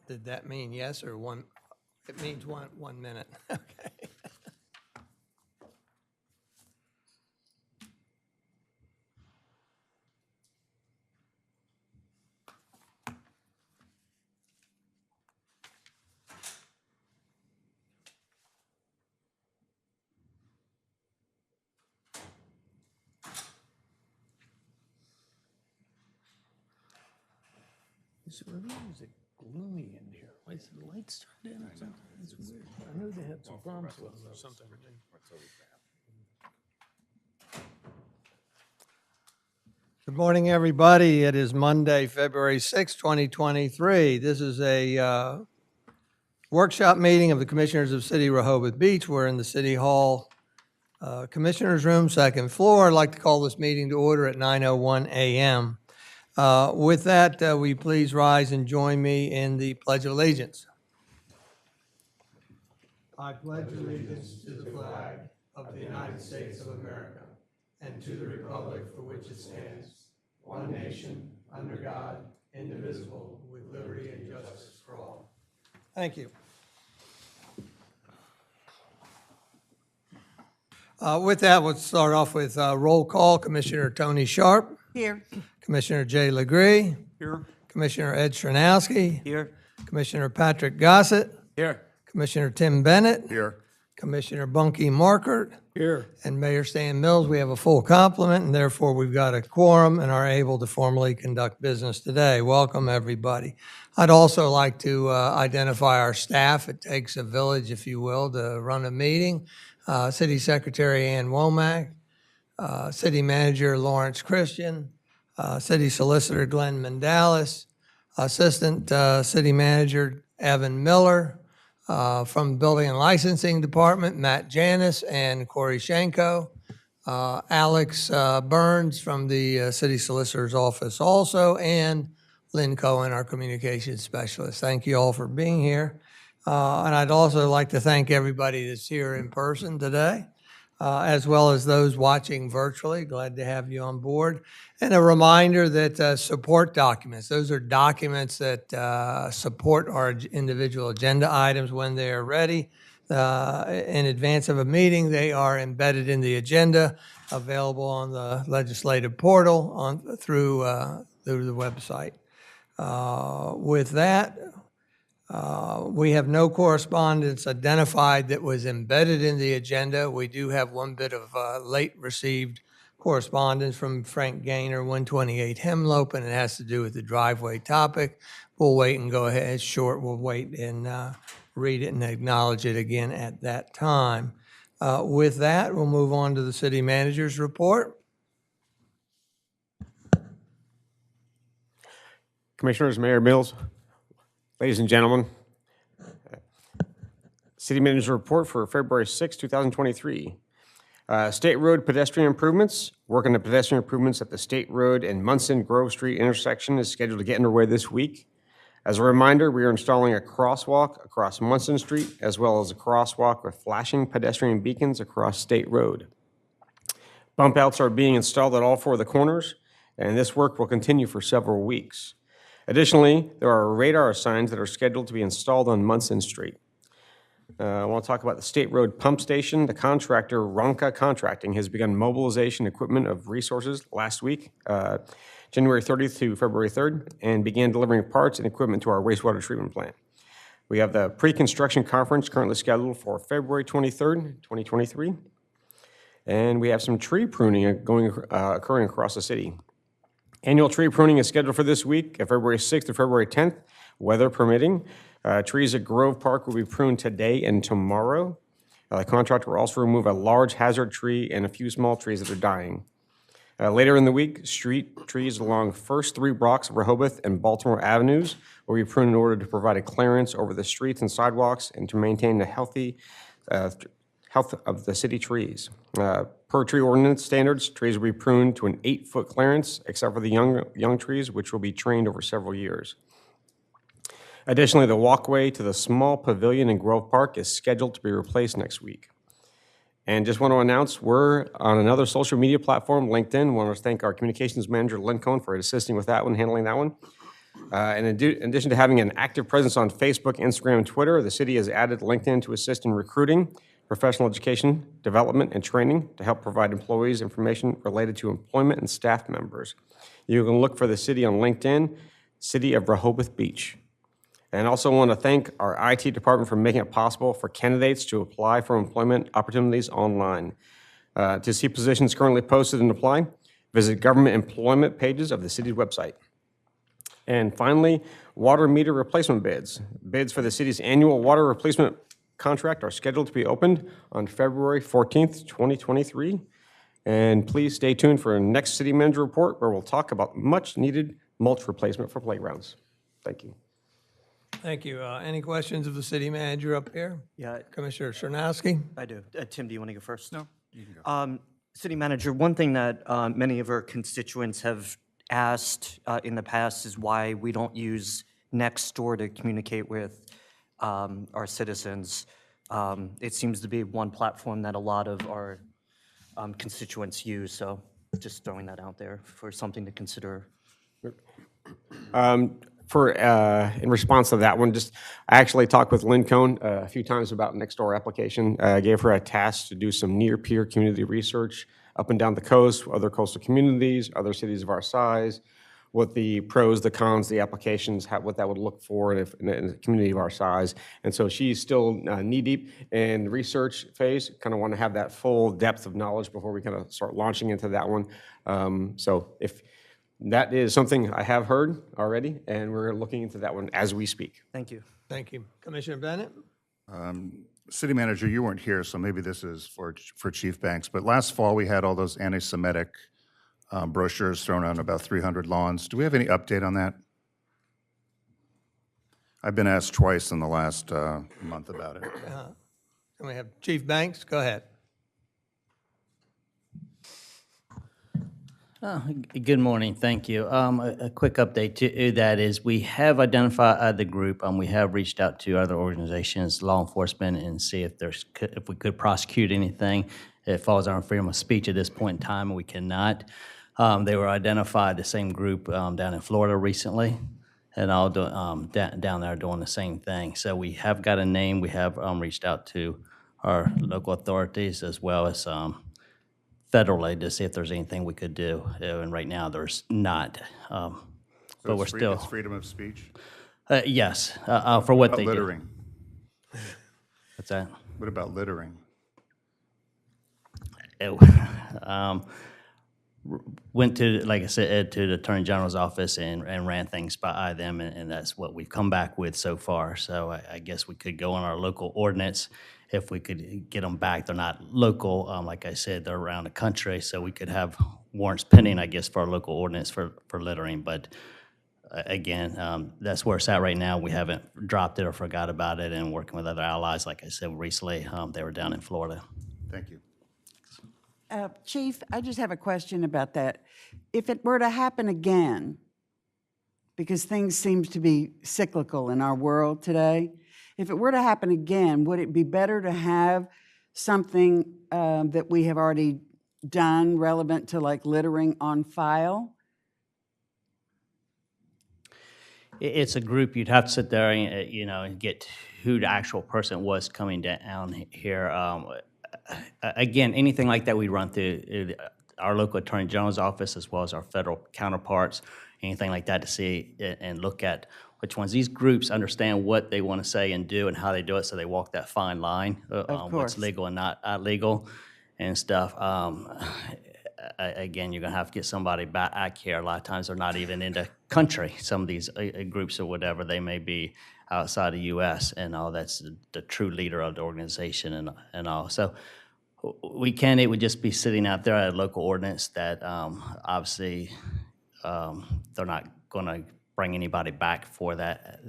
Did that mean yes or one? It means 1 minute. Okay. Is it gloomy in here? Why is the lights turned in or something? It's weird. I know they had some problems with it or something. Good morning, everybody. It is Monday, February 6, 2023. This is a workshop meeting of the Commissioners of City Rehoboth Beach. We're in the City Hall Commissioners Room, second floor. I'd like to call this meeting to order at 9:01 a.m. With that, will you please rise and join me in the Pledge of Allegiance? I pledge allegiance to the flag of the United States of America and to the republic for which it stands, one nation, under God, indivisible, with liberty and justice for all. Thank you. With that, we'll start off with roll call. Commissioner Tony Sharp. Here. Commissioner Jay Legree. Here. Commissioner Ed Stranowski. Here. Commissioner Patrick Gossett. Here. Commissioner Tim Bennett. Here. Commissioner Bunky Markert. Here. And Mayor Stan Mills. We have a full complement, and therefore we've got a quorum and are able to formally conduct business today. Welcome, everybody. I'd also like to identify our staff. It takes a village, if you will, to run a meeting. City Secretary Ann Womack, City Manager Lawrence Christian, City Solicitor Glenn Mandalis, Assistant City Manager Evan Miller, from Building and Licensing Department, Matt Janis and Corey Shenko, Alex Burns from the City Solicitor's Office also, and Lynn Cohen, our Communications Specialist. Thank you all for being here. And I'd also like to thank everybody that's here in person today, as well as those watching virtually. Glad to have you on board. And a reminder that support documents, those are documents that support our individual agenda items when they are ready. In advance of a meeting, they are embedded in the agenda, available on the legislative portal through the website. With that, we have no correspondence identified that was embedded in the agenda. We do have one bit of late received correspondence from Frank Gaynor, 128 Hemlope, and it has to do with the driveway topic. We'll wait and go ahead. It's short. We'll wait and read it and acknowledge it again at that time. With that, we'll move on to the city manager's report. Commissioners, Mayor Mills, ladies and gentlemen, City Manager's Report for February 6, 2023. State Road pedestrian improvements. Work on the pedestrian improvements at the State Road and Munson Grove Street intersection is scheduled to get underway this week. As a reminder, we are installing a crosswalk across Munson Street, as well as a crosswalk with flashing pedestrian beacons across State Road. Bump outs are being installed at all four of the corners, and this work will continue for several weeks. Additionally, there are radar signs that are scheduled to be installed on Munson Street. I want to talk about the State Road Pump Station. The contractor, Ronca Contracting, has begun mobilization equipment of resources last week, January 30th to February 3rd, and began delivering parts and equipment to our wastewater treatment plant. We have the pre-construction conference currently scheduled for February 23rd, 2023, and we have some tree pruning occurring across the city. Annual tree pruning is scheduled for this week, February 6th to February 10th, weather permitting. Trees at Grove Park will be pruned today and tomorrow. The contractor will also remove a large hazard tree and a few small trees that are dying. Later in the week, street trees along first 3 blocks of Rehoboth and Baltimore Avenues will be pruned in order to provide a clearance over the streets and sidewalks and to maintain the health of the city trees. Per tree ordinance standards, trees will be pruned to an 8-foot clearance, except for the young trees, which will be trained over several years. Additionally, the walkway to the small pavilion in Grove Park is scheduled to be replaced next week. And just want to announce we're on another social media platform, LinkedIn. I want to thank our communications manager, Lynn Cohen, for assisting with that one, handling that one. In addition to having an active presence on Facebook, Instagram, and Twitter, the city has added LinkedIn to assist in recruiting, professional education, development, and training to help provide employees information related to employment and staff members. You can look for the city on LinkedIn, City of Rehoboth Beach. And I also want to thank our IT department for making it possible for candidates to apply for employment opportunities online. To see positions currently posted and apply, visit government employment pages of the city's website. And finally, water meter replacement bids. Bids for the city's annual water replacement contract are scheduled to be opened on February 14th, 2023. And please stay tuned for our next city manager report where we'll talk about much-needed mulch replacement for playgrounds. Thank you. Thank you. Any questions of the city manager up here? Yeah, Commissioner Czerniowski? I do. Tim, do you want to go first? No, you can go. City manager, one thing that many of our constituents have asked in the past is why we don't use Nextdoor to communicate with our citizens. It seems to be one platform that a lot of our constituents use, so just throwing that out there for something to consider. In response to that one, I actually talked with Lynn Cohn a few times about Nextdoor application. I gave her a task to do some near-peer community research up and down the coast, other coastal communities, other cities of our size, what the pros, the cons, the applications, what that would look for in a community of our size. And so she's still knee-deep in the research phase, kind of want to have that full depth of knowledge before we kind of start launching into that one. So if that is something I have heard already, and we're looking into that one as we speak. Thank you. Thank you. Commissioner Bennett? City manager, you weren't here, so maybe this is for Chief Banks, but last fall, we had all those anti-Semitic brochures thrown on about 300 lawns. Do we have any update on that? I've been asked twice in the last month about it. Can we have Chief Banks? Go ahead. Good morning, thank you. A quick update to that is we have identified the group. We have reached out to other organizations, law enforcement, and see if we could prosecute anything. It falls on freedom of speech at this point in time, and we cannot. They were identified, the same group down in Florida recently, and all down there doing the same thing. So we have got a name. We have reached out to our local authorities as well as federally to see if there's anything we could do, and right now there's not. But we're still. It's freedom of speech? Yes, for what About they littering? do. What's that? What about littering? Went to, like I said, to the Attorney General's office and ran things by them, and that's what we've come back with so far. So I guess we could go on our local ordinance if we could get them back. They're not local, like I said, they're around the country, so we could have warrants pending, I guess, for our local ordinance for littering. But again, that's where it's at right now. We haven't dropped it or forgot about it, and working with other allies, like I said recently, they were down in Florida. Thank you. Chief, I just have a question about that. If it were to happen again, because things seem to be cyclical in our world today, if it were to happen again, would it be better to have something that we have already done relevant to like littering on file? It's a group. You'd have to sit there and, and get who the actual person was coming down here. Again, anything like that we run through our local Attorney General's office as well as our federal counterparts, anything like that to see and look at which ones. These groups understand what they want to say and do and how they do it, so they walk that fine line on what's legal and not legal and stuff. Again, you're going to have to get somebody back here. A lot of times they're not even in the country. Some of these groups or whatever, they may be outside the U.S. and all. That's the true leader of the organization and all. So it would just be sitting out there at a local ordinance that obviously they're not going to bring anybody back for that,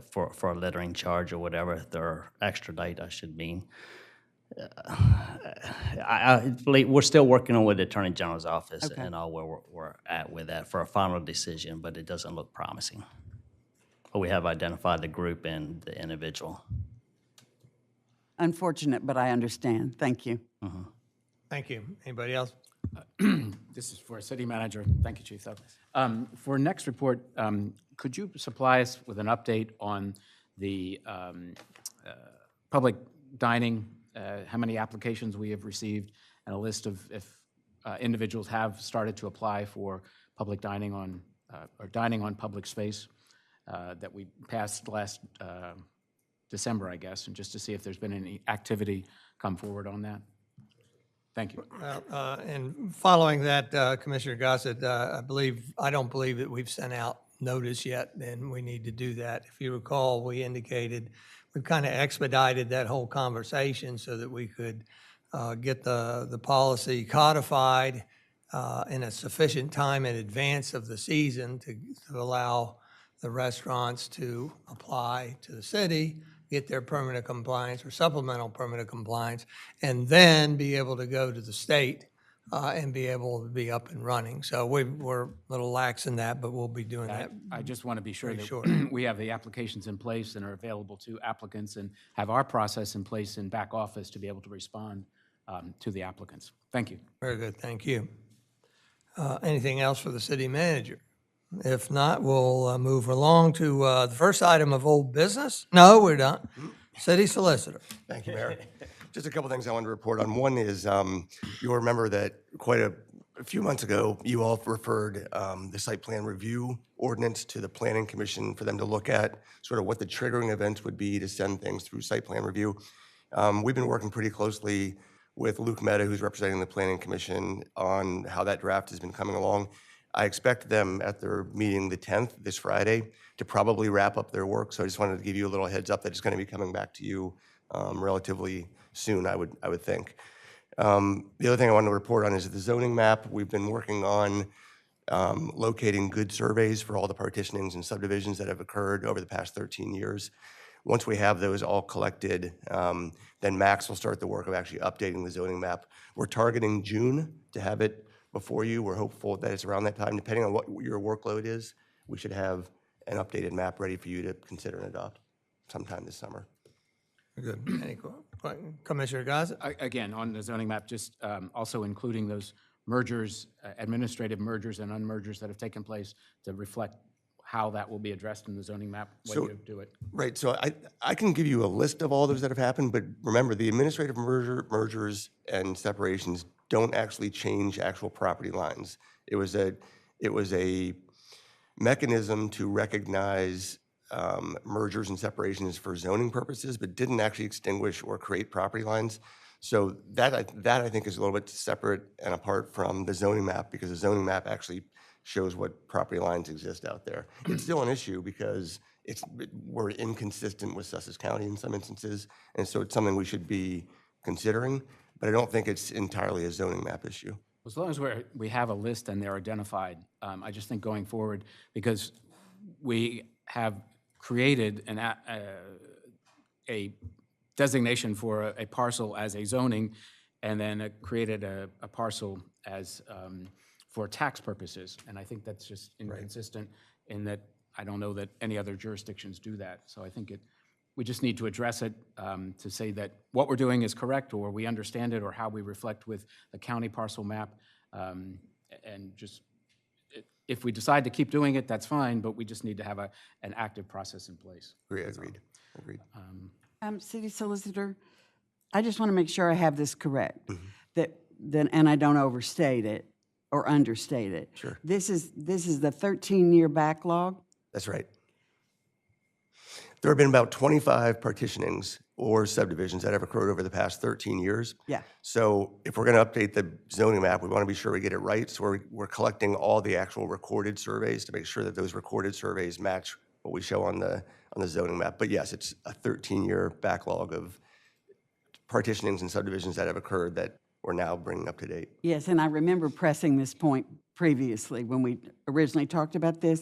for a littering charge or whatever. Their extradite, I should mean. I believe we're still working on with the Attorney General's office and all where we're at with that for a final decision, but it doesn't look promising. But we have identified the group and the individual. Unfortunate, but I understand. Thank you. Mm-hmm. Thank you. Anybody else? This is for City Manager. Thank you, Chief. For next report, Could you supply us with an update on the public dining, how many applications we have received, and a list of if individuals have started to apply for public dining on, or dining on public space that we passed last December, I guess, and just to see if there's been any activity come forward on that? Thank you. And following that, Commissioner Gossett, I don't believe that we've sent out notice yet, and we need to do that. If you recall, we indicated, we've kind of expedited that whole conversation so that we could get the policy codified in a sufficient time in advance of the season to allow the restaurants to apply to the city, get their permanent compliance or supplemental permanent compliance, and then be able to go to the state and be able to be up and running. So we're a little lax in that, but we'll be doing that. I just want to be sure that sure. we have the applications in place and are available to applicants and have our process in place in back office to be able to respond to the applicants. Thank you. Very good, thank you. Anything else for the city manager? If not, we'll move along to the first item of old business. No, we're done. City solicitor. Thank you, Mayor. Just a couple things I wanted to report on. One is you'll remember that quite a few months ago, you all referred the site plan review ordinance to the Planning Commission for them to look at sort of what the triggering events would be to send things through site plan review. We've been working pretty closely with Luke Mehta, who's representing the Planning Commission, on how that draft has been coming along. I expect them at their meeting the 10th, this Friday, to probably wrap up their work. So I just wanted to give you a little heads up that it's going to be coming back to you relatively soon, I would think. The other thing I wanted to report on is the zoning map. We've been working on locating good surveys for all the partitionings and subdivisions that have occurred over the past 13 years. Once we have those all collected, then Max will start the work of actually updating the zoning map. We're targeting June to have it before you. We're hopeful that it's around that time. Depending on what your workload is, we should have an updated map ready for you to consider and adopt sometime this summer. Good. Any Commissioner Gossett? Again, on the zoning map, just also including those mergers, administrative mergers and unmergers that have taken place to reflect how that will be addressed in the zoning map when you do it. Right, so I can give you a list of all those that have happened, but remember, the administrative mergers and separations don't actually change actual property lines. It was a mechanism to recognize mergers and separations for zoning purposes, but didn't actually extinguish or create property lines. So that I think is a little bit separate and apart from the zoning map, because the zoning map actually shows what property lines exist out there. It's still an issue because we're inconsistent with Sussex County in some instances, and so it's something we should be considering, but I don't think it's entirely a zoning map issue. As long as we have a list and they're identified, I just think going forward, because we have created a designation for a parcel as a zoning, and then created a parcel as for tax purposes. And I think that's just inconsistent in that I don't know that any other jurisdictions do that. So I think we just need to address it to say that what we're doing is correct, or we understand it, or how we reflect with the county parcel map. And just, if we decide to keep doing it, that's fine, but we just need to have an active process in place. Agreed. City Solicitor, I just want to make sure I have this correct, and I don't overstate it or understate it. Sure. This is the 13-year backlog? That's right. There have been about 25 partitionings or subdivisions that have occurred over the past 13 years. Yeah. So if we're going to update the zoning map, we want to be sure we get it right. So we're collecting all the actual recorded surveys to make sure that those recorded surveys match what we show on the zoning map. But yes, it's a 13-year backlog of partitionings and subdivisions that have occurred that we're now bringing up to date. Yes, and I remember pressing this point previously when we originally talked about this.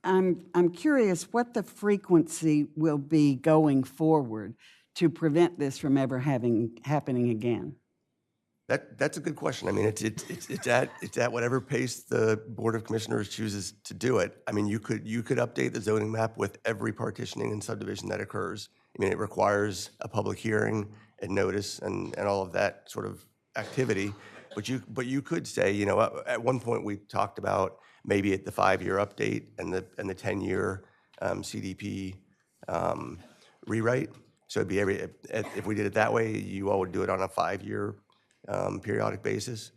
I'm curious what the frequency will be going forward to prevent this from ever happening again. That's a good question. I mean, it's at whatever pace the Board of Commissioners chooses to do it. I mean, you could update the zoning map with every partitioning and subdivision that occurs. I mean, it requires a public hearing and notice and all of that sort of activity. But you could say, you know, at one point we talked about maybe at the 5-year update and the 10-year CDP rewrite. So it'd be if we did it that way, you all would do it on a 5-year periodic basis.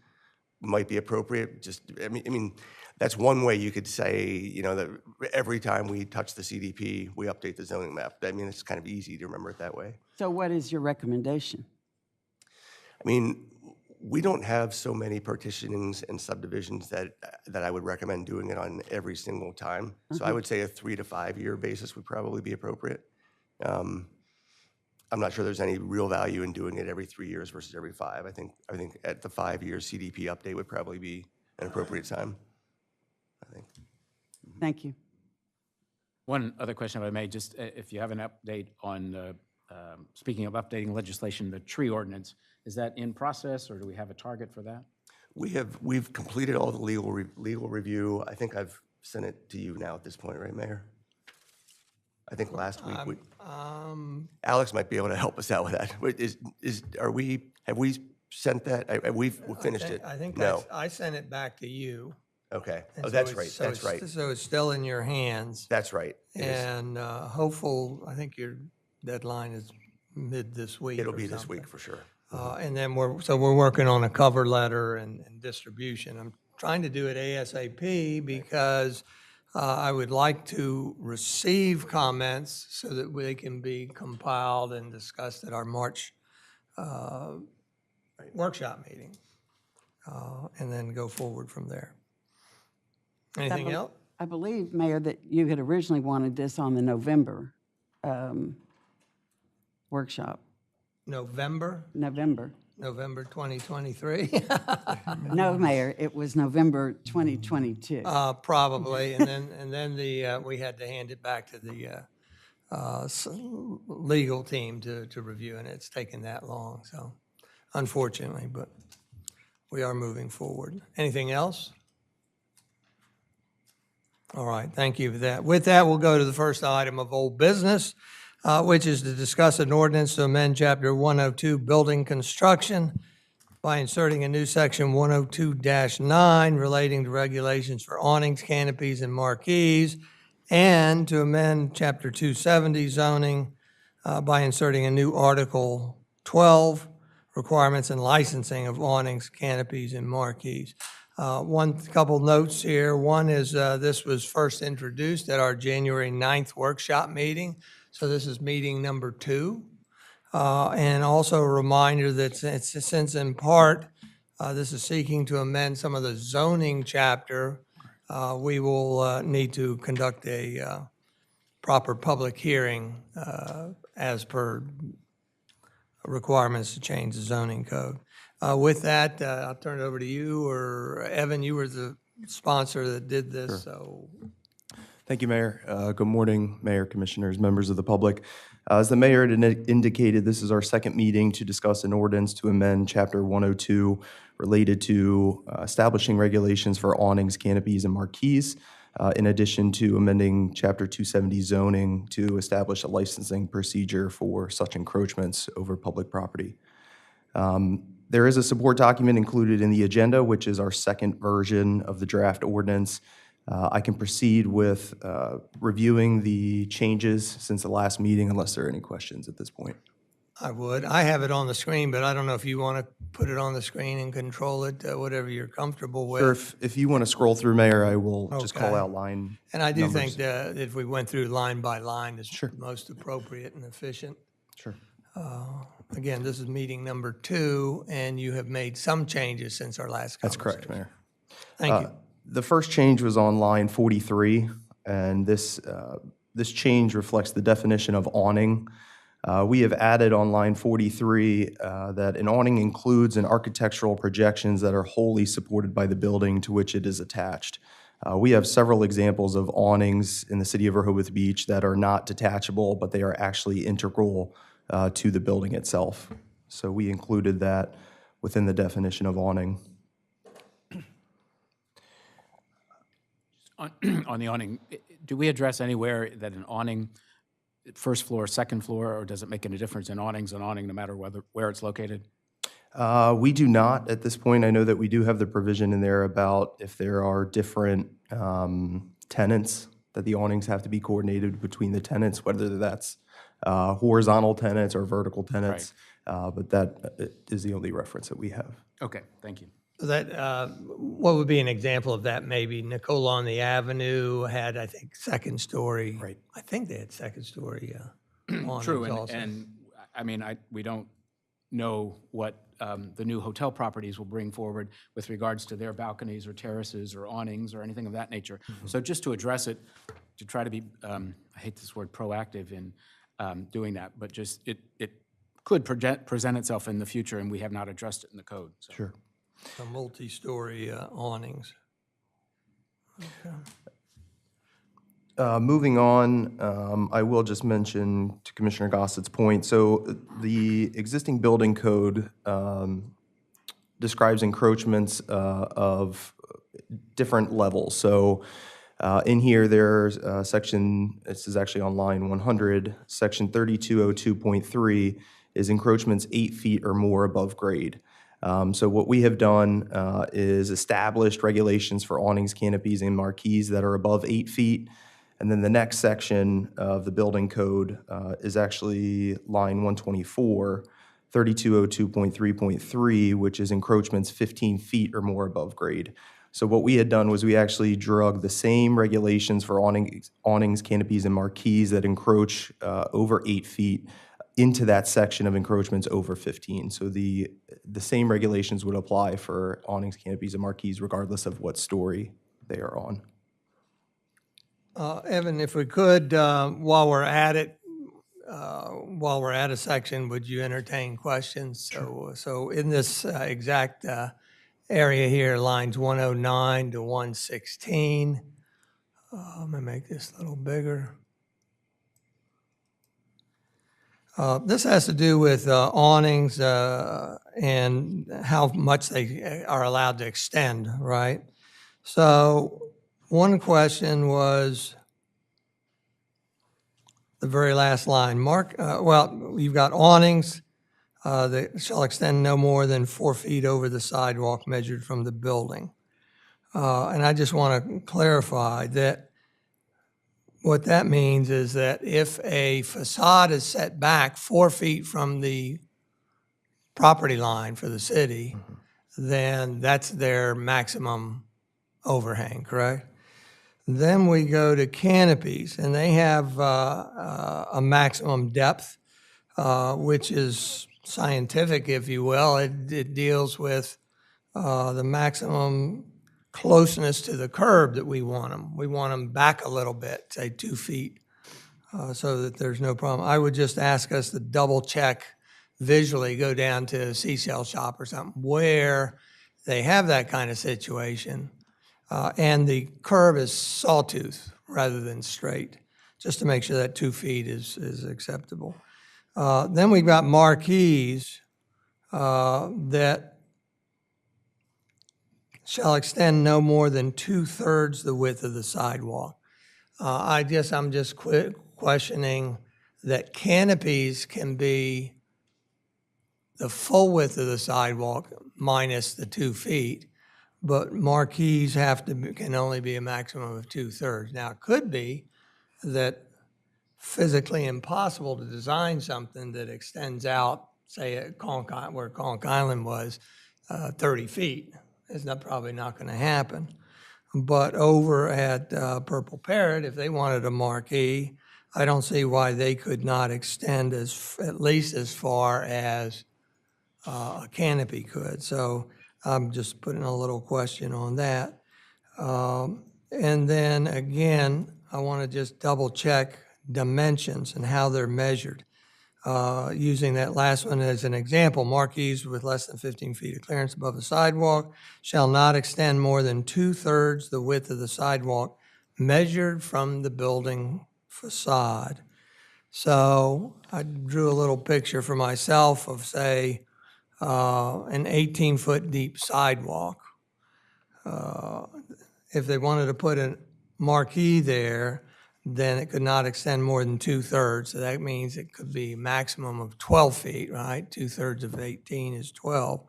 Might be appropriate. I mean, that's one way you could say, you know, that every time we touch the CDP, we update the zoning map. I mean, it's kind of easy to remember it that way. So what is your recommendation? I mean, we don't have so many partitionings and subdivisions that I would recommend doing it on every single time. So I would say a 3 to 5 year basis would probably be appropriate. I'm not sure there's any real value in doing it every 3 years versus every 5. I think at the 5-year CDP update would probably be an appropriate time. I think. Thank you. One other question, if I may, just if you have an update on, speaking of updating legislation, the tree ordinance, is that in process, or do we have a target for that? We've completed all the legal review. I think I've sent it to you now at this point, right, Mayor? I think last week Alex might be able to help us out with that. Have we sent that? We've finished it. I think No. I sent it back to you. Okay. and Oh, so that's it's- right. so That's it's- right. So it's still in your hands. That's right. It is. And I think your deadline is mid this week. It'll or be this something. week for sure. And then we're working on a cover letter and distribution. I'm trying to do it ASAP because I would like to receive comments so that they can be compiled and discussed at our March workshop meeting, and then go forward from there. Anything else? I believe, Mayor, that you had originally wanted this on the November workshop. November 2023? No, Mayor, it was November 2022. Probably, and then we had to hand it back to the legal team to review, and it's taken that long, so unfortunately, but we are moving forward. Anything else? All right, thank you for that. With that, we'll go to the first item of old business, which is to discuss an ordinance to amend Chapter 102, Building Construction, by inserting a new Section 102-9 relating to regulations for awnings, canopies, and marquees, and to amend Chapter 270, Zoning, by inserting a new Article 12, Requirements and Licensing of Awnings, Canopies, and Marquees. Couple notes here. One is this was first introduced at our January 9th workshop meeting. So this is meeting number 2. And also a reminder that since in part this is seeking to amend some of the zoning chapter, we will need to conduct a proper public hearing as per requirements to change the zoning code. With that, I'll turn it over to you, or Evan, you were the sponsor that did this, so. Thank you, Mayor. Good morning, Mayor, Commissioners, members of the public. As the Mayor had indicated, this is our second meeting to discuss an ordinance to amend Chapter 102 related to establishing regulations for awnings, canopies, and marquees, in addition to amending Chapter 270 zoning to establish a licensing procedure for such encroachments over public property. There is a support document included in the agenda, which is our second version of the draft ordinance. I can proceed with reviewing the changes since the last meeting, unless there are any questions at this point. I would. I have it on the screen, but I don't know if you want to put it on the screen and control it, whatever you're comfortable with. Sure, if you want to scroll through, Mayor, I will just call Okay. out line And I do numbers. think that if we went through line by line, it's Sure. most appropriate and efficient. Sure. Again, this is meeting number 2, and you have made some changes since our last That's conversation. correct, Mayor. Thank you. The first change was on line 43, and this change reflects the definition of awning. We have added on line 43 that an awning includes an architectural projections that are wholly supported by the building to which it is attached. We have several examples of awnings in the city of Rehoboth Beach that are not detachable, but they are actually integral to the building itself. So we included that within the definition of awning. On the awning, do we address anywhere that an awning, first floor, second floor, or does it make any difference in awnings, an awning, no matter where it's located? We do not at this point. I know that we do have the provision in there about if there are different tenants, that the awnings have to be coordinated between the tenants, whether that's horizontal tenants or vertical tenants. But that is the only reference that we have. Okay, thank you. That, what would be an example of that? Maybe Nicola on the Avenue had, I think, second story. Right. I think they had second story True, awnings also. and I mean, we don't know what the new hotel properties will bring forward with regards to their balconies or terraces or awnings or anything of that nature. So just to address it, to try to be, I hate this word, proactive in doing that, but just it could present itself in the future, and we have not addressed it in the code. So. Sure. So multi-story awnings. Moving on, I will just mention to Commissioner Gossett's point, so the existing building code describes encroachments of different levels. So in here, there's section, this is actually on line 100, section 3202.3 is encroachments 8 feet or more above grade. So what we have done is established regulations for awnings, canopies, and marquees that are above 8 feet. And then the next section of the building code is actually line 124, 3202.3.3, which is encroachments 15 feet or more above grade. So what we had done was we actually drug the same regulations for awnings, canopies, and marquees that encroach over 8 feet into that section of encroachments over 15. So the same regulations would apply for awnings, canopies, and marquees regardless of what story they are on. Evan, if we could, while we're at it, while we're at a section, would you entertain questions? So in this exact area here, lines 109 to 116, I'm gonna make this a little bigger. This has to do with awnings and how much they are allowed to extend, right? So one question was the very last line. Well, you've got awnings that shall extend no more than 4 feet over the sidewalk measured from the building. And I just want to clarify that what that means is that if a facade is set back 4 feet from the property line for the city, then that's their maximum overhang, correct? Then we go to canopies, and they have a maximum depth, which is scientific, if you will. It deals with the maximum closeness to the curb that we want them. We want them back a little bit, say 2 feet, so that there's no problem. I would just ask us to double check visually, go down to a seashell shop or something, where they have that kind of situation, and the curb is sawtooth rather than straight, just to make sure that 2 feet is acceptable. Then we've got marquees that shall extend no more than 2/3 the width of the sidewalk. I'm just questioning that canopies can be the full width of the sidewalk minus the 2 feet, but marquees can only be a maximum of 2/3. Now, it could be that physically impossible to design something that extends out, say at where Conch Island was, 30 feet. It's probably not going to happen. But over at Purple Parrot, if they wanted a marquee, I don't see why they could not extend at least as far as a canopy could. So I'm just putting a little question on that. And then again, I want to just double check dimensions and how they're measured. Using that last one as an example, marquees with less than 15 feet of clearance above the sidewalk shall not extend more than 2/3 the width of the sidewalk measured from the building facade. So I drew a little picture for myself of, say, an 18-foot deep sidewalk. If they wanted to put a marquee there, then it could not extend more than 2/3. So that means it could be a maximum of 12 feet, right? 2/3 of 18 is 12.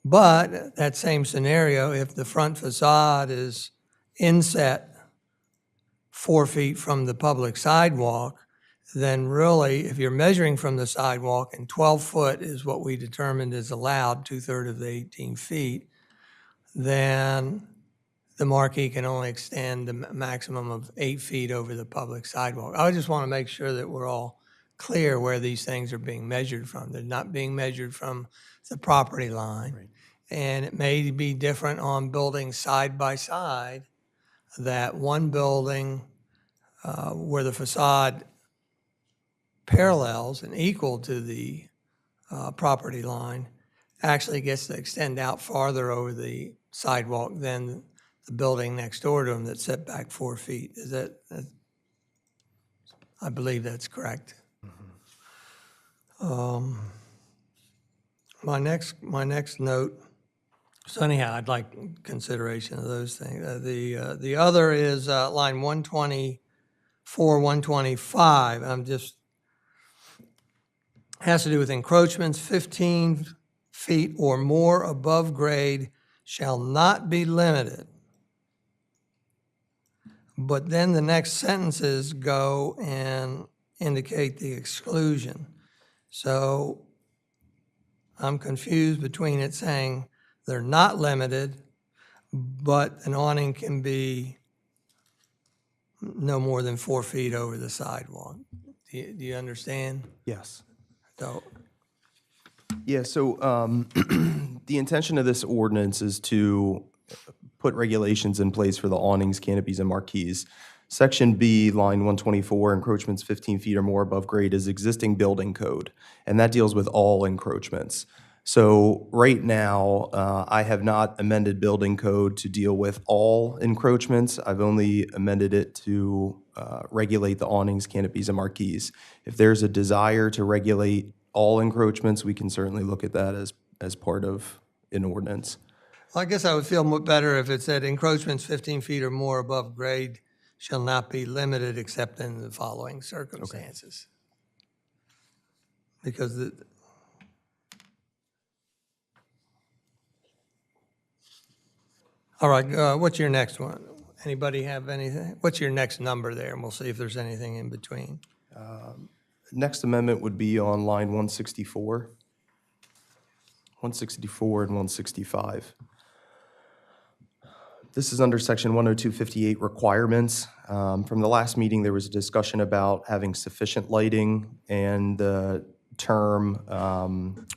But that same scenario, if the front facade is inset 4 feet from the public sidewalk, then really, if you're measuring from the sidewalk and 12 foot is what we determined is allowed, 2/3 of the 18 feet, then the marquee can only extend the maximum of 8 feet over the public sidewalk. I just want to make sure that we're all clear where these things are being measured from. They're not being measured from the property line. And it may be different on buildings side by side, that one building where the facade parallels and equal to the property line actually gets to extend out farther over the sidewalk than the building next door to them that's set back 4 feet. Is that I believe that's correct. My next note, so anyhow, I'd like consideration of those things. The other is line 124, 125. Has to do with encroachments. 15 feet or more above grade shall not be limited. But then the next sentences go and indicate the exclusion. So I'm confused between it saying they're not limited, but an awning can be no more than 4 feet over the sidewalk. Do you understand? Yes. So, Yeah, so the intention of this ordinance is to put regulations in place for the awnings, canopies, and marquees. Section B, line 124, encroachments 15 feet or more above grade is existing building code, and that deals with all encroachments. So right now, I have not amended building code to deal with all encroachments. I've only amended it to regulate the awnings, canopies, and marquees. If there's a desire to regulate all encroachments, we can certainly look at that as part of an ordinance. I guess I would feel better if it said encroachments 15 feet or more above grade shall not be limited except in the following circumstances. Because all right, what's your next one? Anybody have anything? What's your next number there? And we'll see if there's anything in between. Next amendment would be on line 164. 164 and 165. This is under section 10258 requirements. From the last meeting, there was a discussion about having sufficient lighting and the term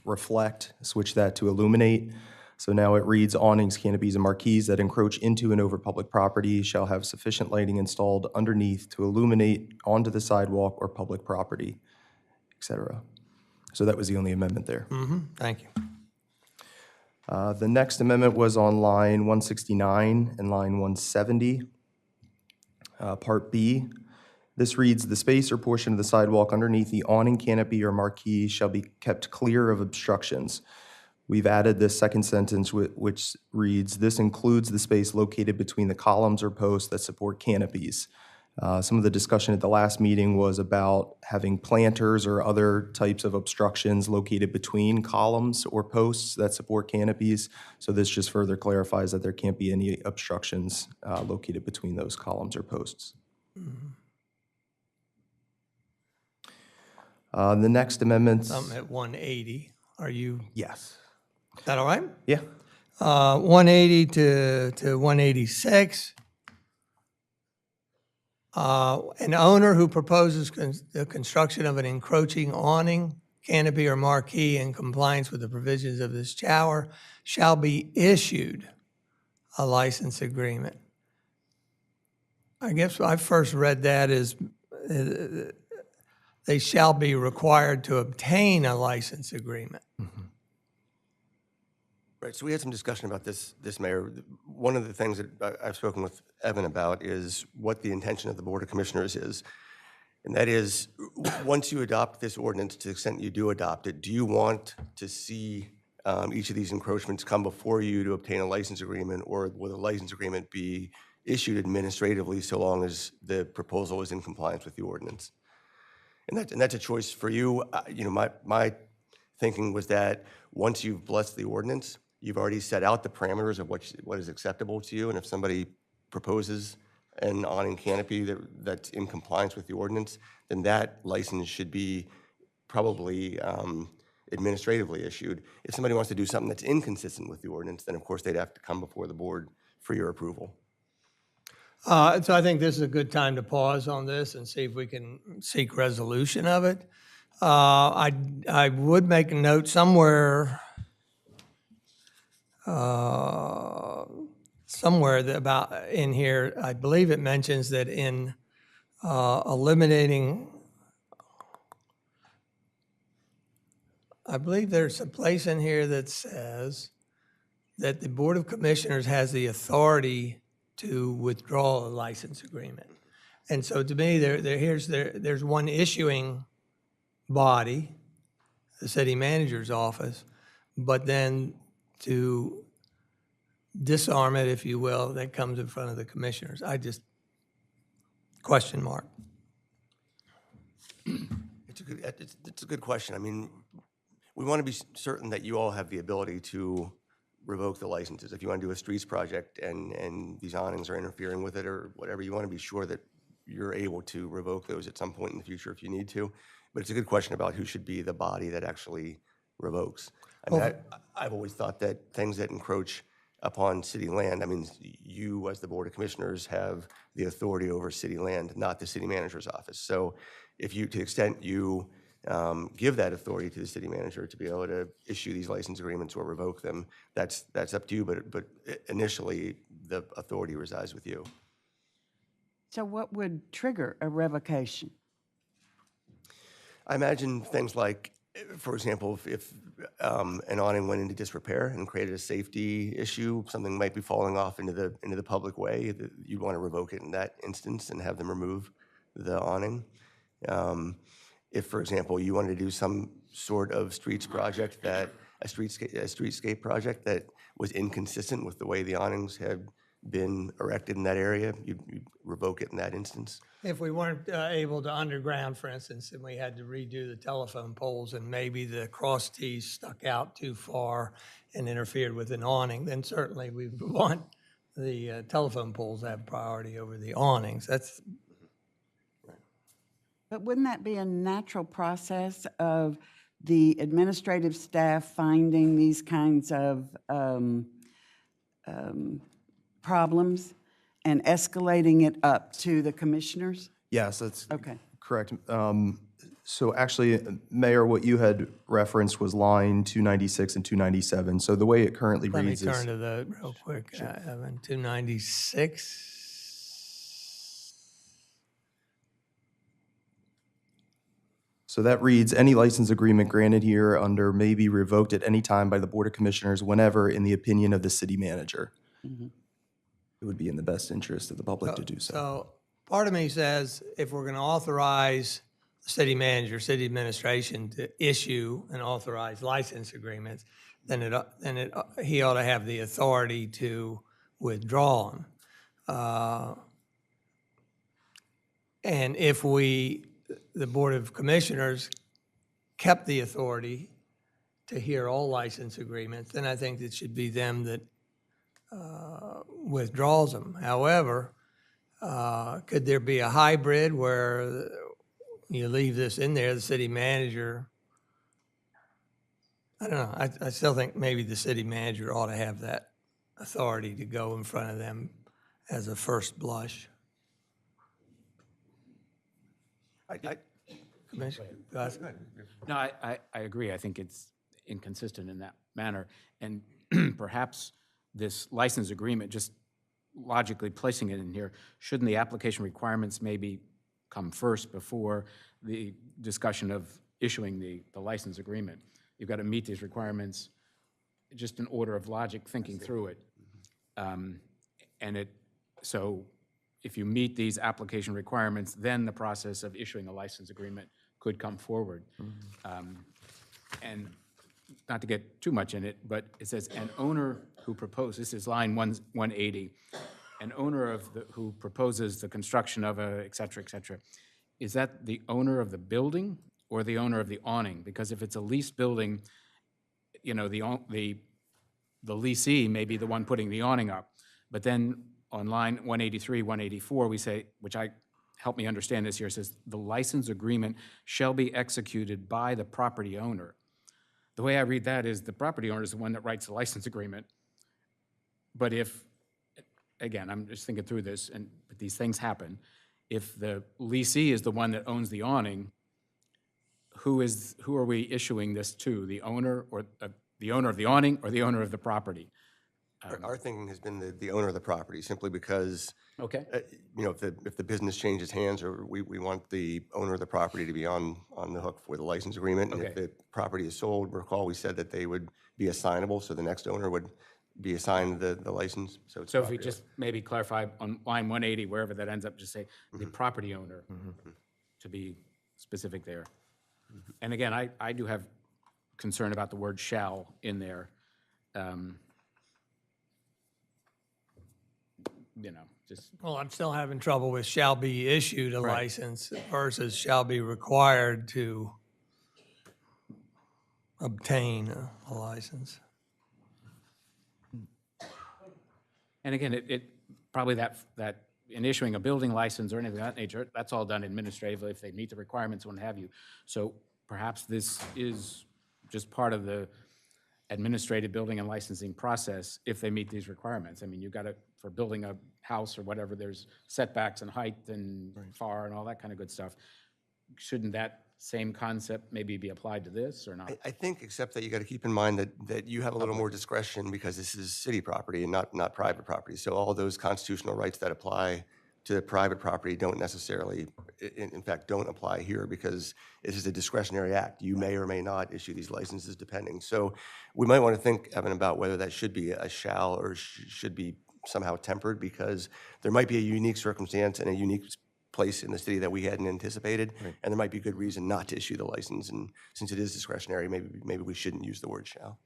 reflect, switch that to illuminate. So now it reads awnings, canopies, and marquees that encroach into and over public property shall have sufficient lighting installed underneath to illuminate onto the sidewalk or public property, et cetera. So that was the only amendment there. Thank you. The next amendment was on line 169 and line 170, Part B. This reads, the space or portion of the sidewalk underneath the awning, canopy, or marquee shall be kept clear of obstructions. We've added this second sentence which reads, this includes the space located between the columns or posts that support canopies. Some of the discussion at the last meeting was about having planters or other types of obstructions located between columns or posts that support canopies. So this just further clarifies that there can't be any obstructions located between those columns or posts. The next amendments. I'm at 180. Are you, Yes. is that all right? Yeah. 180 to 186. An owner who proposes the construction of an encroaching awning, canopy, or marquee in compliance with the provisions of this chapter shall be issued a license agreement. I guess I first read that as they shall be required to obtain a license agreement. Right, so we had some discussion about this, Mayor. One of the things that I've spoken with Evan about is what the intention of the Board of Commissioners is. And that is, once you adopt this ordinance, to the extent you do adopt it, do you want to see each of these encroachments come before you to obtain a license agreement, or will the license agreement be issued administratively so long as the proposal is in compliance with the ordinance. And that's a choice for you. You know, my thinking was that once you've blessed the ordinance, you've already set out the parameters of what is acceptable to you. And if somebody proposes an awning canopy that's in compliance with the ordinance, then that license should be probably administratively issued. If somebody wants to do something that's inconsistent with the ordinance, then of course they'd have to come before the board for your approval. So I think this is a good time to pause on this and see if we can seek resolution of it. I would make a note somewhere, about in here, I believe it mentions that in eliminating, I believe there's a place in here that says that the Board of Commissioners has the authority to withdraw a license agreement. And so to me, there's one issuing body, the city manager's office, but then to disarm it, if you will, that comes in front of the commissioners. Question mark. It's a good question. I mean, we want to be certain that you all have the ability to revoke the licenses. If you want to do a streets project and these awnings are interfering with it or whatever, you want to be sure that you're able to revoke those at some point in the future if you need to. But it's a good question about who should be the body that actually revokes. I mean, I've always thought that things that encroach upon city land, I mean, you as the Board of Commissioners have the authority over city land, not the city manager's office. So if you, to the extent you give that authority to the city manager to be able to issue these license agreements or revoke them, that's up to you, but initially the authority resides with you. So what would trigger a revocation? I imagine things like, for example, if an awning went into disrepair and created a safety issue, something might be falling off into the public way, you'd want to revoke it in that instance and have them remove the awning. If, for example, you wanted to do some sort of streets project a streetscape project that was inconsistent with the way the awnings had been erected in that area, you'd revoke it in that instance. If we weren't able to underground, for instance, and we had to redo the telephone poles and maybe the cross Ts stuck out too far and interfered with an awning, then certainly we would want the telephone poles to have priority over the awnings. That's But wouldn't that be a natural process of the administrative staff finding these kinds of problems and escalating it up to the commissioners? Yes, that's Okay. correct. So actually, Mayor, what you had referenced was line 296 and 297. So the way it currently Let me reads turn is, to the, real quick, Evan, 296. so that reads, any license agreement granted here under may be revoked at any time by the Board of Commissioners whenever, in the opinion of the city manager. It would be in the best interest of the public to do so. So part of me says if we're going to authorize the city manager, city administration to issue and authorize license agreements, then he ought to have the authority to withdraw them. And if the Board of Commissioners kept the authority to hear all license agreements, then I think it should be them that withdraws them. However, could there be a hybrid where you leave this in there, the city manager? I don't know. I still think maybe the city manager ought to have that authority to go in front of them as a first blush. Commissioner, Gus? No, I agree. I think it's inconsistent in that manner. And perhaps this license agreement, just logically placing it in here, shouldn't the application requirements maybe come first before the discussion of issuing the license agreement? You've got to meet these requirements, just in order of logic, thinking through it. So if you meet these application requirements, then the process of issuing a license agreement could come forward. And not to get too much in it, but it says an owner who proposed, this is line 180, an owner of the, who proposes the construction of a, et cetera, is that the owner of the building or the owner of the awning? Because if it's a leased building, you know, the leasee may be the one putting the awning up. But then on line 183, 184, we say, help me understand this here, it says, the license agreement shall be executed by the property owner. The way I read that is the property owner is the one that writes the license agreement. But if, again, I'm just thinking through this, but these things happen. If the leasee is the one that owns the awning, who are we issuing this to? The owner or the owner of the awning or the owner of the property? Our thinking has been the owner of the property, simply because, Okay. you know, if the business changes hands, or we want the owner of the property to be on the hook for the license agreement. And if Okay. the property is sold, recall we said that they would be assignable, so the next owner would be assigned the license, so it's So if we property just maybe clarify on line 180, wherever that ends up, just say the property owner, to be specific there. And again, I do have concern about the word shall in there. You know, just, Well, I'm still having trouble with shall be issued a license versus shall be required to obtain a license. and again, it probably that in issuing a building license or anything of that nature, that's all done administratively if they meet the requirements, what have you. So perhaps this is just part of the administrative building and licensing process if they meet these requirements. I mean, you've got to, for building a house or whatever, there's setbacks and height and FAR and all that kind of good stuff. Shouldn't that same concept maybe be applied to this or not? I think, except that you got to keep in mind that you have a little more discretion because this is city property and not private property. So all those constitutional rights that apply to private property don't necessarily, in fact, don't apply here because this is a discretionary act. You may or may not issue these licenses depending. So we might want to think, Evan, about whether that should be a shall or should be somehow tempered, because there might be a unique circumstance and a unique place in the city that we hadn't anticipated, and there might be good reason not to issue the license. And since it is discretionary, maybe we shouldn't use the word shall.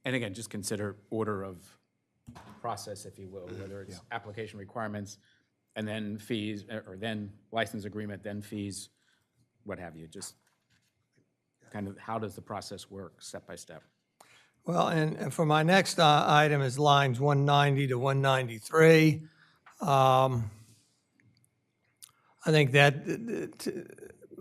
And again, just consider order of process, if you will, whether it's application requirements and then fees, or then license agreement, then fees, what have you, just kind of how does the process work step by step? Well, and for my next item is lines 190 to 193. I think that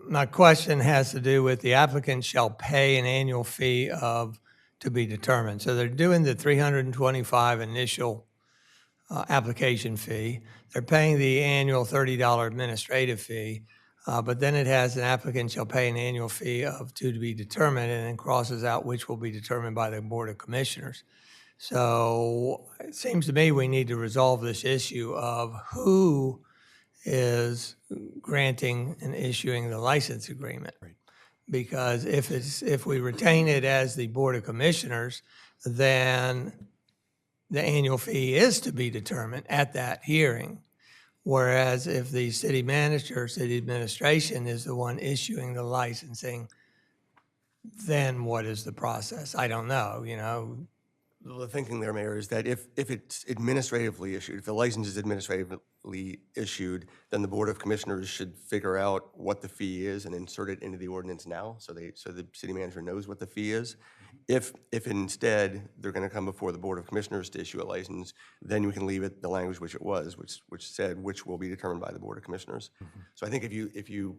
my question has to do with the applicant shall pay an annual fee of to be determined. So they're doing the $325 initial application fee. They're paying the annual $30 administrative fee, but then it has an applicant shall pay an annual fee of to be determined, and then crosses out which will be determined by the Board of Commissioners. So it seems to me we need to resolve this issue of who is granting and issuing the license agreement. Right. Because if we retain it as the Board of Commissioners, then the annual fee is to be determined at that hearing. Whereas if the city manager, city administration is the one issuing the licensing, then what is the process? I don't know, you know. The thinking there, Mayor, is that if it's administratively issued, if the license is administratively issued, then the Board of Commissioners should figure out what the fee is and insert it into the ordinance now, so the city manager knows what the fee is. If instead they're going to come before the Board of Commissioners to issue a license, then we can leave it the language which it was, which said which will be determined by the Board of Commissioners. So I think if you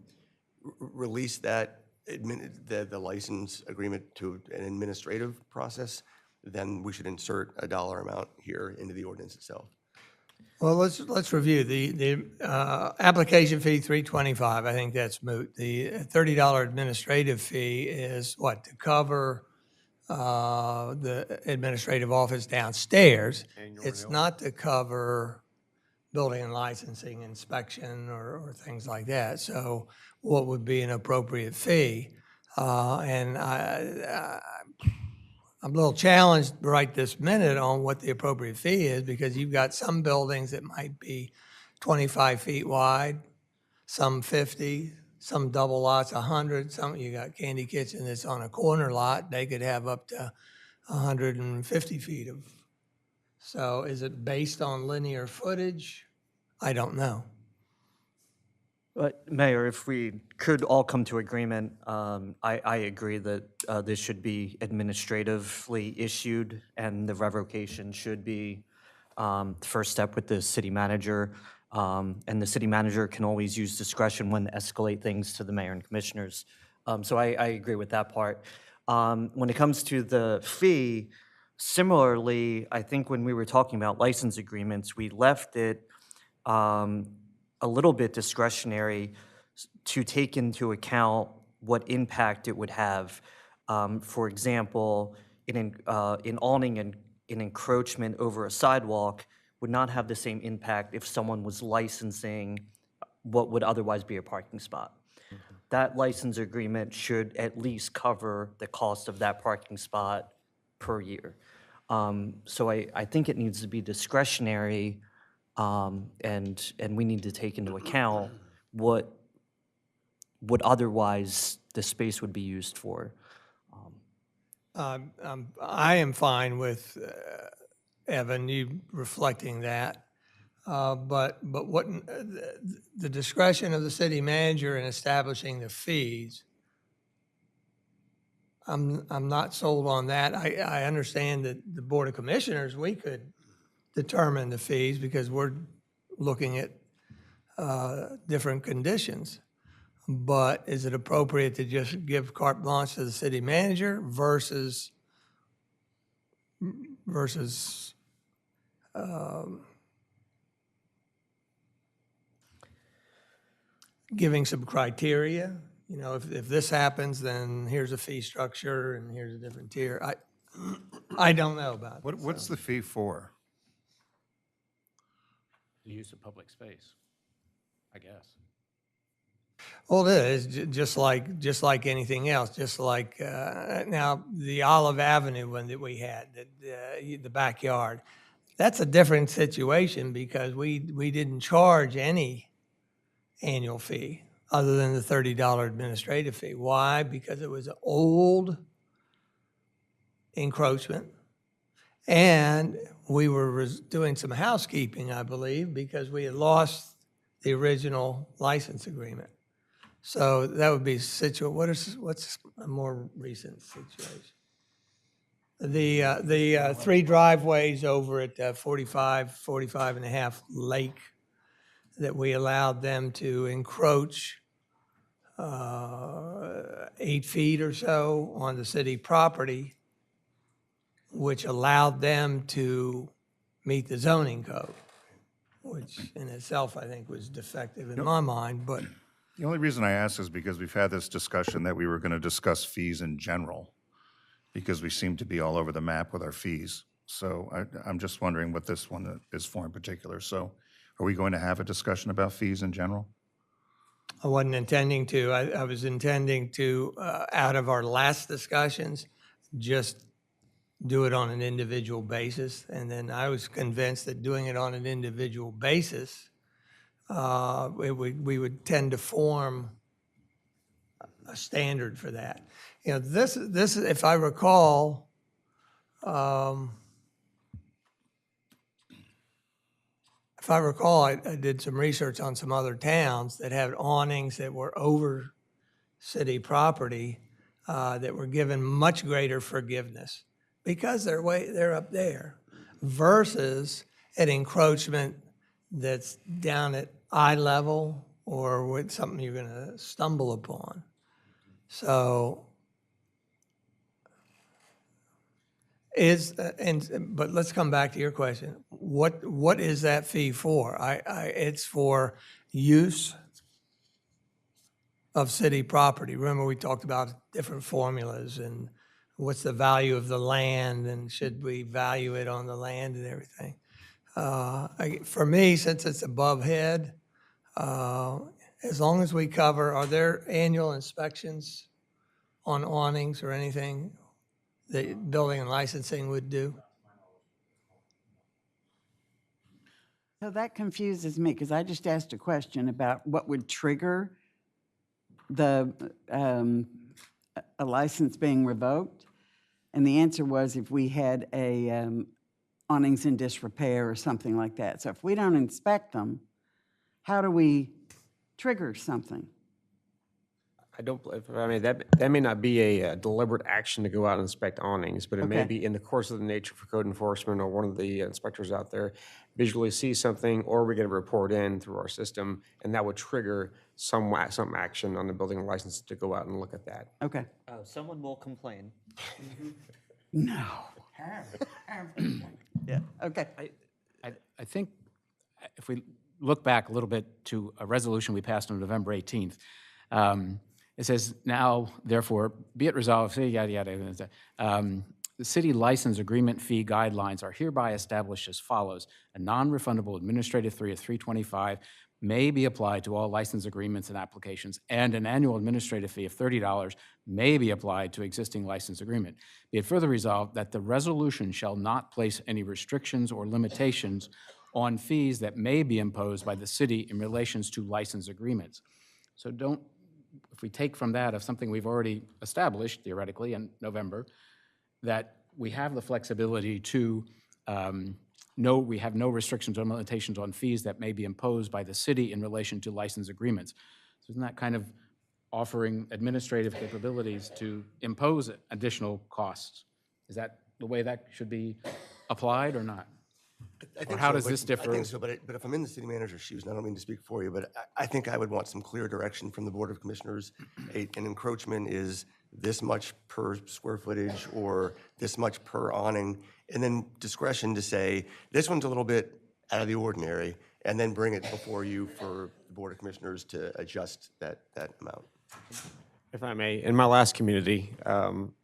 release that the license agreement to an administrative process, then we should insert a dollar amount here into the ordinance itself. Well, let's review the application fee, $325. I think that's moot. The $30 administrative fee is what, to cover the administrative office downstairs. It's not to cover building and licensing, inspection, or things like that. So what would be an appropriate fee? And I'm a little challenged right this minute on what the appropriate fee is, because you've got some buildings that might be 25 feet wide, some 50, some double lots, 100, some, you got Candy Kitchen that's on a corner lot, they could have up to 150 feet of. So is it based on linear footage? I don't know. But Mayor, if we could all come to agreement, I agree that this should be administratively issued, and the revocation should be the first step with the city manager. And the city manager can always use discretion when to escalate things to the mayor and commissioners. So I agree with that part. When it comes to the fee, similarly, I think when we were talking about license agreements, we left it a little bit discretionary to take into account what impact it would have. For example, in awning and an encroachment over a sidewalk would not have the same impact if someone was licensing what would otherwise be a parking spot. That license agreement should at least cover the cost of that parking spot per year. So I think it needs to be discretionary, and we need to take into account what otherwise the space would be used for. I am fine with Evan, you reflecting that. But what, the discretion of the city manager in establishing the fees, I'm not sold on that. I understand that the Board of Commissioners, we could determine the fees because we're looking at different conditions. But is it appropriate to just give carte blanche to the city manager versus giving some criteria? You know, if this happens, then here's a fee structure and here's a different tier. I don't know about it. What's the fee for? The use of public space, I guess. Well, it is just like anything else, just like now the Olive Avenue one that we had, the backyard. That's a different situation because we didn't charge any annual fee other than the $30 administrative fee. Why? Because it was an old encroachment, and we were doing some housekeeping, I believe, because we had lost the original license agreement. So that would be what's a more recent situation? The three driveways over at 45 and a half Lake that we allowed them to encroach 8 feet or so on the city property, which allowed them to meet the zoning code, which in itself I think was defective in my mind, but. The only reason I ask is because we've had this discussion that we were going to discuss fees in general, because we seem to be all over the map with our fees. So I'm just wondering what this one is for in particular. So are we going to have a discussion about fees in general? I wasn't intending to. I was intending to, out of our last discussions, just do it on an individual basis. And then I was convinced that doing it on an individual basis, we would tend to form a standard for that. You know, this if I recall, I did some research on some other towns that had awnings that were over city property that were given much greater forgiveness because they're up there versus an encroachment that's down at eye level or with something you're going to stumble upon. So but let's come back to your question. What is that fee for? It's for use of city property. Remember we talked about different formulas and what's the value of the land and should we value it on the land and everything. For me, since it's above head, as long as we cover, are there annual inspections on awnings or anything that building and licensing would do? So that confuses me because I just asked a question about what would trigger a license being revoked? And the answer was if we had a awnings in disrepair or something like that. So if we don't inspect them, how do we trigger something? I don't, I mean, that may not be a deliberate action to go out and inspect awnings, but it may Okay. be in the course of the nature for code enforcement or one of the inspectors out there visually sees something, or we get a report in through our system, and that would trigger some action on the building license to go out and look at that. Okay. Someone will complain. No. Yeah. Okay. I think if we look back a little bit to a resolution we passed on November 18th, it says, now, therefore, be it resolved, yada, yada, yada. The city license agreement fee guidelines are hereby established as follows. A non-refundable administrative fee of $325 may be applied to all license agreements and applications, and an annual administrative fee of $30 may be applied to existing license agreement. Be it further resolved that the resolution shall not place any restrictions or limitations on fees that may be imposed by the city in relations to license agreements. So don't, if we take from that of something we've already established theoretically in November, that we have the flexibility to we have no restrictions or limitations on fees that may be imposed by the city in relation to license agreements. So isn't that kind of offering administrative capabilities to impose additional costs? Is that the way that should be applied or not? I think how so, does but- this differ? I think so, but if I'm in the city manager's shoes, and I don't mean to speak for you, but I think I would want some clear direction from the Board of Commissioners. An encroachment is this much per square footage or this much per awning, and then discretion to say, this one's a little bit out of the ordinary, and then bring it before you for the Board of Commissioners to adjust that amount. If I may, in my last community,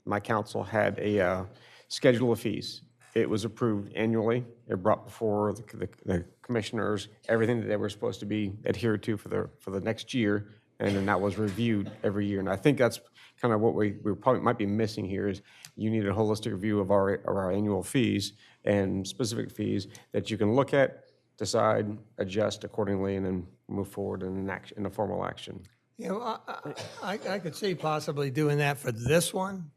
my council had a schedule of fees. It was approved annually. It brought before the commissioners everything that they were supposed to be adhered to for the next year, and then that was reviewed every year. And I think that's kind of what we probably might be missing here is you need a holistic review of our annual fees and specific fees that you can look at, decide, adjust accordingly, and then move forward in a formal action. You know, I could see possibly doing that for this one,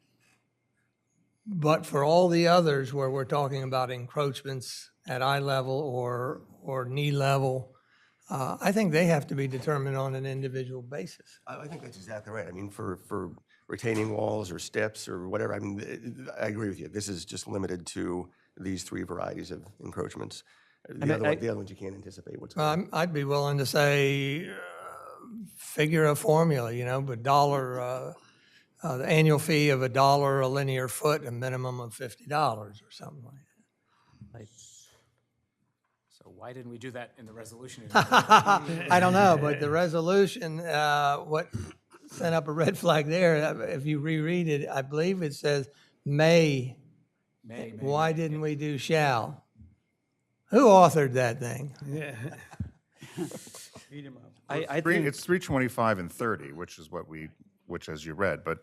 but for all the others where we're talking about encroachments at eye level or knee level, I think they have to be determined on an individual basis. I think that's exactly right. I mean, for retaining walls or steps or whatever, I mean, I agree with you. This is just limited to these three varieties of encroachments. The other ones you can't anticipate what's going on. I'd be willing to say, figure a formula, you know, but the annual fee of $1 a linear foot, a minimum of $50 or something like that. So why didn't we do that in the resolution? I don't know, but the resolution, what sent up a red flag there, if you reread it, I believe it says may. Why didn't we do shall? Who authored that thing? I think It's 325 and 30, which is which as you read, but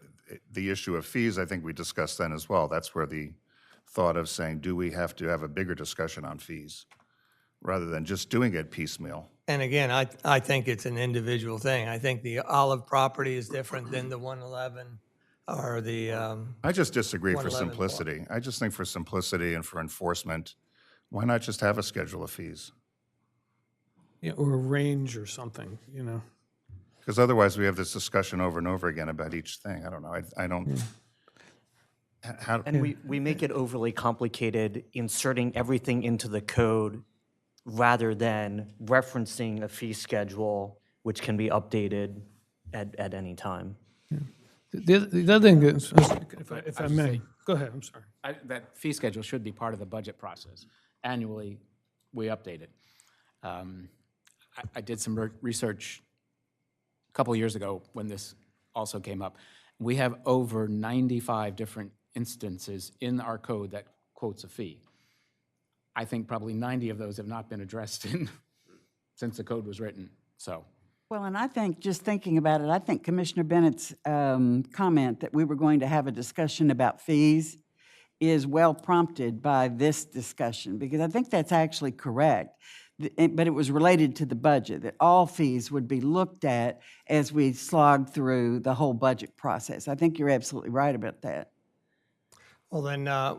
the issue of fees, I think we discussed then as well. That's where the thought of saying, do we have to have a bigger discussion on fees rather than just doing it piecemeal? And again, I think it's an individual thing. I think the Olive property is different than the 111 or the, I just disagree for 111 simplicity. I just think for simplicity and for enforcement, why not just have a schedule of fees? Yeah, or a range or something, you know. Because otherwise, we have this discussion over and over again about each thing. I don't know. I don't. How, And we make it overly complicated, inserting everything into the code rather than referencing a fee schedule, which can be updated at any time. The other thing is, if I may, go ahead, I'm sorry. That fee schedule should be part of the budget process. Annually, we update it. I did some research a couple years ago when this also came up. We have over 95 different instances in our code that quotes a fee. I think probably 90 of those have not been addressed since the code was written, so. Well, and I think, just thinking about it, I think Commissioner Bennett's comment that we were going to have a discussion about fees is well prompted by this discussion, because I think that's actually correct, but it was related to the budget, that all fees would be looked at as we slogged through the whole budget process. I think you're absolutely right about that. Well, then, are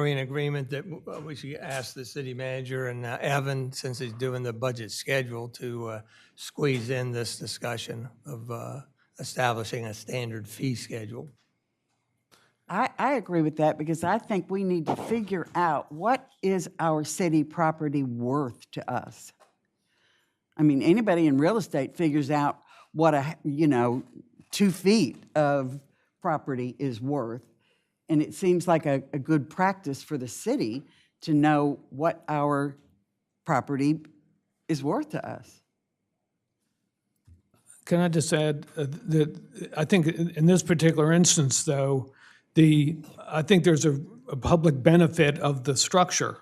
we in agreement that we should ask the city manager and Evan, since he's doing the budget schedule, to squeeze in this discussion of establishing a standard fee schedule? I agree with that because I think we need to figure out what is our city property worth to us. I mean, anybody in real estate figures out what 2 feet of property is worth. And it seems like a good practice for the city to know what our property is worth to us. Can I just add that I think in this particular instance, though, I think there's a public benefit of the structure,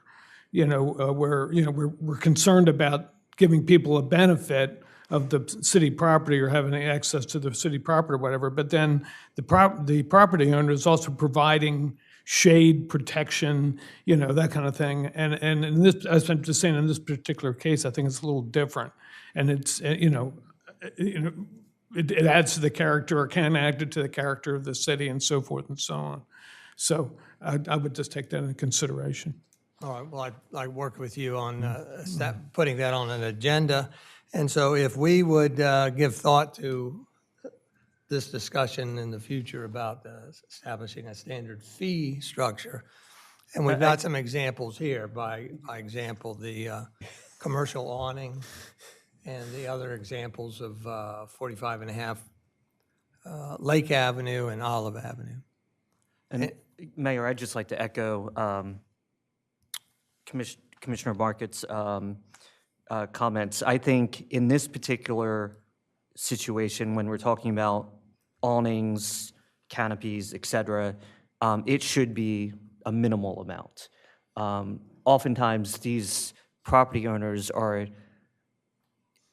where, we're concerned about giving people a benefit of the city property or having access to the city property or whatever, but then the property owner is also providing shade protection, that kind of thing. And in this, as I'm just saying, in this particular case, I think it's a little different. And it's, it adds to the character, or can add to the character of the city, and so forth and so on. So I would just take that into consideration. All right, well, I work with you on putting that on an agenda. And so if we would give thought to this discussion in the future about establishing a standard fee structure, and we've got some examples here, by example, the commercial awning, and the other examples of 45 and a half Lake Avenue and Olive Avenue. And Mayor, I'd just like to echo Commissioner Market's comments. I think in this particular situation, when we're talking about awnings, canopies, et cetera, it should be a minimal amount. Oftentimes, these property owners are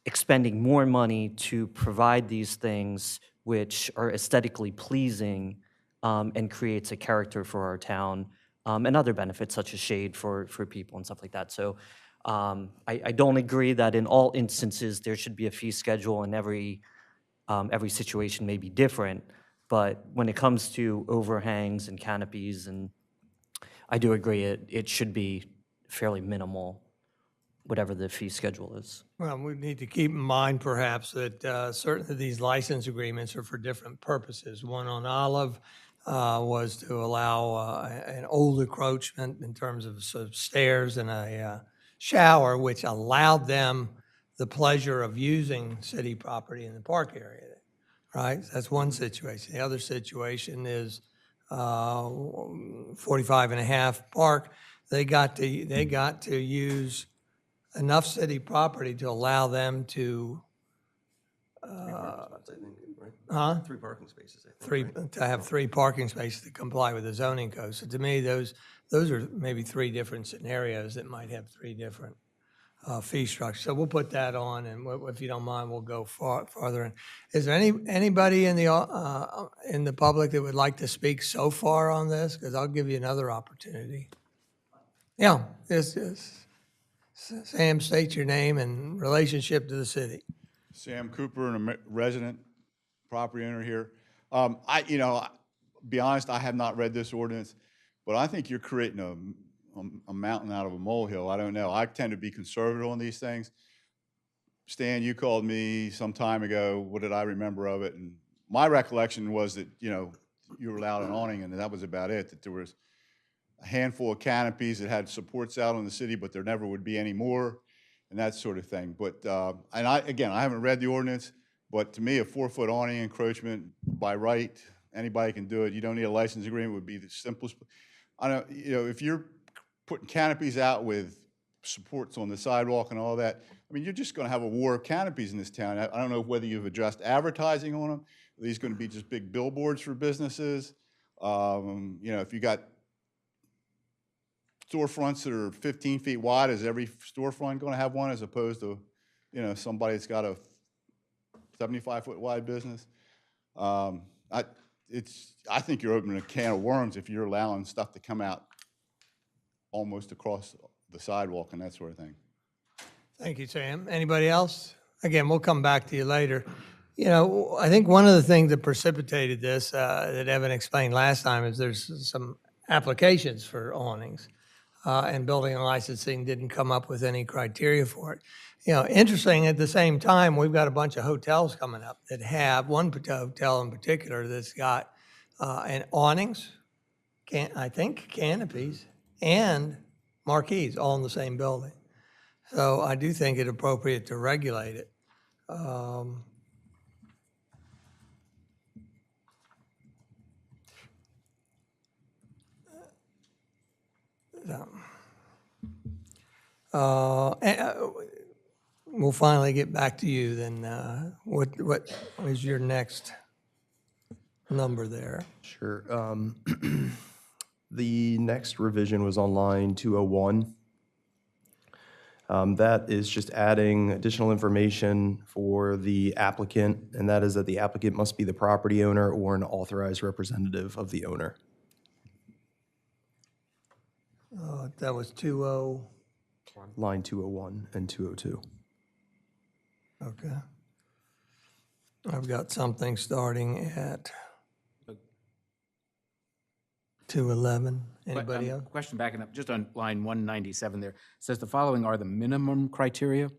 expending more money to provide these things which are aesthetically pleasing and creates a character for our town, and other benefits such as shade for people and stuff like that. So I don't agree that in all instances there should be a fee schedule, and every situation may be different. But when it comes to overhangs and canopies, and I do agree it should be fairly minimal, whatever the fee schedule is. Well, we need to keep in mind perhaps that certain of these license agreements are for different purposes. One on Olive was to allow an old encroachment in terms of stairs and a shower, which allowed them the pleasure of using city property in the park area, right? That's one situation. The other situation is 45 and a half Park. They got to use enough city property to allow them to, Three parking spaces, I think. to have 3 parking spaces to comply with the zoning code. So to me, those are maybe 3 different scenarios that might have 3 different fee structures. So we'll put that on, and if you don't mind, we'll go farther in. Is there anybody in the public that would like to speak so far on this? Because I'll give you another opportunity. Yeah, Sam, state your name and relationship to the city. Sam Cooper, and a resident property owner here. Be honest, I have not read this ordinance, but I think you're creating a mountain out of a molehill. I don't know. I tend to be conservative on these things. Stan, you called me some time ago. What did I remember of it? And my recollection was that, you were allowed an awning, and that was about it, that there was a handful of canopies that had supports out on the city, but there never would be any more, and that sort of thing. But, and I haven't read the ordinance, but to me, a 4-foot awning encroachment by right, anybody can do it. You don't need a license agreement, would be the simplest. I don't, if you're putting canopies out with supports on the sidewalk and all that, I mean, you're just going to have a war of canopies in this town. I don't know whether you've addressed advertising on them. Are these going to be just big billboards for businesses? If you got storefronts that are 15 feet wide, is every storefront going to have one, as opposed to, somebody that's got a 75-foot wide business? I think you're opening a can of worms if you're allowing stuff to come out almost across the sidewalk and that sort of thing. Thank you, Sam. Anybody else? Again, we'll come back to you later. You know, I think one of the things that precipitated this, that Evan explained last time, is there's some applications for awnings. And building and licensing didn't come up with any criteria for it. You know, interesting, at the same time, we've got a bunch of hotels coming up that have, one hotel in particular that's got an awnings, I think canopies, and marquees all in the same building. So I do think it appropriate to regulate it. We'll finally get back to you then. What is your next number there? Sure. The next revision was on line 201. That is just adding additional information for the applicant, and that is that the applicant must be the property owner or an authorized representative of the owner. That was 20, Line 201 and 202. okay. I've got something starting at 211. Anybody else? Question backing up, just on line 197 there, it says the following are the minimum criteria.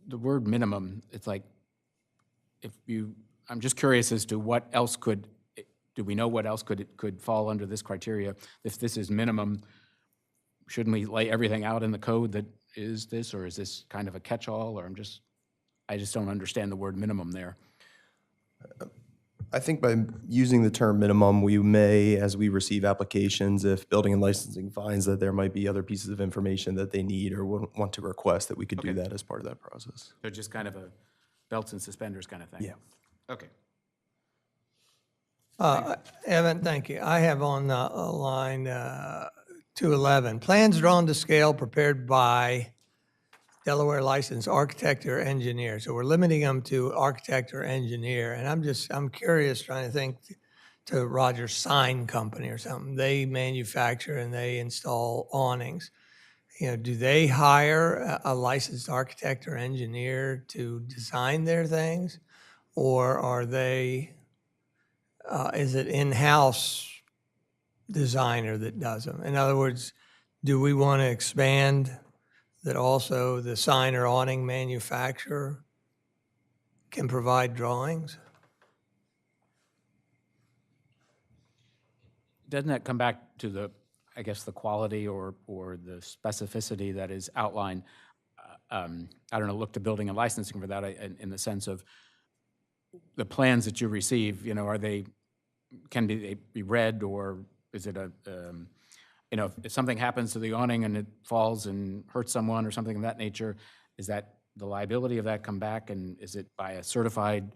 The word minimum, it's like, I'm just curious as to what else do we know what else could fall under this criteria? If this is minimum, shouldn't we lay everything out in the code that is this, or is this kind of a catch-all, or I just don't understand the word minimum there. I think by using the term minimum, we may, as we receive applications, if building and licensing finds that there might be other pieces of information that they need or want to request, that we could do that as part of that process. So just kind of a belts and suspenders kind of thing? Yeah. Okay. Evan, thank you. I have on line 211, plans drawn to scale prepared by Delaware licensed architect or engineer. So we're limiting them to architect or engineer. And I'm curious, trying to think to Rogers Sign Company or something. They manufacture and they install awnings. You know, do they hire a licensed architect or engineer to design their things? Or are they, is it in-house designer that does them? In other words, do we want to expand that also the sign or awning manufacturer can provide drawings? Doesn't that come back to the, I guess, the quality or the specificity that is outlined? I don't know, look to building and licensing for that in the sense of the plans that you receive, you know, can they be read, or is it you know, if something happens to the awning and it falls and hurts someone or something of that nature, is that the liability of that come back, and is it by a certified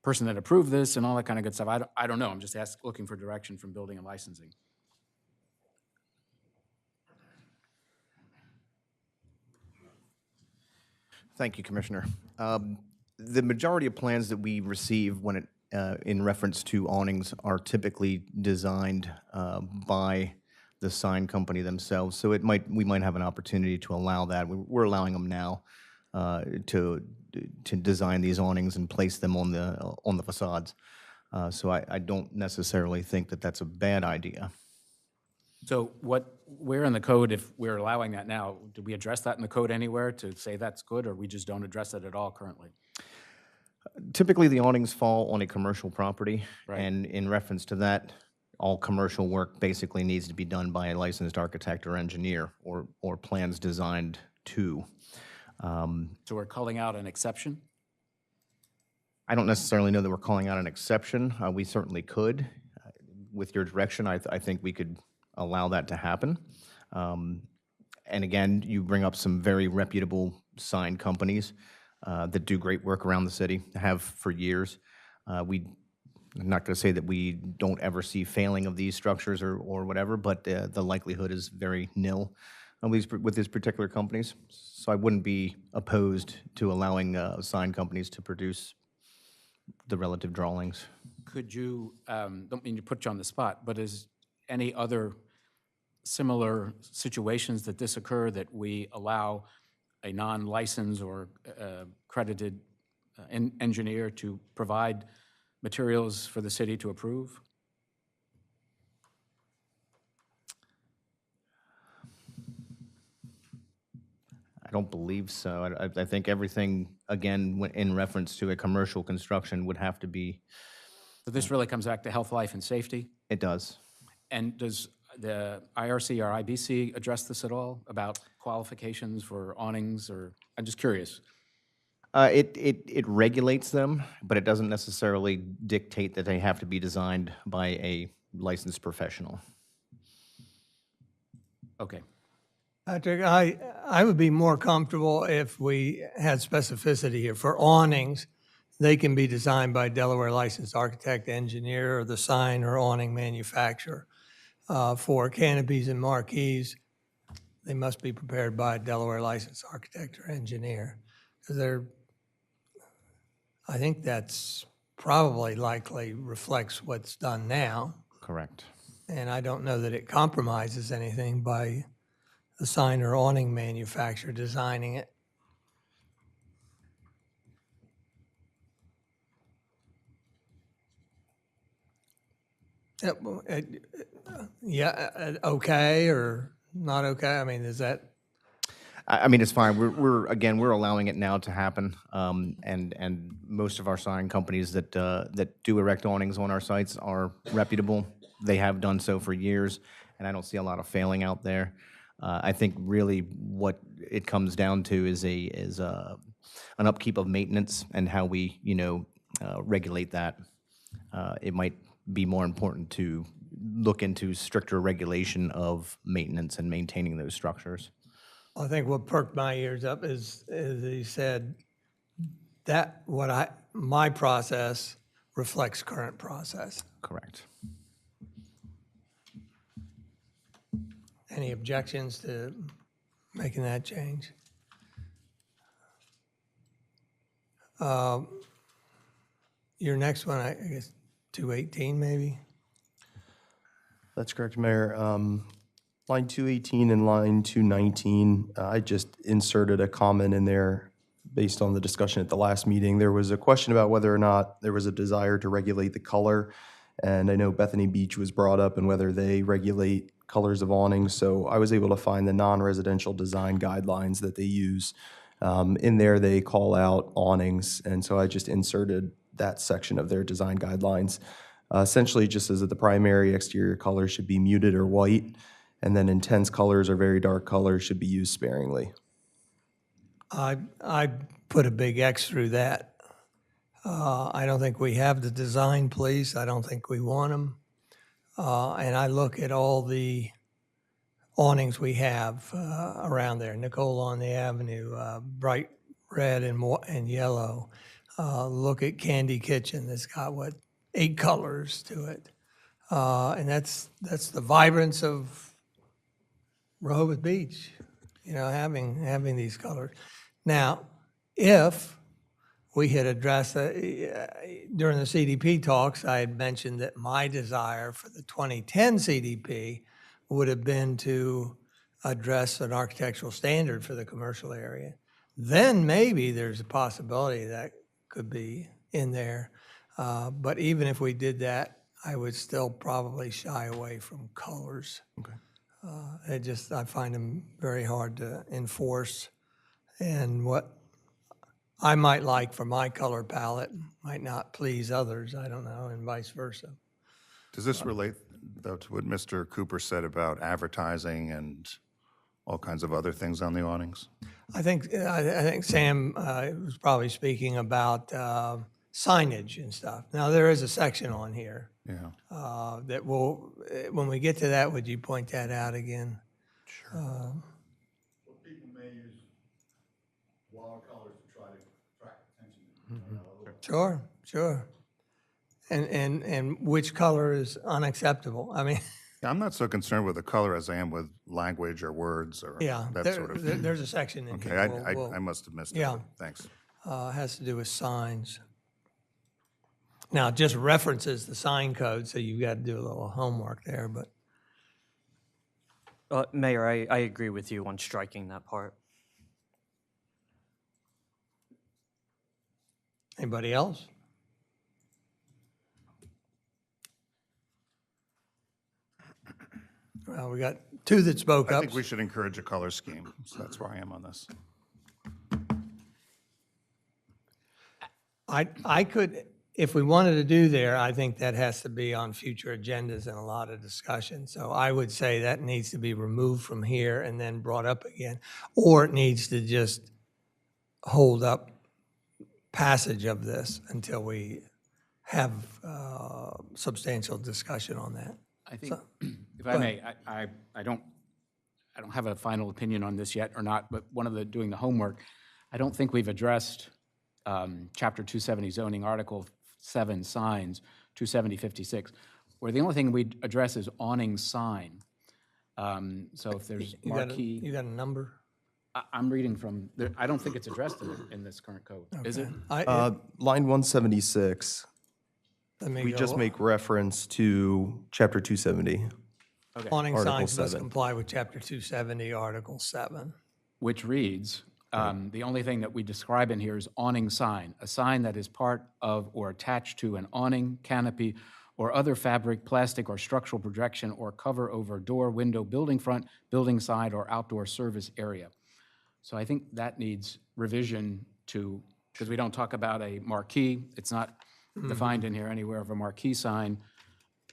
person that approved this and all that kind of good stuff? I don't know. I'm just looking for direction from building and licensing. Thank you, Commissioner. The majority of plans that we receive when it, in reference to awnings are typically designed by the sign company themselves. So we might have an opportunity to allow that. We're allowing them now to design these awnings and place them on the facades. So I don't necessarily think that that's a bad idea. So where in the code, if we're allowing that now, do we address that in the code anywhere to say that's good, or we just don't address it at all currently? Typically, the awnings fall on a commercial property. Right. And in reference to that, all commercial work basically needs to be done by a licensed architect or engineer, or plans designed to. So we're calling out an exception? I don't necessarily know that we're calling out an exception. We certainly could. With your direction, I think we could allow that to happen. And again, you bring up some very reputable sign companies that do great work around the city, have for years. I'm not going to say that we don't ever see failing of these structures or whatever, but the likelihood is very nil with these particular companies. So I wouldn't be opposed to allowing sign companies to produce the relative drawings. Could you, don't mean to put you on the spot, but is any other similar situations that this occur, that we allow a non-licensed or accredited engineer to provide materials for the city to approve? I don't believe so. I think everything, again, in reference to a commercial construction would have to be, So this really comes back to health, life, and safety? it does. And does the IRC or IBC address this at all, about qualifications for awnings, or, I'm just curious. It regulates them, but it doesn't necessarily dictate that they have to be designed by a licensed professional. Okay. Patrick, I would be more comfortable if we had specificity here. For awnings, they can be designed by Delaware licensed architect, engineer, or the sign or awning manufacturer. For canopies and marquees, they must be prepared by a Delaware licensed architect or engineer. I think that's probably likely reflects what's done now. Correct. And I don't know that it compromises anything by the sign or awning manufacturer designing it. Okay or not okay? I mean, is that? I mean, it's fine. We're allowing it now to happen. And most of our sign companies that do erect awnings on our sites are reputable. They have done so for years, and I don't see a lot of failing out there. I think really what it comes down to is an upkeep of maintenance and how we, regulate that. It might be more important to look into stricter regulation of maintenance and maintaining those structures. I think what perked my ears up is he said that my process reflects current process. Correct. Any objections to making that change? Your next one, I guess, 218 maybe? That's correct, Mayor. Line 218 and line 219, I just inserted a comment in there based on the discussion at the last meeting. There was a question about whether or not there was a desire to regulate the color, and I know Bethany Beach was brought up and whether they regulate colors of awnings, so I was able to find the non-residential design guidelines that they use. In there, they call out awnings, and so I just inserted that section of their design guidelines. Essentially, just says that the primary exterior color should be muted or white, and then intense colors or very dark colors should be used sparingly. I put a big X through that. I don't think we have the design police. I don't think we want them. And I look at all the awnings we have around there. Nicole on the Avenue, bright red and yellow. Look at Candy Kitchen that's got, 8 colors to it. And that's the vibrance of Rehoboth Beach, having these colors. Now, if we had addressed, during the CDP talks, I had mentioned that my desire for the 2010 CDP would have been to address an architectural standard for the commercial area. Then maybe there's a possibility that could be in there. But even if we did that, I would still probably shy away from colors. Okay. I find them very hard to enforce. And what I might like for my color palette might not please others, I don't know, and vice versa. Does this relate, though, to what Mr. Cooper said about advertising and all kinds of other things on the awnings? I think Sam was probably speaking about signage and stuff. Now, there is a section on here Yeah. that will, when we get to that, would you point that out again? Well, people may use wild colors to try to attract attention. Sure. And which color is unacceptable? I mean, Yeah, I'm not so concerned with the color as I am with language or words or yeah, that sort of thing. there's a section in Okay, here. I must have missed it. Yeah. but Thanks. Has to do with signs. Now, it just references the sign code, so you've got to do a little homework there, but Mayor, I agree with you on striking that part. Anybody else? Well, we got two that spoke I up. think we should encourage a color scheme, so that's where I am on this. I could, if we wanted to do there, I think that has to be on future agendas and a lot of discussion. So I would say that needs to be removed from here and then brought up again. Or it needs to just hold up passage of this until we have substantial discussion on that. I think, if I may, I don't have a final opinion on this yet or not, but doing the homework, I don't think we've addressed Chapter 270 zoning, Article 7 signs, 270-56, where the only thing we address is awning sign. So if there's marquee, You got a number? I'm reading from, I don't think it's addressed in this current code, is it? Line 176, Let me we go just up. make reference to Chapter 270. Awning Article signs must 7. comply with Chapter 270, Article 7. Which reads, the only thing that we describe in here is awning sign, a sign that is part of or attached to an awning, canopy, or other fabric, plastic, or structural projection or cover over door, window, building front, building side, or outdoor service area. So I think that needs revision because we don't talk about a marquee. It's not defined in here anywhere of a marquee sign.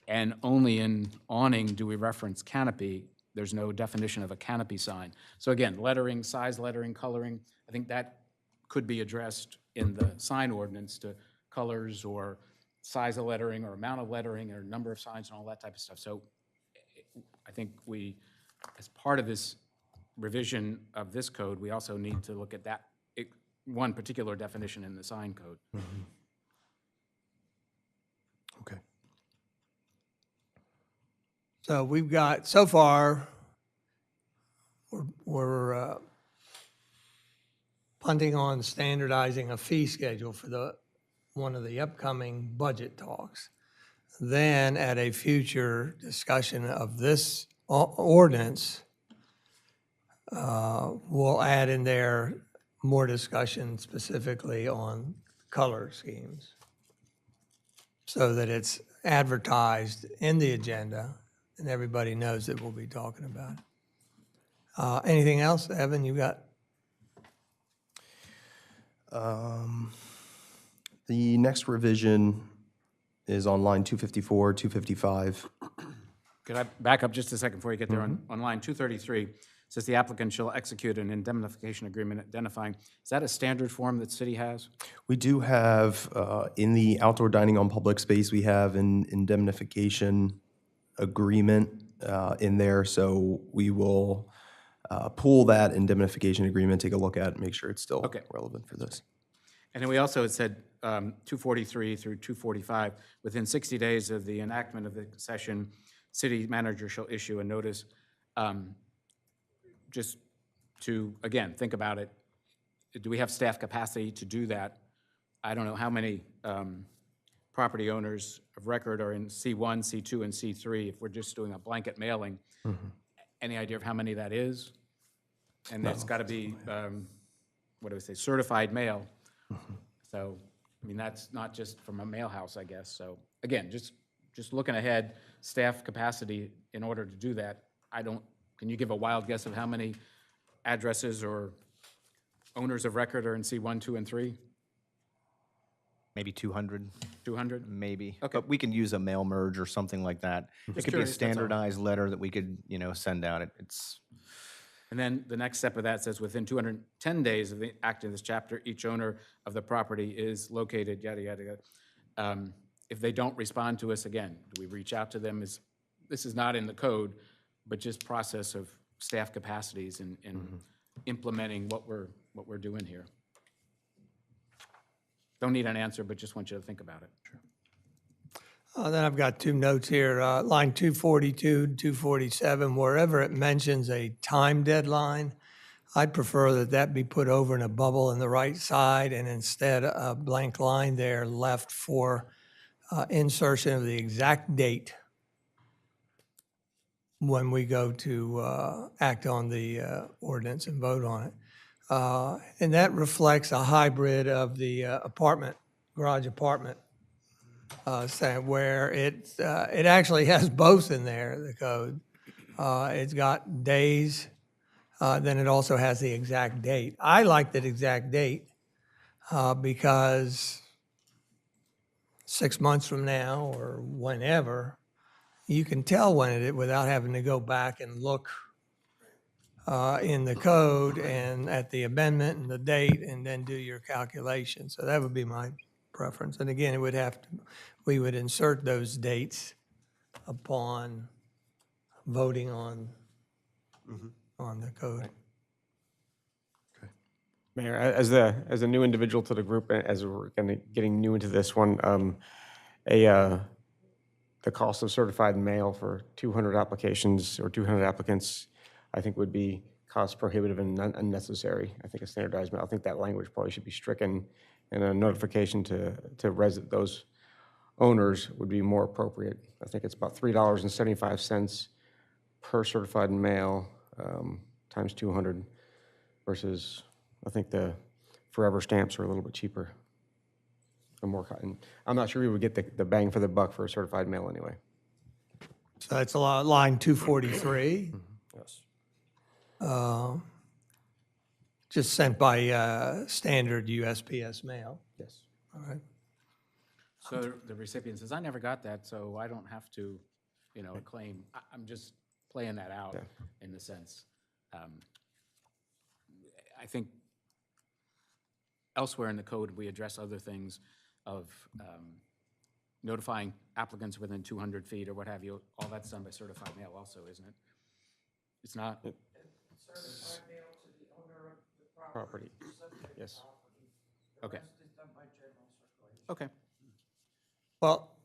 And only in awning do we reference canopy. There's no definition of a canopy sign. So again, lettering, size lettering, coloring, I think that could be addressed in the sign ordinance to colors or size of lettering or amount of lettering or number of signs and all that type of stuff. So I think we, as part of this revision of this code, we also need to look at that, one particular definition in the sign code. Okay. So we've got, so far, we're punting on standardizing a fee schedule for one of the upcoming budget talks. Then at a future discussion of this ordinance, we'll add in there more discussion specifically on color schemes so that it's advertised in the agenda and everybody knows that we'll be talking about it. Anything else, Evan, you got? The next revision is on line 254, 255. Could I back up just a second before you get there? On line 233, it says the applicant shall execute an indemnification agreement identifying, is that a standard form that city has? We do have, in the outdoor dining on public space, we have an indemnification agreement in there, so we will pull that indemnification agreement, take a look at it, make sure it's still relevant for this. And then we also had said 243 through 245, within 60 days of the enactment of the session, city manager shall issue a notice. Just to, again, think about it, do we have staff capacity to do that? I don't know how many property owners of record are in C1, C2, and C3, if we're just doing a blanket mailing. Any idea of how many that is? And that's got to be, what do we say, certified mail. So, I mean, that's not just from a mail house, I guess. So, again, just looking ahead, staff capacity in order to do that, can you give a wild guess of how many addresses or owners of record are in C1, 2, and 3? Maybe 200, 200? maybe. Okay. But we can use a mail merge or something like that. It could be a curious, that's all. standardized letter that we could, send out. It's, And then the next step of that says within 210 days of the act of this chapter, each owner of the property is located, yada, yada, yada. If they don't respond to us again, do we reach out to them? This is not in the code, but just process of staff capacities in implementing what we're doing here. Don't need an answer, but just want you to think about it. Then I've got two notes here, line 242, 247, wherever it mentions a time deadline, I'd prefer that be put over in a bubble in the right side and instead a blank line there left for insertion of the exact date. when we go to act on the ordinance and vote on it. And that reflects a hybrid of the garage apartment saying where it actually has both in there, the code. It's got days, then it also has the exact date. I like that exact date because 6 months from now or whenever, you can tell when it without having to go back and look in the code and at the amendment and the date and then do your calculation. So that would be my preference. And again, we would insert those dates upon voting on the code. Mayor, as a new individual to the group, as we're getting new into this one, the cost of certified mail for 200 applications or 200 applicants, I think would be cost prohibitive and unnecessary. I think a standardized mail, I think that language probably should be stricken, and a notification to those owners would be more appropriate. I think it's about $3.75 per certified mail times 200 versus, I think the forever stamps are a little bit cheaper. And I'm not sure we would get the bang for the buck for a certified mail anyway. So that's a lot, line 243. Yes. Just sent by standard USPS mail. Yes. All right. So the recipient says, I never got that, so I don't have to, claim. I'm just playing that out in the sense. I think elsewhere in the code, we address other things of notifying applicants within 200 feet or what have you. All that's done by certified mail also, isn't it? It's not? Property, yes. Okay. Okay. Well,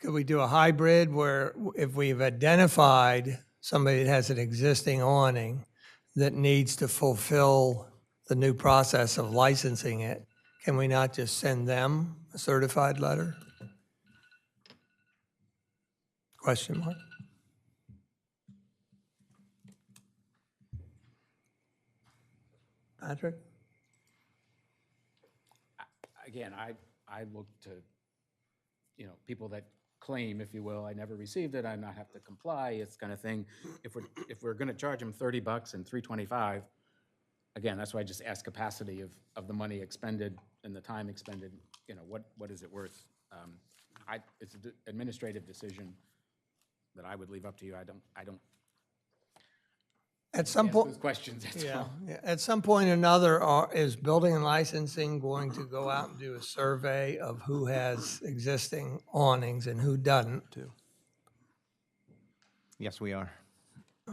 could we do a hybrid where if we've identified somebody that has an existing awning that needs to fulfill the new process of licensing it, can we not just send them a certified letter? Question mark? Patrick? Again, I look to, people that claim, if you will, I never received it, I not have to comply, it's kind of thing. If we're gonna charge them $30 and $325, again, that's why I just ask capacity of the money expended and the time expended, what is it worth? It's an administrative decision that I would leave up to you. I don't At some ask point. those questions, that's Yeah, all. yeah. At some point or another, is building and licensing going to go out and do a survey of who has existing awnings and who doesn't? Yes, we are.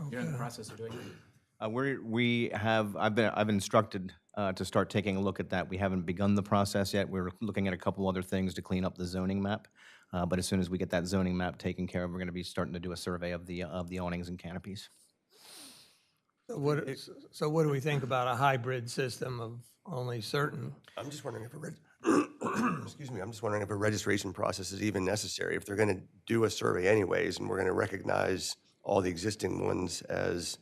You're in the process of doing it? I've instructed to start taking a look at that. We haven't begun the process yet. We're looking at a couple other things to clean up the zoning map. But as soon as we get that zoning map taken care of, we're going to be starting to do a survey of the awnings and canopies. So what do we think about a hybrid system of only certain? I'm just wondering if excuse me, I'm just wondering if a registration process is even necessary. If they're going to do a survey anyways, and we're going to recognize all the existing ones as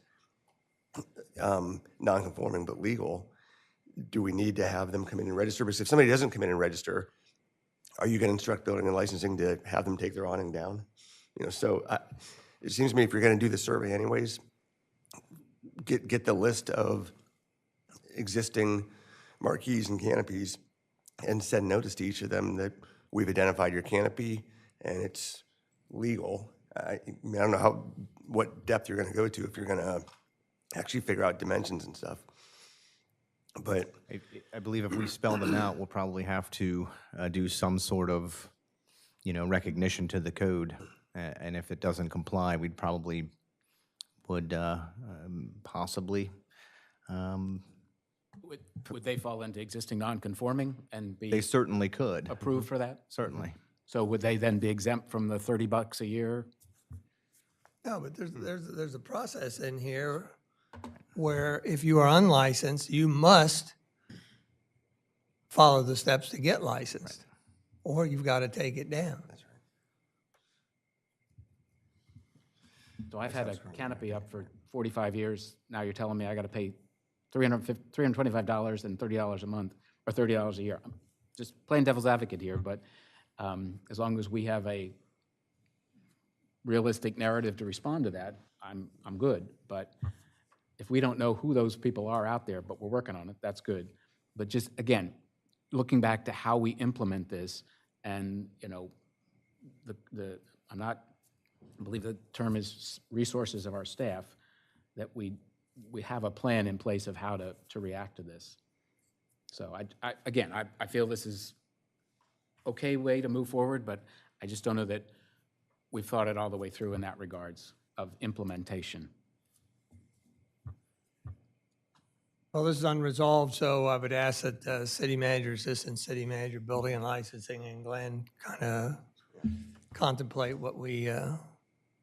non-conforming but legal, do we need to have them come in and register? Because if somebody doesn't come in and register, are you going to instruct building and licensing to have them take their awning down? So it seems to me if you're going to do the survey anyways, get the list of existing marquees and canopies and send notice to each of them that we've identified your canopy and it's legal. I don't know what depth you're going to go to if you're going to actually figure out dimensions and stuff. But I believe if we spell them out, we'll probably have to do some sort of, recognition to the code. And if it doesn't comply, we'd probably would possibly. Would they fall into existing non-conforming and They be certainly could, approved for that? certainly. So would they then be exempt from the $30 a year? No, but there's a process in here where if you are unlicensed, you must follow the steps to get licensed, or you've got to take it down. So I've had a canopy up for 45 years. Now you're telling me I got to pay $325 and $30 a month, or $30 a year. I'm just playing devil's advocate here, but as long as we have a realistic narrative to respond to that, I'm good. But if we don't know who those people are out there, but we're working on it, that's good. But just, again, looking back to how we implement this, and, you know, I believe the term is resources of our staff, that we have a plan in place of how to react to this. So I feel this is okay way to move forward, but I just don't know that we've thought it all the way through in that regards of implementation. Well, this is unresolved, so I would ask that city manager, assistant city manager, building and licensing, and Glenn kind of contemplate what we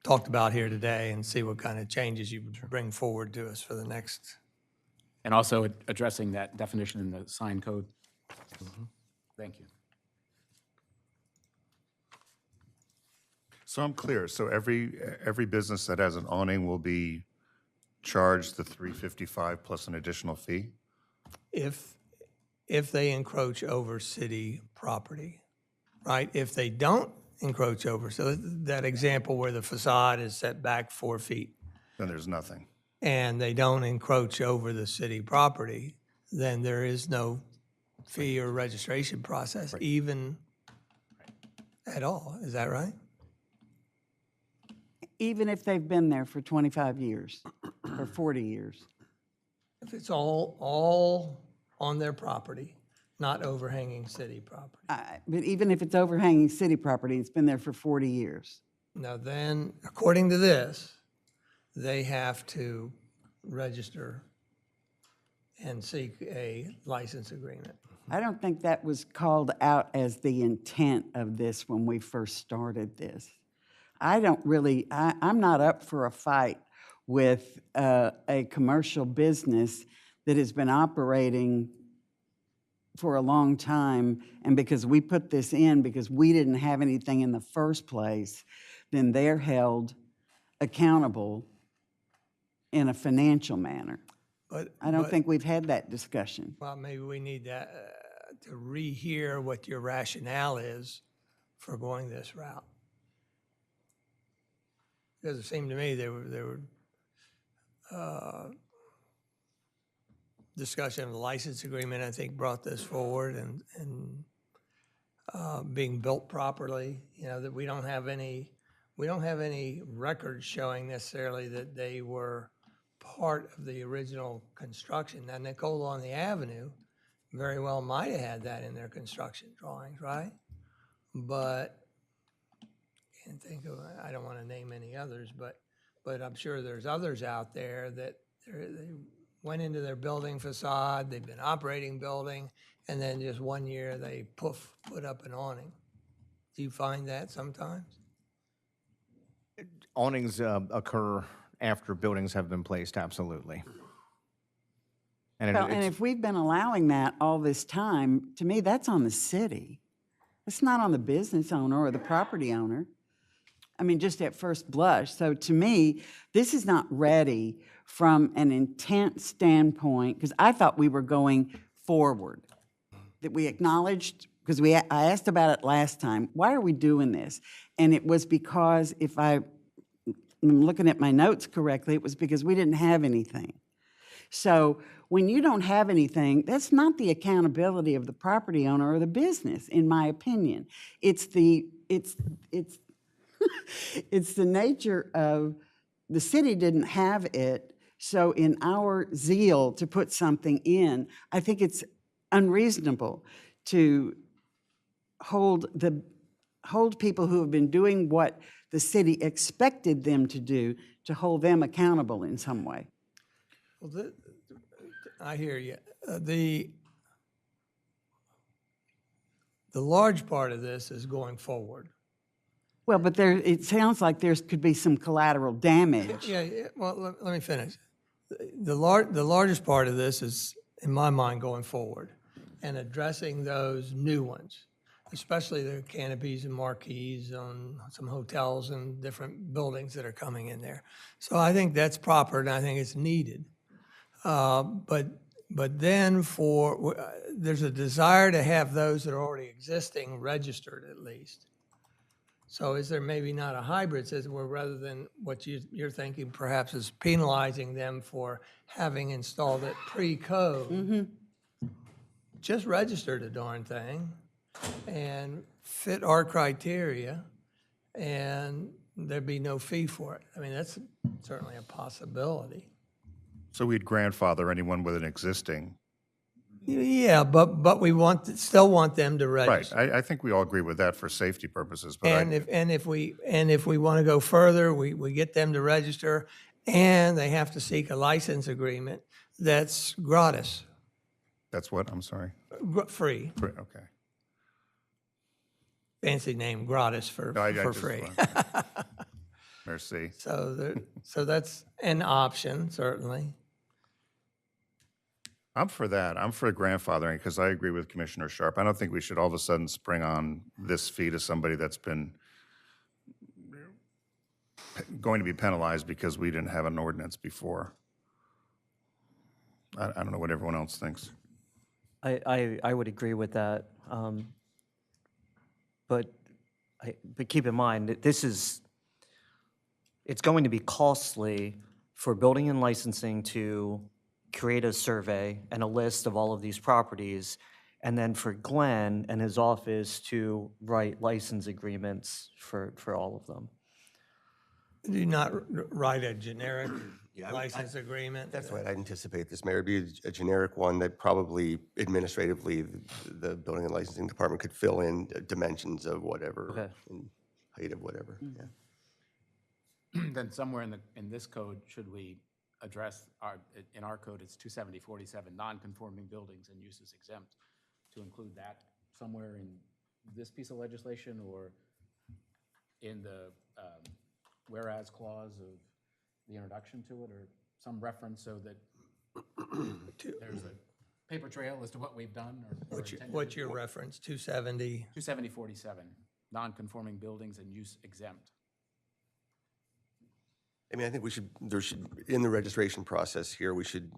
talked about here today and see what kind of changes you bring forward to us for the next. And also addressing that definition in the sign code. Thank you. So I'm clear. So every business that has an awning will be charged the $355 plus an additional fee? If they encroach over city property, right? If they don't encroach over, so that example where the facade is set back 4 feet, Then there's nothing. and they don't encroach over the city property, then there is no fee or registration process, even at all. Is that right? Even if they've been there for 25 years or 40 years. If it's all on their property, not overhanging city property. But even if it's overhanging city property, it's been there for 40 years. Now then, according to this, they have to register and seek a license agreement. I don't think that was called out as the intent of this when we first started this. I'm not up for a fight with a commercial business that has been operating for a long time, and because we put this in because we didn't have anything in the first place, then they're held accountable in a financial manner. But I don't think we've had that discussion. Well, maybe we need to rehear what your rationale is for going this route. Because it seemed to me there were discussion of the license agreement, I think, brought this forward, and being built properly. You know, that we don't have any records showing necessarily that they were part of the original construction. Now, Nicola on the Avenue very well might have had that in their construction drawings, right? But can't think of, I don't want to name any others, but I'm sure there's others out there that they went into their building facade, they've been operating building, and then just one year they put up an awning. Do you find that sometimes? Awnings occur after buildings have been placed, absolutely. And Well, and if we've been allowing that all this time, to me, that's on the city. It's not on the business owner or the property owner. I mean, just at first blush. So to me, this is not ready from an intent standpoint, because I thought we were going forward, that we acknowledged, because I asked about it last time, why are we doing this? And it was because, if I'm looking at my notes correctly, it was because we didn't have anything. So when you don't have anything, that's not the accountability of the property owner or the business, in my opinion. It's the it's the nature of the city didn't have it, so in our zeal to put something in, I think it's unreasonable to hold people who have been doing what the city expected them to do, to hold them accountable in some way. Well, I hear you. The large part of this is going forward. Well, but it sounds like there could be some collateral damage. Yeah, well, let me finish. The largest part of this is, in my mind, going forward and addressing those new ones. especially the canopies and marquees on some hotels and different buildings that are coming in there. So I think that's proper, and I think it's needed. But then there's a desire to have those that are already existing registered at least. So is there maybe not a hybrid system where rather than what you're thinking perhaps is penalizing them for having installed it pre-code, just register the darn thing and fit our criteria, and there'd be no fee for it. I mean, that's certainly a possibility. So we'd grandfather anyone with an existing. Yeah, but we still want them to Right, register. I think we all agree with that for safety purposes, but And if we want to go further, we get them to register, and they have to seek a license agreement that's gratis, that's what, I'm sorry. free. Okay. Fancy name, gratis for Just free. Merci. So that's an option, certainly. I'm for that. I'm for grandfathering because I agree with Commissioner Sharp. I don't think we should all of a sudden spring on this fee to somebody that's been going to be penalized because we didn't have an ordinance before. I don't know what everyone else thinks. I would agree with that. But keep in mind that it's going to be costly for building and licensing to create a survey and a list of all of these properties, and then for Glenn and his office to write license agreements for all of them. Do not write a generic license agreement. That's what I'd anticipate this, Mayor, be a generic one that probably administratively, the building and licensing department could fill in dimensions of whatever, Okay. and height of whatever, yeah. Then somewhere in this code, should we address, in our code, it's 27047, non-conforming buildings and uses exempt, to include that somewhere in this piece of legislation or in the whereas clause of the introduction to it, or some reference so that there's a paper trail as to what we've done or intended What's to your do? reference, 270? 27047, non-conforming buildings and use exempt. I mean, I think in the registration process here, we should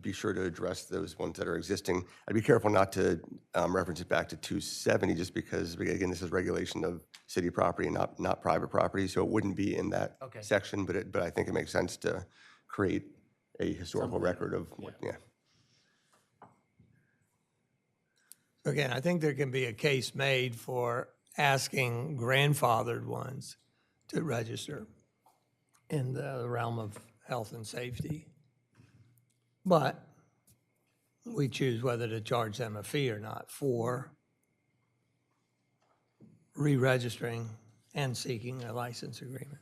be sure to address those ones that are existing. I'd be careful not to reference it back to 270, just because, again, this is regulation of city property and not private property, so it wouldn't be in that Okay. section, but I think it makes sense to create a historical record of what, yeah. Again, I think there can be a case made for asking grandfathered ones to register in the realm of health and safety. But we choose whether to charge them a fee or not for re-registering and seeking a license agreement.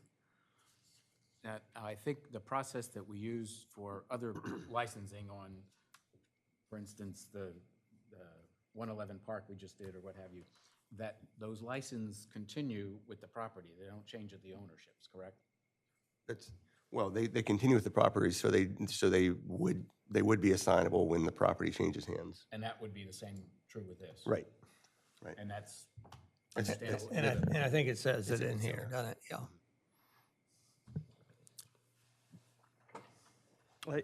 That I think the process that we use for other licensing on, for instance, the 111 Park we just did or what have you, that those licenses continue with the property. They don't change at the ownerships, correct? Well, they continue with the properties, so they would be assignable when the property changes hands. And that would be the same true with this? Right. And that's It's- understandable. And I think it says it in here, doesn't it? Yeah.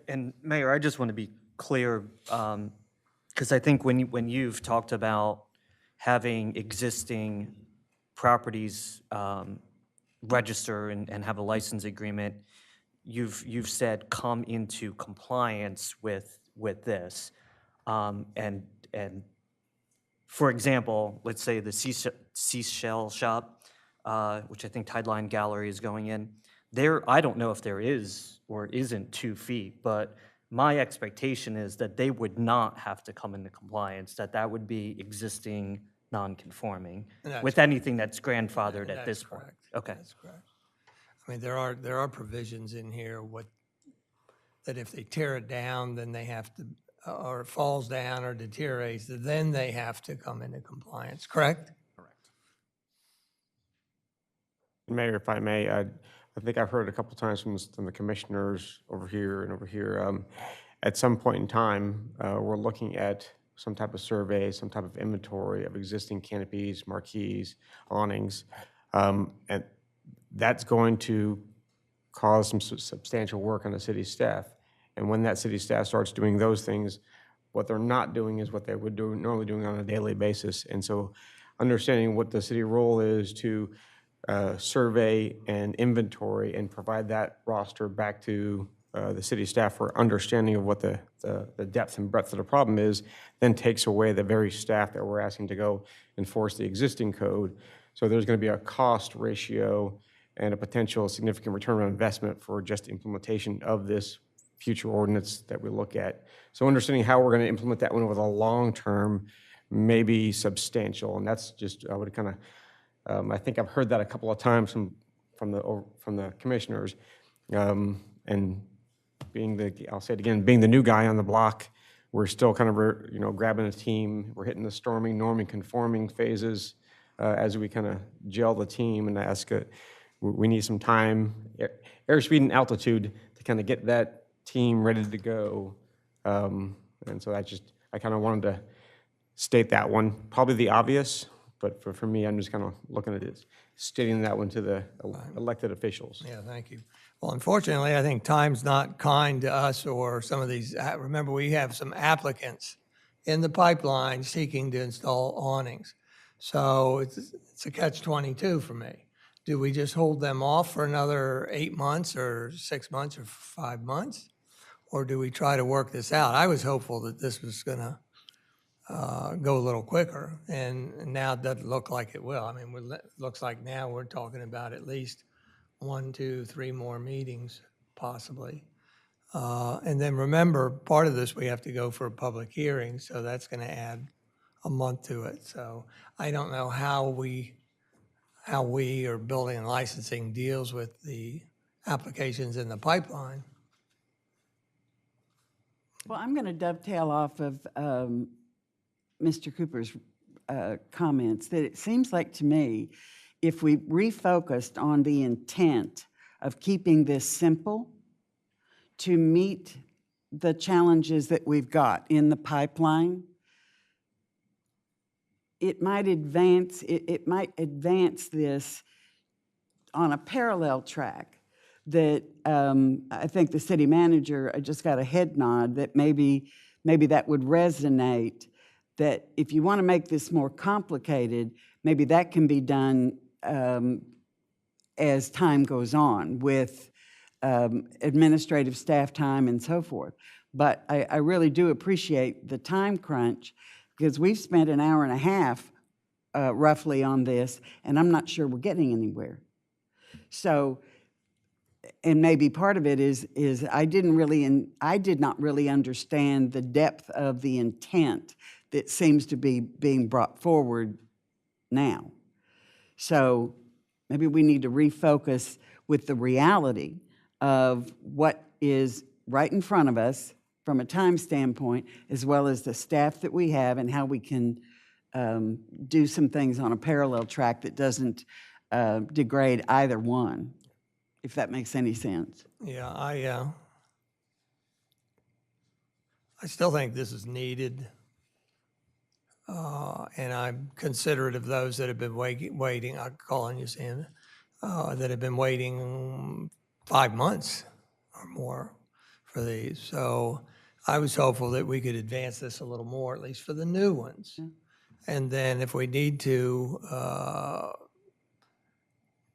And Mayor, I just want to be clear, because I think when you've talked about having existing properties register and have a license agreement, you've said come into compliance with this. And for example, let's say the seashell shop, which I think Tideline Gallery is going in, there, I don't know if there is or isn't 2 feet, but my expectation is that they would not have to come into compliance, that would be existing non-conforming with anything that's grandfathered at this point. Correct. Okay. That's correct. I mean, there are provisions in here that if they tear it down, then they have to, or it falls down or deteriorates, then they have to come into compliance, correct? Mayor, if I may, I think I've heard a couple times from the commissioners over here and over here. At some point in time, we're looking at some type of survey, some type of inventory of existing canopies, marquees, awnings. And that's going to cause some substantial work on the city staff. And when that city staff starts doing those things, what they're not doing is what they would do normally doing on a daily basis. And so understanding what the city role is to survey and inventory and provide that roster back to the city staff for understanding of what the depth and breadth of the problem is, then takes away the very staff that we're asking to go enforce the existing code. So there's going to be a cost ratio and a potential significant return on investment for just implementation of this future ordinance that we look at. So understanding how we're going to implement that one over the long term may be substantial, and that's just, I would kind of, I think I've heard that a couple of times from the commissioners, and being the, I'll say it again, being the new guy on the block, we're still kind of, grabbing a team. We're hitting the storming, norming, conforming phases as we kind of gel the team and ask, we need some time, airspeed and altitude to kind of get that team ready to go. And so I kind of wanted to state that one, probably the obvious, but for me, I'm just kind of looking at it, stating that one to the elected officials. Yeah, thank you. Well, unfortunately, I think time's not kind to us or some of these. Remember, we have some applicants in the pipeline seeking to install awnings. So it's a catch-22 for me. Do we just hold them off for another 8 months or 6 months or 5 months? Or do we try to work this out? I was hopeful that this was going to go a little quicker, and now it doesn't look like it will. I mean, it looks like now we're talking about at least 1, 2, 3 more meetings, possibly. And then remember, part of this, we have to go for a public hearing, so that's going to add a month to it. So I don't know how we or building and licensing deals with the applications in the pipeline. Well, I'm going to dovetail off of Mr. Cooper's comments, that it seems like to me, if we refocused on the intent of keeping this simple to meet the challenges that we've got in the pipeline, it might advance this on a parallel track that I think the city manager just got a head nod that maybe that would resonate, that if you want to make this more complicated, maybe that can be done as time goes on with administrative staff time and so forth. But I really do appreciate the time crunch, because we've spent an hour and a half roughly on this, and I'm not sure we're getting anywhere. So, and maybe part of it is I did not really understand the depth of the intent that seems to be being brought forward now. So maybe we need to refocus with the reality of what is right in front of us from a time standpoint, as well as the staff that we have and how we can do some things on a parallel track that doesn't degrade either one, if that makes any sense. Yeah, I still think this is needed, and I'm considerate of those that have been waiting. I'm calling you, Sam, that have been waiting 5 months or more for these. So I was hopeful that we could advance this a little more, at least for the new ones. Yeah. And then if we need to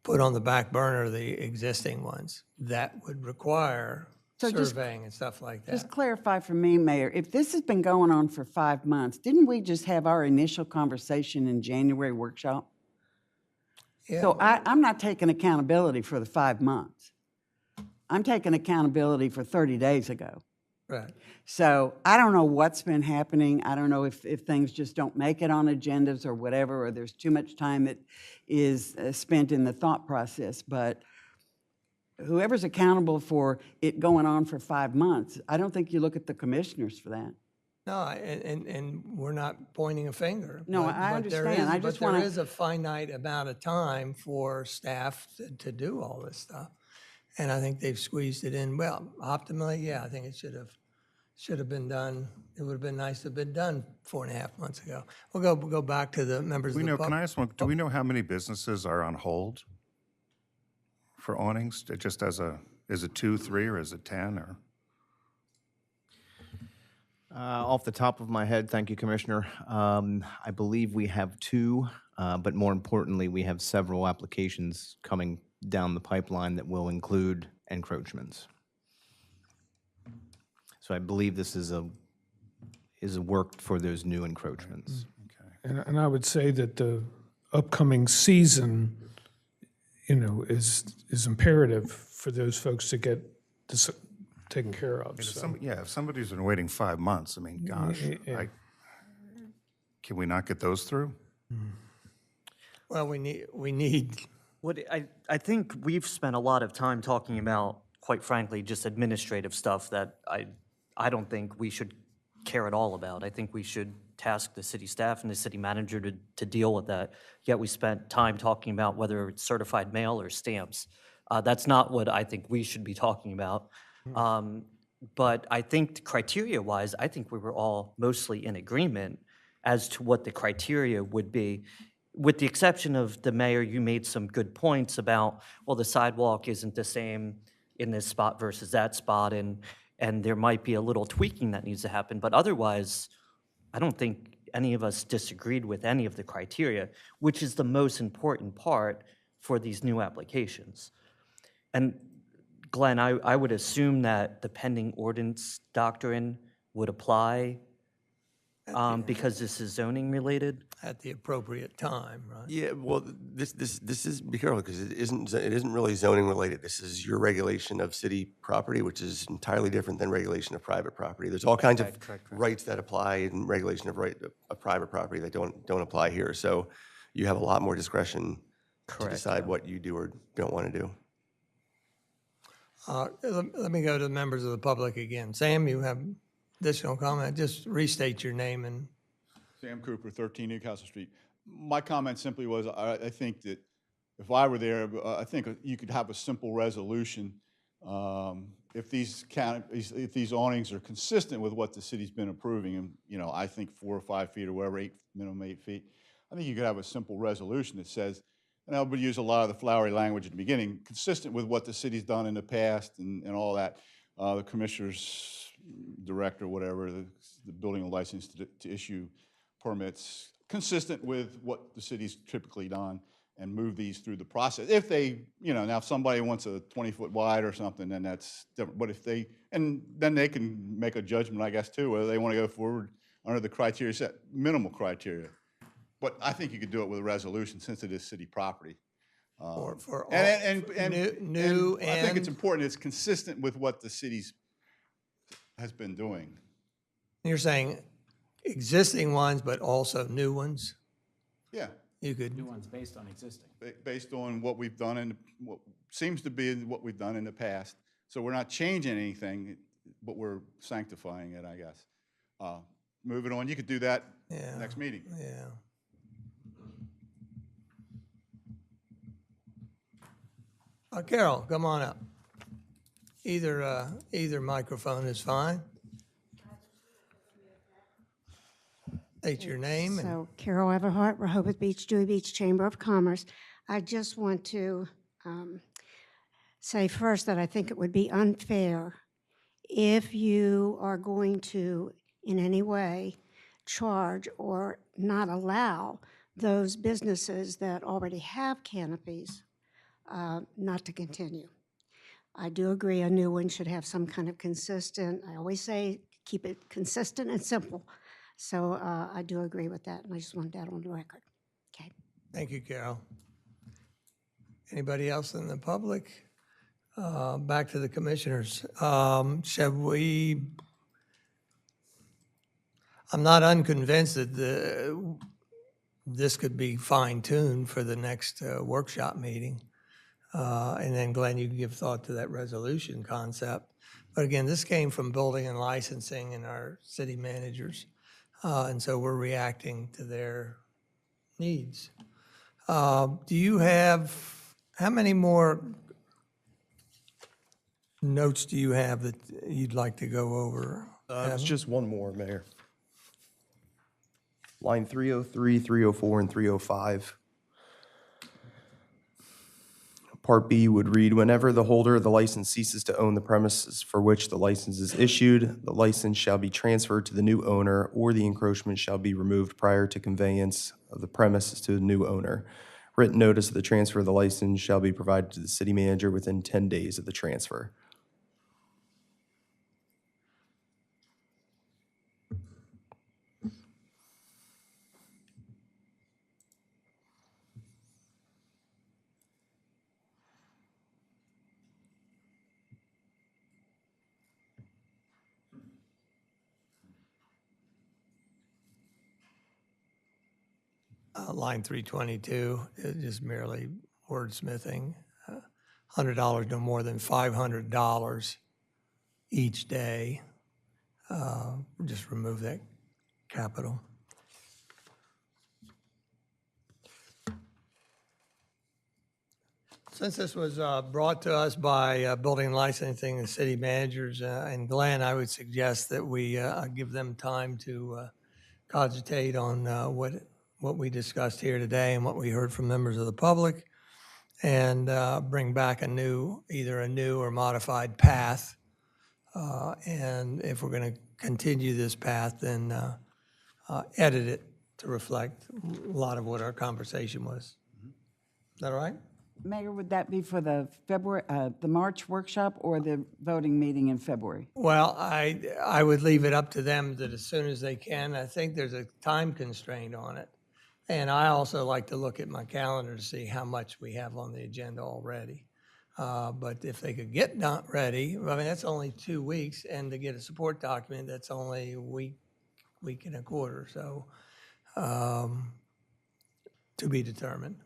put on the back burner the existing ones, that would require surveying and stuff like that. Just clarify for me, Mayor, if this has been going on for 5 months, didn't we just have our initial conversation in January workshop? Yeah. So I'm not taking accountability for the 5 months. I'm taking accountability for 30 days ago. Right. So I don't know what's been happening. I don't know if things just don't make it on agendas or whatever, or there's too much time that is spent in the thought process. But whoever's accountable for it going on for 5 months, I don't think you look at the commissioners for that. No, and we're not pointing a finger. No, I understand. But there is a finite amount of time for staff to do all this stuff. And I think they've squeezed it in. Well, optimally, yeah, I think it should have should have been done, it would have been nice to have been done 4.5 months ago. We'll go back to the members of We the know, public. can I ask one, do we know how many businesses are on hold for awnings? Just as a, is it 2, 3, or is it 10, or? Off the top of my head, thank you, Commissioner. I believe we have 2, but more importantly, we have several applications coming down the pipeline that will include encroachments. So I believe this is a work for those new encroachments. And I would say that the upcoming season, is imperative for those folks to get this taken care of. So. Yeah, if somebody's been waiting 5 months, I mean, gosh, can we not get those through? Well, we need, What I think we've spent a lot of time talking about, quite frankly, just administrative stuff that I don't think we should care at all about. I think we should task the city staff and the city manager to deal with that. Yet we spent time talking about whether it's certified mail or stamps. That's not what I think we should be talking about. But I think criteria-wise, I think we were all mostly in agreement as to what the criteria would be. With the exception of the mayor, you made some good points about, well, the sidewalk isn't the same in this spot versus that spot, and there might be a little tweaking that needs to happen. But otherwise, I don't think any of us disagreed with any of the criteria, which is the most important part for these new applications. And Glenn, I would assume that the pending ordinance doctrine would apply because this is zoning related? at the appropriate time, right? Yeah, well, this is, be careful, because it isn't really zoning related. This is your regulation of city property, which is entirely different than regulation of private property. There's all kinds of rights that apply in regulation of private property that don't apply here. So you have a lot more discretion to decide what you do or don't want to do. Let me go to the members of the public again. Sam, you have additional comment? Just restate your name and. Sam Cooper, 13 Newcastle Street. My comment simply was, I think that if I were there, I think you could have a simple resolution. If these awnings are consistent with what the city's been approving, and I think 4 or 5 feet or whatever, minimum 8 feet, I think you could have a simple resolution that says, and I would use a lot of the flowery language at the beginning, consistent with what the city's done in the past and all that. The commissioner's director, whatever, the building license to issue permits consistent with what the city's typically done and move these through the process. If they, now if somebody wants a 20-foot wide or something, then that's different. But if they, and then they can make a judgment, I guess, too, whether they want to go forward under the criteria set, minimal criteria. But I think you could do it with a resolution since it is city property. For all, new I think it's important. It's consistent with what the city's has been doing. You're saying existing ones, but also new ones? Yeah. You could. New ones based on existing. Based on what we've done and what seems to be what we've done in the past. So we're not changing anything, but we're sanctifying it, I guess. Moving on, you could do that next meeting. Yeah. Carol, come on up. Either microphone is fine. State your name. And So Carol Everhart, Rehoboth Beach, Dewey Beach Chamber of Commerce. I just want to say first that I think it would be unfair if you are going to, in any way, charge or not allow those businesses that already have canopies not to continue. I do agree a new one should have some kind of consistent, I always say, keep it consistent and simple. So I do agree with that, and I just want that on the record. Okay. thank you, Carol. Anybody else in the public? Back to the commissioners. Shall we? I'm not unconvinced that this could be fine-tuned for the next workshop meeting. And then, Glenn, you can give thought to that resolution concept. But again, this came from building and licensing and our city managers. And so we're reacting to their needs. Do you have, how many more notes do you have that you'd like to go over? It's just one more, Mayor. Line 303, 304, and 305. Part B would read, whenever the holder of the license ceases to own the premises for which the license is issued, the license shall be transferred to the new owner, or the encroachment shall be removed prior to conveyance of the premises to the new owner. Written notice of the transfer of the license shall be provided to the city manager within 10 days of the transfer. Line 322 is just merely wordsmithing. $100 no more than $500 each day. Just remove that capital. Since this was brought to us by Building and Licensing and City Managers and Glenn, I would suggest that we give them time to cogitate on what we discussed here today and what we heard from members of the public, and bring back either a new or modified path. And if we're going to continue this path, then edit it to reflect a lot of what our conversation was. Is that all right? Mayor, would that be for the the March workshop or the voting meeting in February? Well, I would leave it up to them that as soon as they can. I think there's a time constraint on it. And I also like to look at my calendar to see how much we have on the agenda already. But if they could get ready, I mean, that's only 2 weeks, and to get a support document, that's only a week and a quarter. So to be determined.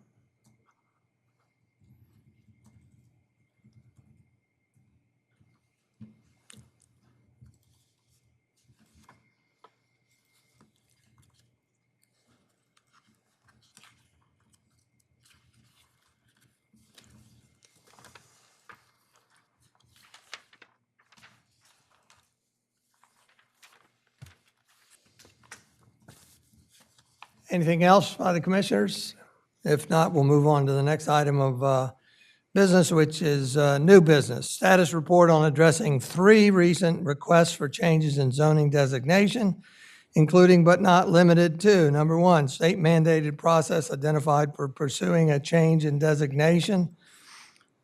Anything else by the commissioners? If not, we'll move on to the next item of business, which is new business. Status report on addressing 3 recent requests for changes in zoning designation, including but not limited to, number 1, state mandated process identified for pursuing a change in designation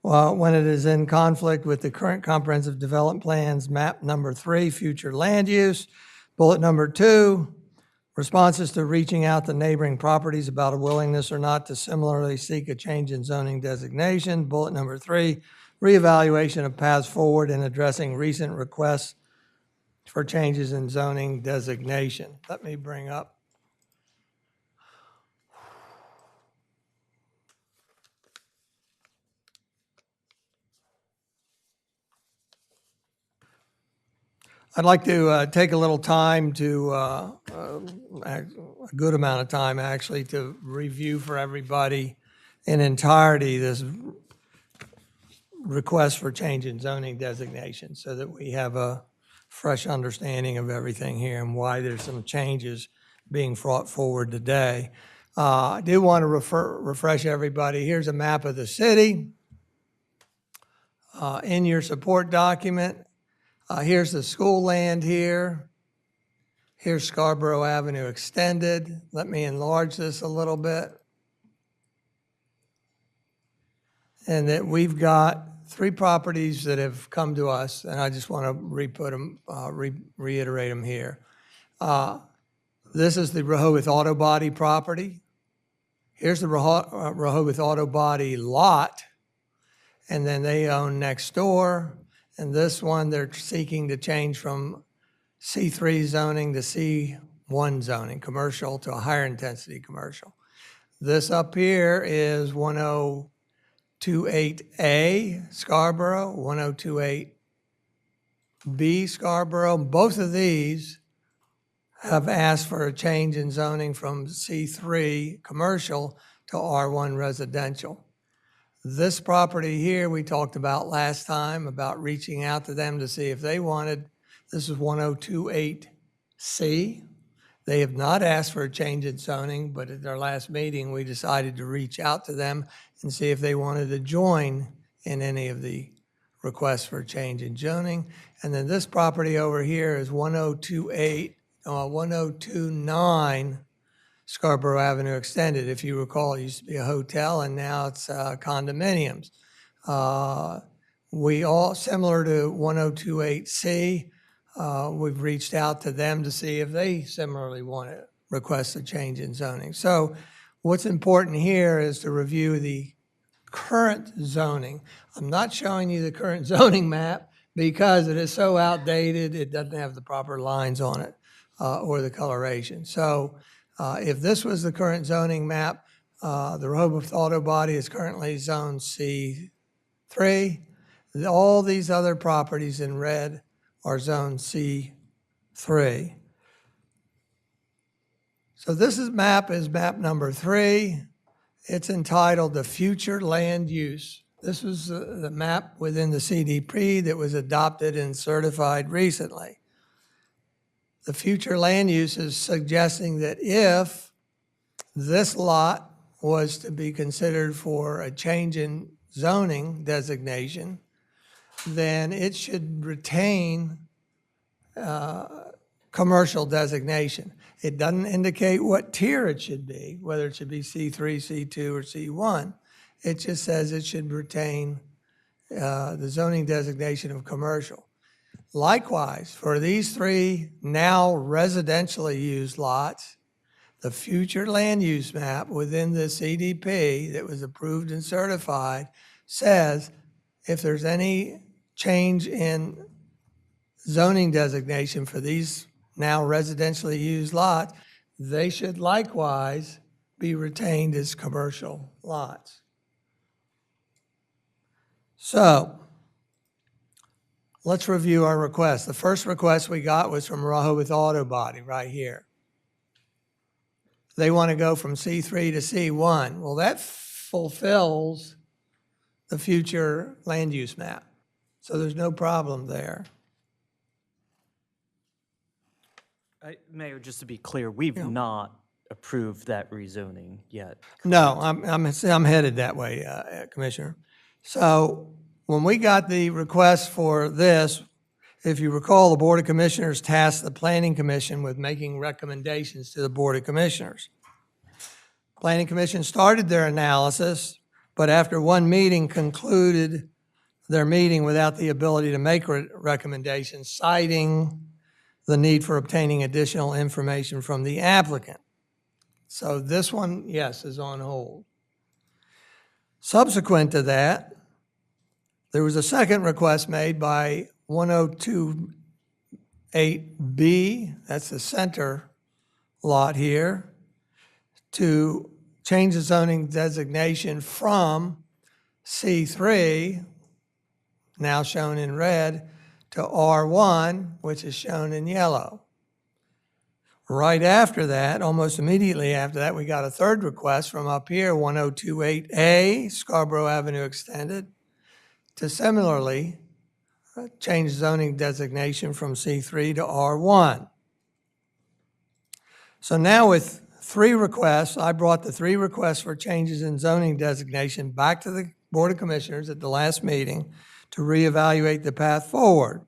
when it is in conflict with the current comprehensive development plans, map number 3, future land use. Bullet number 2, responses to reaching out to neighboring properties about a willingness or not to similarly seek a change in zoning designation. Bullet number 3, reevaluation of paths forward in addressing recent requests for changes in zoning designation. Let me bring up. I'd like to take a little time to, a good amount of time actually, to review for everybody in entirety this request for change in zoning designation so that we have a fresh understanding of everything here and why there's some changes being brought forward today. I do want to refresh everybody. Here's a map of the city. In your support document, here's the school land here. Here's Scarborough Avenue extended. Let me enlarge this a little bit. And that we've got 3 properties that have come to us, and I just want to reiterate them here. This is the Rehoboth Auto Body property. Here's the Rehoboth Auto Body lot, and then they own next door. And this one, they're seeking to change from C3 zoning to C1 zoning, commercial to a higher intensity commercial. This up here is 1028A Scarborough, 1028B Scarborough. Both of these have asked for a change in zoning from C3 commercial to R1 residential. This property here, we talked about last time, about reaching out to them to see if they wanted This is 1028C. They have not asked for a change in zoning, but at our last meeting, we decided to reach out to them and see if they wanted to join in any of the requests for change in zoning. And then this property over here is 1029 Scarborough Avenue Extended. If you recall, it used to be a hotel and now it's condominiums. We all, similar to 1028C, we've reached out to them to see if they similarly want to request a change in zoning. So what's important here is to review the current zoning. I'm not showing you the current zoning map because it is so outdated, it doesn't have the proper lines on it or the coloration. So if this was the current zoning map, the Rehoboth Auto Body is currently zone C3. All these other properties in red are zone C3. So this is map number 3. It's entitled the Future Land Use. This was the map within the CDP that was adopted and certified recently. The future land use is suggesting that if this lot was to be considered for a change in zoning designation, then it should retain commercial designation. It doesn't indicate what tier it should be, whether it should be C3, C2, or C1. It just says it should retain the zoning designation of commercial. Likewise, for these 3 now residentially used lots, the future land use map within the CDP that was approved and certified says if there's any change in zoning designation for these now residentially used lots, they should likewise be retained as commercial lots. So let's review our request. The first request we got was from Rehoboth Auto Body right here. They want to go from C3 to C1. Well, that fulfills the future land use map. So there's no problem there. Mayor, just to be clear, we've not approved that rezoning yet. No, I'm headed that way, Commissioner. So when we got the request for this, if you recall, the Board of Commissioners tasked the Planning Commission with making recommendations to the Board of Commissioners. Planning Commission started their analysis, but after one meeting concluded their meeting without the ability to make recommendations, citing the need for obtaining additional information from the applicant. So this one, yes, is on hold. Subsequent to that, there was a second request made by 1028B, that's the center lot here, to change the zoning designation from C3, now shown in red, to R1, which is shown in yellow. Right after that, almost immediately after that, we got a third request from up here, 1028A, Scarborough Avenue Extended, to similarly change zoning designation from C3 to R1. So now with 3 requests, I brought the 3 requests for changes in zoning designation back to the Board of Commissioners at the last meeting to reevaluate the path forward.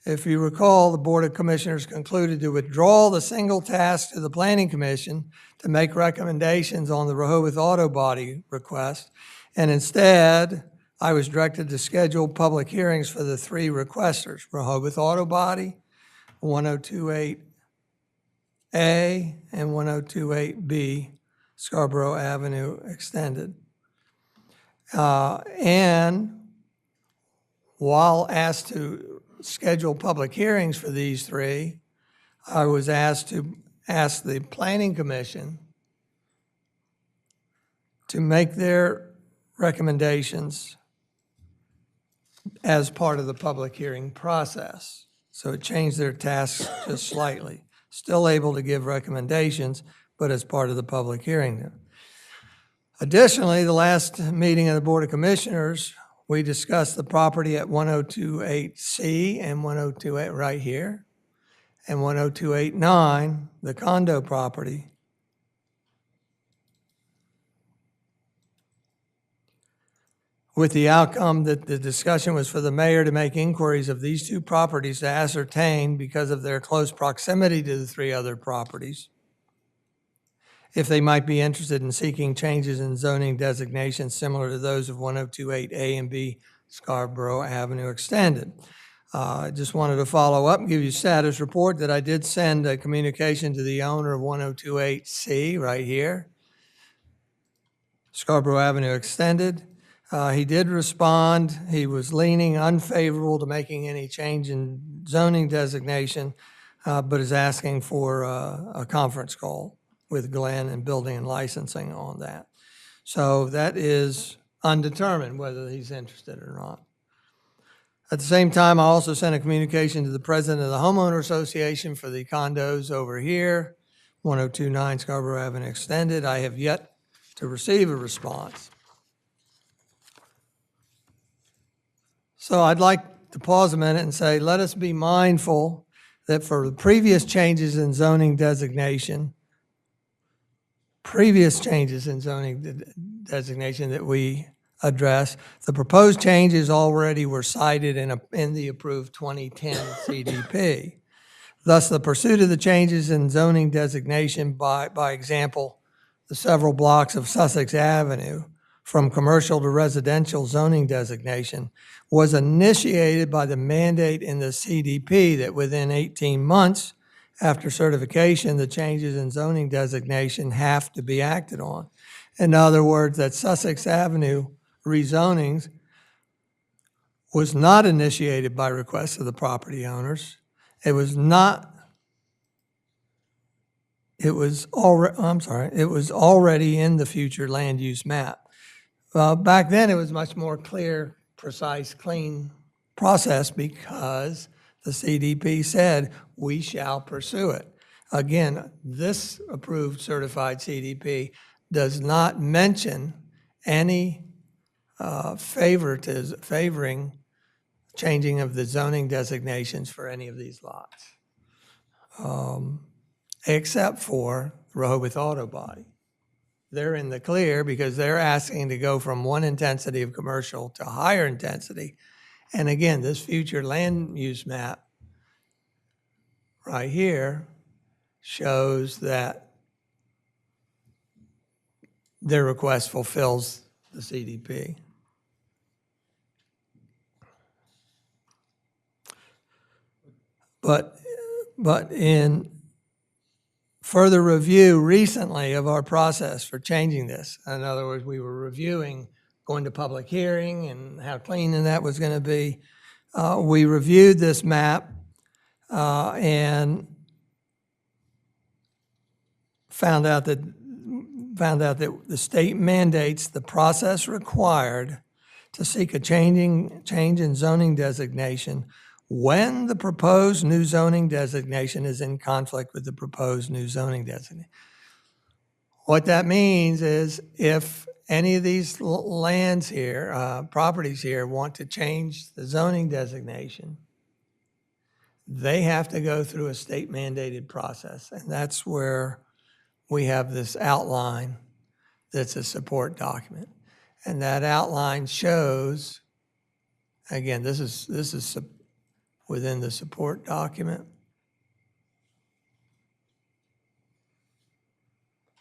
If you recall, the Board of Commissioners concluded to withdraw the single task to the Planning Commission to make recommendations on the Rehoboth Auto Body request, and instead, I was directed to schedule public hearings for the 3 requesters, Rehoboth Auto Body, 1028A, and 1028B, Scarborough Avenue Extended. And while asked to schedule public hearings for these 3, I was asked to ask the Planning Commission to make their recommendations as part of the public hearing process. So it changed their tasks just slightly. Still able to give recommendations, but as part of the public hearing. Additionally, the last meeting of the Board of Commissioners, we discussed the property at 1028C and 1028 right here, and 10289, the condo property. With the outcome that the discussion was for the mayor to make inquiries of these two properties to ascertain, because of their close proximity to the three other properties, if they might be interested in seeking changes in zoning designations similar to those of 1028A and B Scarborough Avenue Extended. I just wanted to follow up and give you a status report that I did send a communication to the owner of 1028C right here, Scarborough Avenue Extended. He did respond. He was leaning unfavorable to making any change in zoning designation, but is asking for a conference call with Glenn and building and licensing on that. So that is undetermined whether he's interested or not. At the same time, I also sent a communication to the president of the homeowner association for the condos over here, 1029 Scarborough Avenue Extended. I have yet to receive a response. So I'd like to pause a minute and say, let us be mindful that for the previous changes in zoning designation, that we address, the proposed changes already were cited in the approved 2010 CDP. Thus, the pursuit of the changes in zoning designation, by example, the several blocks of Sussex Avenue, from commercial to residential zoning designation, was initiated by the mandate in the CDP that within 18 months after certification, the changes in zoning designation have to be acted on. In other words, that Sussex Avenue rezonings was not initiated by request of the property owners. It was already in the future land use map. Back then, it was much more clear, precise, clean process because the CDP said, we shall pursue it. Again, this approved certified CDP does not mention any favoring changing of the zoning designations for any of these lots, except for Rehoboth Auto Body. They're in the clear because they're asking to go from one intensity of commercial to higher intensity. And again, this future land use map right here shows that their request fulfills the CDP. But in further review recently of our process for changing this, in other words, we were reviewing going to public hearing and how clean that was going to be. We reviewed this map and found out that the state mandates the process required to seek a change in zoning designation when the proposed new zoning designation is in conflict with the proposed new zoning designation. What that means is if any of these lands here, properties here, want to change the zoning designation, they have to go through a state mandated process. And that's where we have this outline that's a support document. And that outline shows, again, this is within the support document.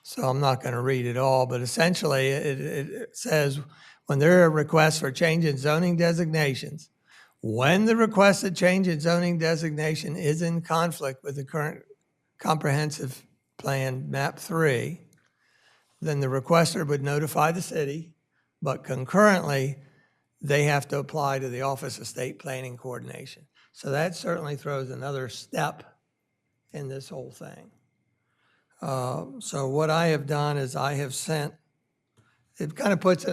So I'm not going to read it all, but essentially it says when there are requests for change in zoning designations, when the requested change in zoning designation is in conflict with the current comprehensive plan map 3, then the requester would notify the city, but concurrently they have to apply to the Office of State Planning Coordination. So that certainly throws another step in this whole thing. So what I have done is I have sent, it kind of puts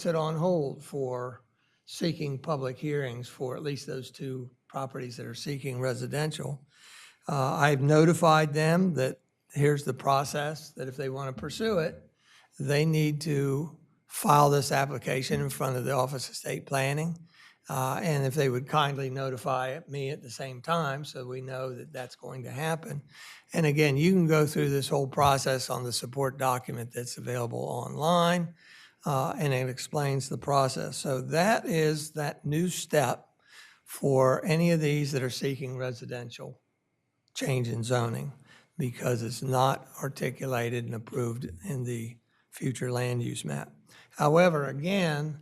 it on hold for seeking public hearings for at least those two properties that are seeking residential. I've notified them that here's the process, that if they want to pursue it, they need to file this application in front of the Office of State Planning. And if they would kindly notify me at the same time so we know that that's going to happen. And again, you can go through this whole process on the support document that's available online, and it explains the process. So that is that new step for any of these that are seeking residential change in zoning, because it's not articulated and approved in the future land use map. However, again,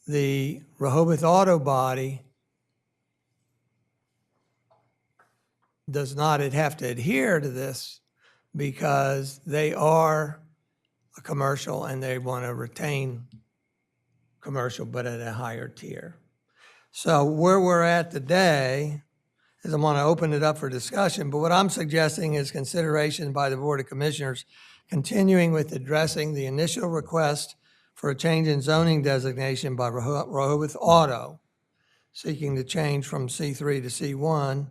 the Rehoboth Auto Body does not have to adhere to this because they are a commercial and they want to retain commercial, but at a higher tier. So where we're at today is I'm going to open it up for discussion, but what I'm suggesting is consideration by the Board of Commissioners continuing with addressing the initial request for a change in zoning designation by Rehoboth Auto, seeking to change from C3 to C1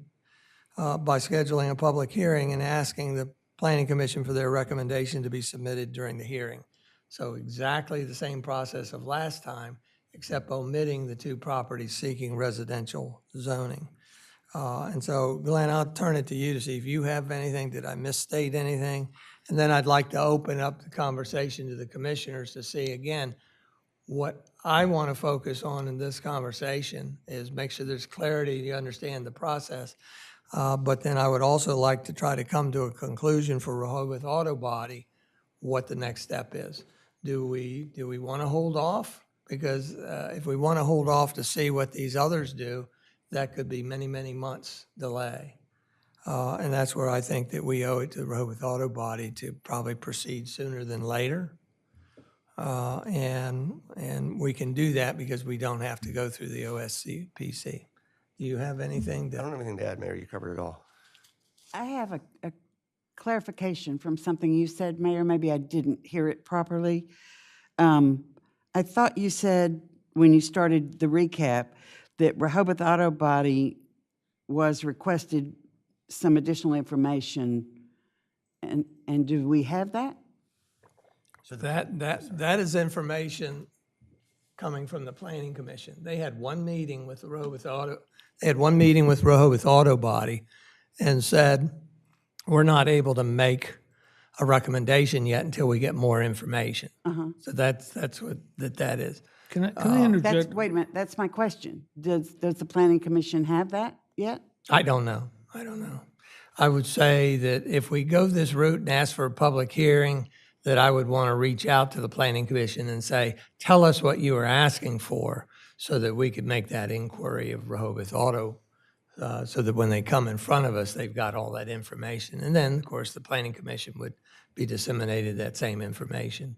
by scheduling a public hearing and asking the Planning Commission for their recommendation to be submitted during the hearing. So exactly the same process of last time, except omitting the two properties seeking residential zoning. And so, Glenn, I'll turn it to you to see if you have anything. Did I misstate anything? And then I'd like to open up the conversation to the commissioners to see, again, what I want to focus on in this conversation is make sure there's clarity, you understand the process. But then I would also like to try to come to a conclusion for Rehoboth Auto Body, what the next step is. Do we want to hold off? Because if we want to hold off to see what these others do, that could be many, many months delay. And that's where I think that we owe it to the Rehoboth Auto Body to probably proceed sooner than later. And we can do that because we don't have to go through the OSCPC. Do you have anything I don't to? have anything to add, Mayor. You covered it all. I have a clarification from something you said, Mayor. Maybe I didn't hear it properly. I thought you said when you started the recap that Rehoboth Auto Body was requested some additional information, and do we have that? So that is information coming from the Planning Commission. They had one meeting with the Rehoboth Auto Body and said, we're not able to make a recommendation yet until we get more information. So that's what that is. Can I interject? Wait a minute, that's my question. Does the Planning Commission have that yet? I don't know. I would say that if we go this route and ask for a public hearing, that I would want to reach out to the Planning Commission and say, tell us what you are asking for so that we could make that inquiry of Rehoboth Auto, so that when they come in front of us, they've got all that information. And then, of course, the Planning Commission would be disseminated that same information.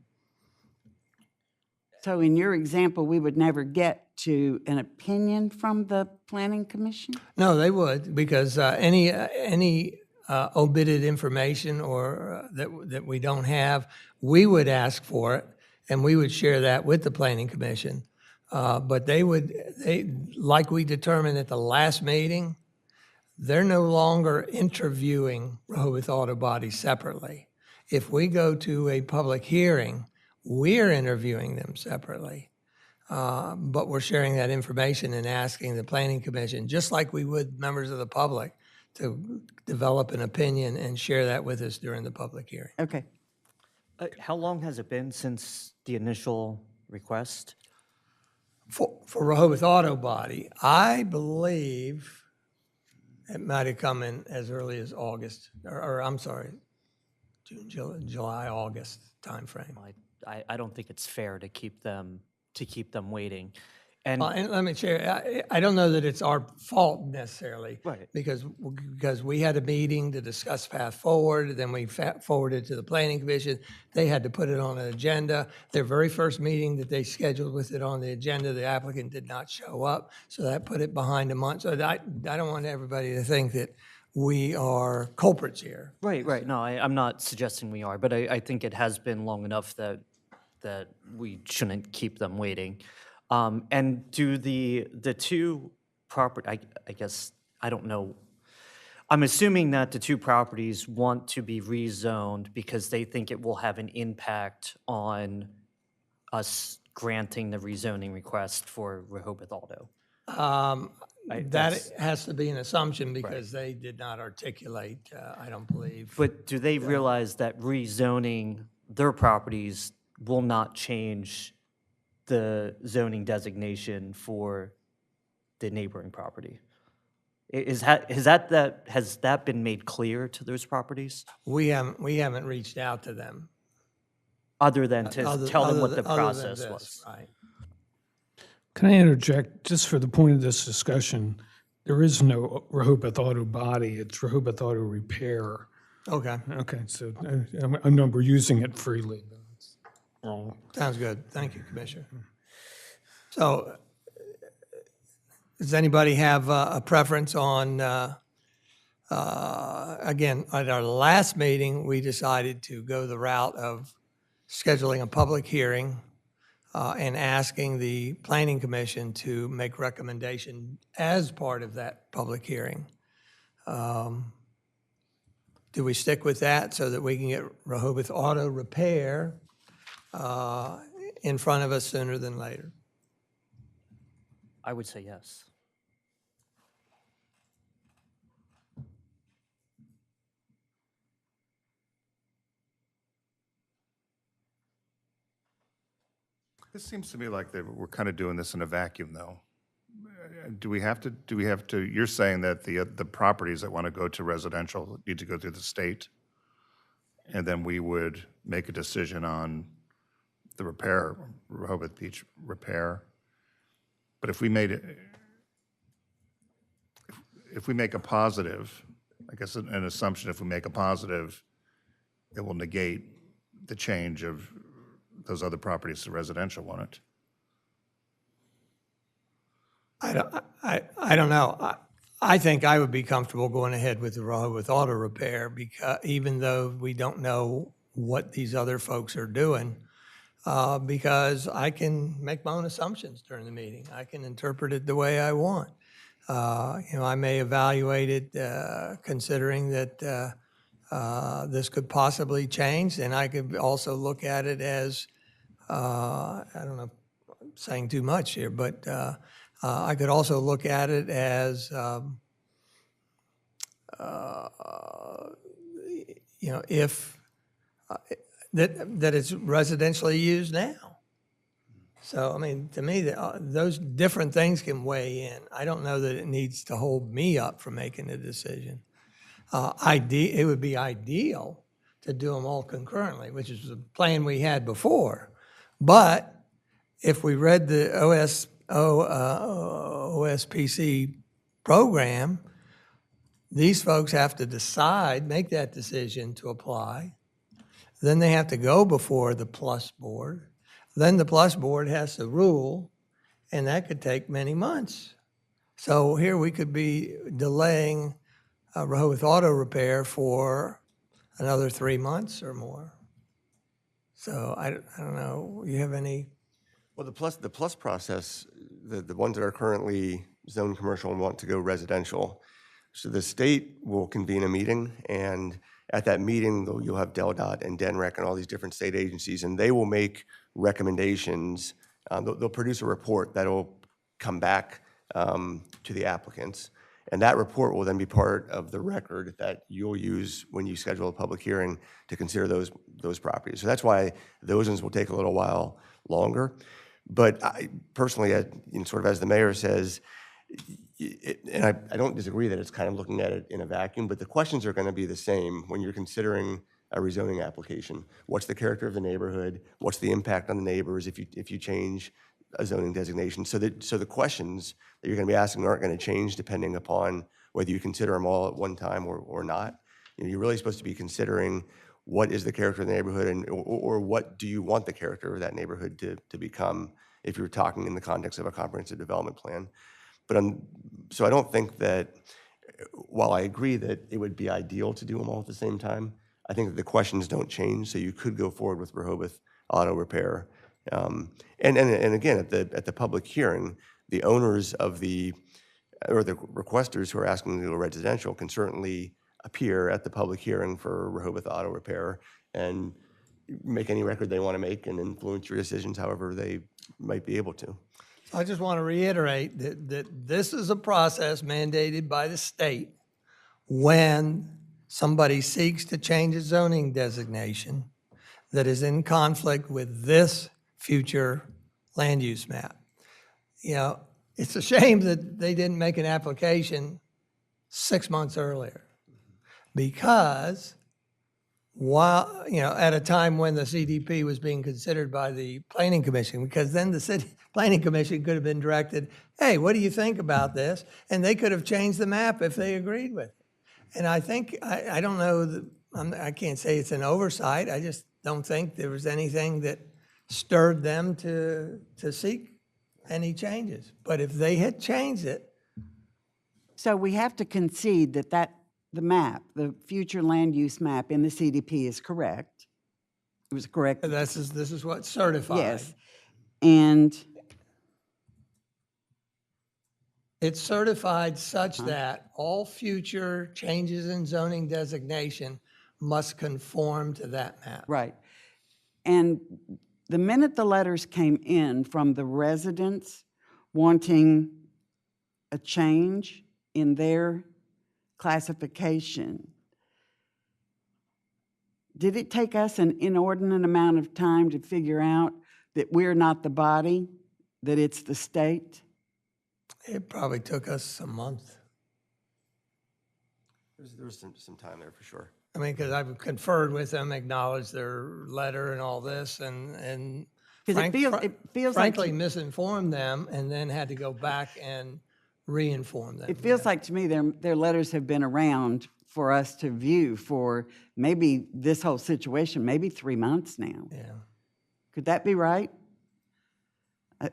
So in your example, we would never get to an opinion from the Planning Commission? No, they would, because any omitted information or that we don't have, we would ask for it, and we would share that with the Planning Commission. But they like we determined at the last meeting, they're no longer interviewing Rehoboth Auto Body separately. If we go to a public hearing, we're interviewing them separately. But we're sharing that information and asking the Planning Commission, just like we would members of the public, to develop an opinion and share that with us during the public hearing. Okay. How long has it been since the initial request? For Rehoboth Auto Body, I believe it might have come in as early as August, or I'm sorry, June, July, August timeframe. I don't think it's fair to keep them waiting. And And let me share, I don't know that it's our fault necessarily. Right. Because we had a meeting to discuss path forward, then we forwarded to the Planning Commission. They had to put it on an agenda. Their very first meeting that they scheduled with it on the agenda, the applicant did not show up, so that put it behind a month. So I don't want everybody to think that we are culprits here. right. No, I'm not suggesting we are, but I think it has been long enough that we shouldn't keep them waiting. And do the two property, I guess, I don't know. I'm assuming that the two properties want to be rezoned because they think it will have an impact on us granting the rezoning request for Rehoboth Auto. That that's- has to be an assumption because they did not articulate, I don't believe. But do they realize that rezoning their properties will not change the zoning designation for the neighboring property? Has that been made clear to those properties, We haven't reached out to them. other than to tell them what the other than process this, was? Right. Can I interject, just for the point of this discussion, there is no Rehoboth Auto Body, it's Rehoboth Auto Repair. Okay, Okay, so I know we're using it freely. sounds good. Thank you, Commissioner. So, does anybody have a preference on, again, at our last meeting, we decided to go the route of scheduling a public hearing and asking the Planning Commission to make recommendation as part of that public hearing. Do we stick with that so that we can get Rehoboth Auto Repair in front of us sooner than later? I would say yes. This seems to me like we're kind of doing this in a vacuum, though. Do we have to, you're saying that the properties that want to go to residential need to go through the state, and then we would make a decision on the repair, Rehoboth Beach repair. But if we made it, if we make a positive, I guess an assumption, if we make a positive, it will negate the change of those other properties to residential, won't it? I don't know. I think I would be comfortable going ahead with the Rehoboth Auto Repair because even though we don't know what these other folks are doing, because I can make my own assumptions during the meeting. I can interpret it the way I want. I may evaluate it considering that this could possibly change, and I could also look at it as, I don't know, I'm saying too much here, but I could also look at it as, if that it's residentially used now. So, I mean, to me, those different things can weigh in. I don't know that it needs to hold me up from making a decision. It would be ideal to do them all concurrently, which is the plan we had before. But if we read the OSPC program, these folks have to decide, make that decision to apply. Then they have to go before the Plus Board. Then the Plus Board has to rule, and that could take many months. So here we could be delaying Rehoboth Auto Repair for another 3 months or more. So I don't know, you have any? Well, the plus process, the ones that are currently zoned commercial and want to go residential, so the state will convene a meeting, and at that meeting, you'll have DelDOT and DENREC and all these different state agencies, and they will make recommendations. They'll produce a report that'll come back to the applicants, and that report will then be part of the record that you'll use when you schedule a public hearing to consider those properties. So that's why those ones will take a little while longer. But I personally, sort of as the mayor says, and I don't disagree that it's kind of looking at it in a vacuum, but the questions are going to be the same when you're considering a rezoning application. What's the character of the neighborhood? What's the impact on the neighbors if you change a zoning designation? So the questions that you're going to be asking aren't going to change depending upon whether you consider them all at one time or not. You're really supposed to be considering what is the character of the neighborhood or what do you want the character of that neighborhood to become if you're talking in the context of a comprehensive development plan. But so I don't think that, while I agree that it would be ideal to do them all at the same time, I think that the questions don't change, so you could go forward with Rehoboth Auto Repair. And again, at the public hearing, the owners of the requesters who are asking to go residential can certainly appear at the public hearing for Rehoboth Auto Repair. And make any record they want to make and influence your decisions however they might be able to. I just want to reiterate that this is a process mandated by the state when somebody seeks to change a zoning designation that is in conflict with this future land use map. You know, it's a shame that they didn't make an application 6 months earlier, because while, you know, at a time when the CDP was being considered by the Planning Commission, because then the city Planning Commission could have been directed, hey, what do you think about this? And they could have changed the map if they agreed with it. And I think, I don't know, I can't say it's an oversight, I just don't think there was anything that stirred them to seek any changes. But if they had changed it, So we have to concede that the map, the future land use map in the CDP is correct. It was correct. this is what's certified. Yes. And It's certified such that all future changes in zoning designation must conform to that map. right. And the minute the letters came in from the residents wanting a change in their classification, did it take us an inordinate amount of time to figure out that we're not the body, that it's the state? It probably took us a month. There was some time there for sure. I mean, because I've conferred with them, acknowledged their letter and all this, and 'Cause it feels like frankly misinformed them, and then had to go back and re-inform them. It feels like to me their letters have been around for us to view for maybe this whole situation, maybe 3 months now. Yeah, Could that be right?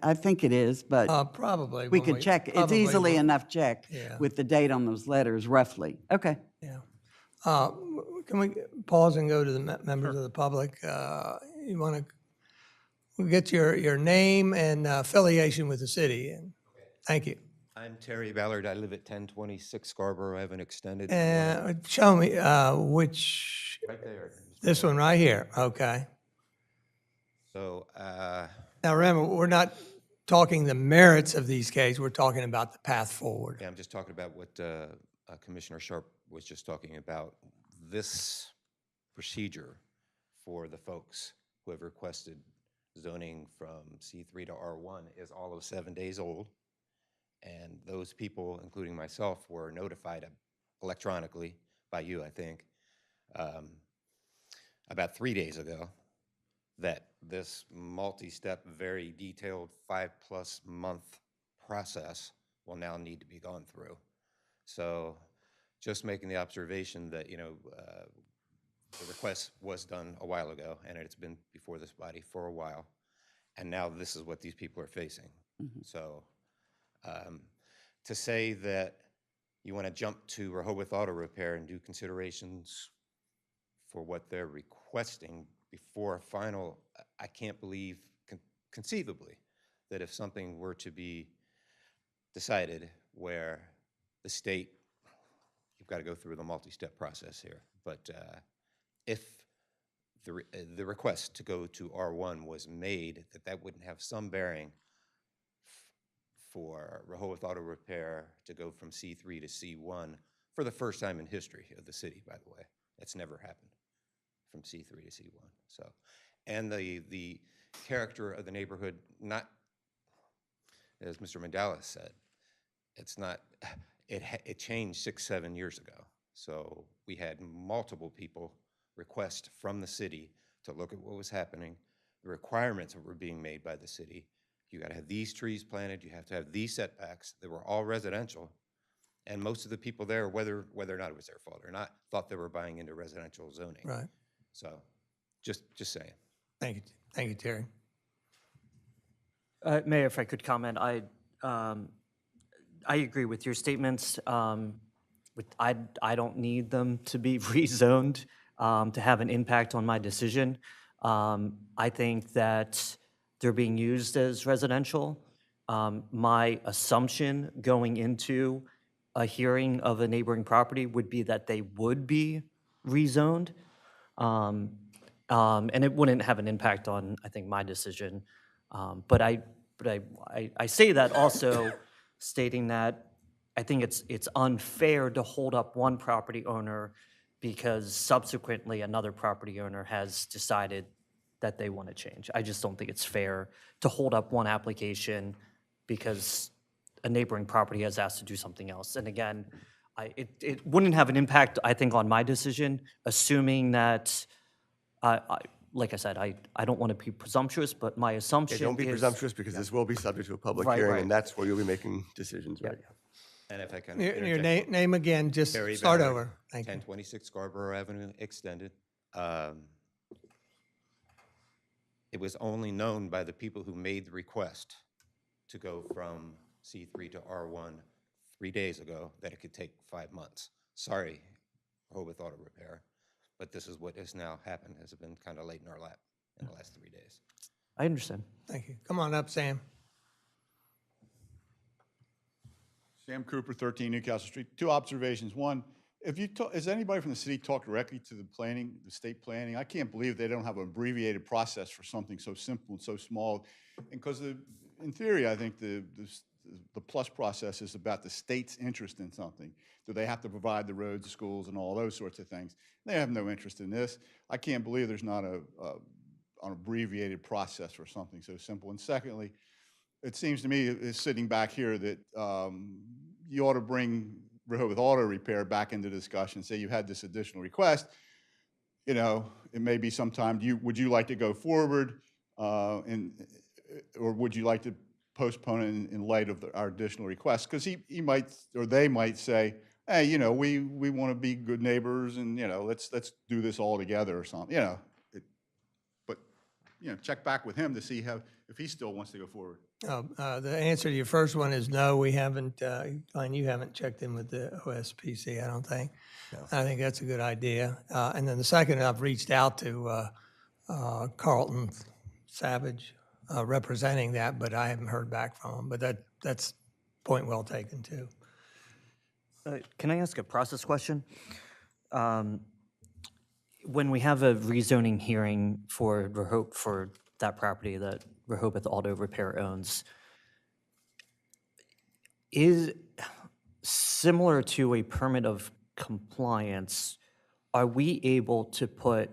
I think it is, but probably. we when could check. It's probably easily when- enough check Yeah. with the date on those letters, roughly. Okay. Yeah. Can we pause and go to the members of the public? You want to get your name and affiliation with the city? And thank you. I'm Terry Ballard. I live at 1026 Scarborough. I have an extended. Show me which, Right there. this one right here, okay. So, Now remember, we're not talking the merits of these cases, we're talking about the path forward. yeah, I'm just talking about what Commissioner Sharp was just talking about. This procedure for the folks who have requested zoning from C3 to R1 is all of 7 days old. And those people, including myself, were notified electronically by you, I think, about 3 days ago, that this multi-step, very detailed 5+ month process will now need to be gone through. So just making the observation that, you know, the request was done a while ago, and it's been before this body for a while, and now this is what these people are facing. So to say that you want to jump to Rehoboth Auto Repair and do considerations for what they're requesting before a final, I can't believe conceivably that if something were to be decided where the state, you've got to go through the multi-step process here, but if the request to go to R1 was made, that wouldn't have some bearing for Rehoboth Auto Repair to go from C3 to C1 for the first time in history of the city, by the way. That's never happened, from C3 to C1. So, and the character of the neighborhood, not, as Mr. Mandela said, it's not, it changed 6-7 years ago. So we had multiple people request from the city to look at what was happening, the requirements that were being made by the city. You got to have these trees planted, you have to have these setbacks. They were all residential, and most of the people there, whether or not it was their fault or not, thought they were buying into residential zoning. Right. So, just saying. Thank you, Terry. Mayor, if I could comment, I agree with your statements. I don't need them to be rezoned to have an impact on my decision. I think that they're being used as residential. My assumption going into a hearing of a neighboring property would be that they would be rezoned. And it wouldn't have an impact on, I think, my decision. But I say that also stating that I think it's unfair to hold up one property owner because subsequently another property owner has decided that they want to change. I just don't think it's fair to hold up one application because a neighboring property has asked to do something else. And again, it wouldn't have an impact, I think, on my decision, assuming that, like I said, I don't want to be presumptuous, but my assumption Yeah, don't be is- presumptuous because this will be subject to a public Right, hearing, right. and that's where you'll be making decisions, right? And if I can Your interject, name again, just Barry start Ballard, over. Thank you. 1026 Scarborough Avenue Extended. It was only known by the people who made the request to go from C3 to R1 3 days ago that it could take 5 months. Sorry, Rehoboth Auto Repair, but this is what has now happened, has been kind of late in our lap in the last 3 days. I understand. Thank you. Come on up, Sam. Sam Cooper, 13 Newcastle Street. Two observations. One, if you talk, has anybody from the city talked directly to the planning, the state planning? I can't believe they don't have an abbreviated process for something so simple and so small. And because in theory, I think the plus process is about the state's interest in something. Do they have to provide the roads, the schools, and all those sorts of things? They have no interest in this. I can't believe there's not an abbreviated process for something so simple. And secondly, it seems to me, sitting back here, that you ought to bring Rehoboth Auto Repair back into discussion. Say you had this additional request. You know, it may be sometime. Would you like to go forward, or would you like to postpone it in light of our additional request? Because he might, or they might say, hey, you know, we want to be good neighbors, and you know, let's do this all together or something. You know, but you know, check back with him to see if he still wants to go forward. The answer to your first one is no, we haven't, Glenn, you haven't checked in with the OSPC, I don't think. I think that's a good idea. And then the second, I've reached out to Carlton Savage representing that, but I haven't heard back from him. But that's point well taken, too. Can I ask a process question? When we have a rezoning hearing for that property that Rehoboth Auto Repair owns, is similar to a permit of compliance, are we able to put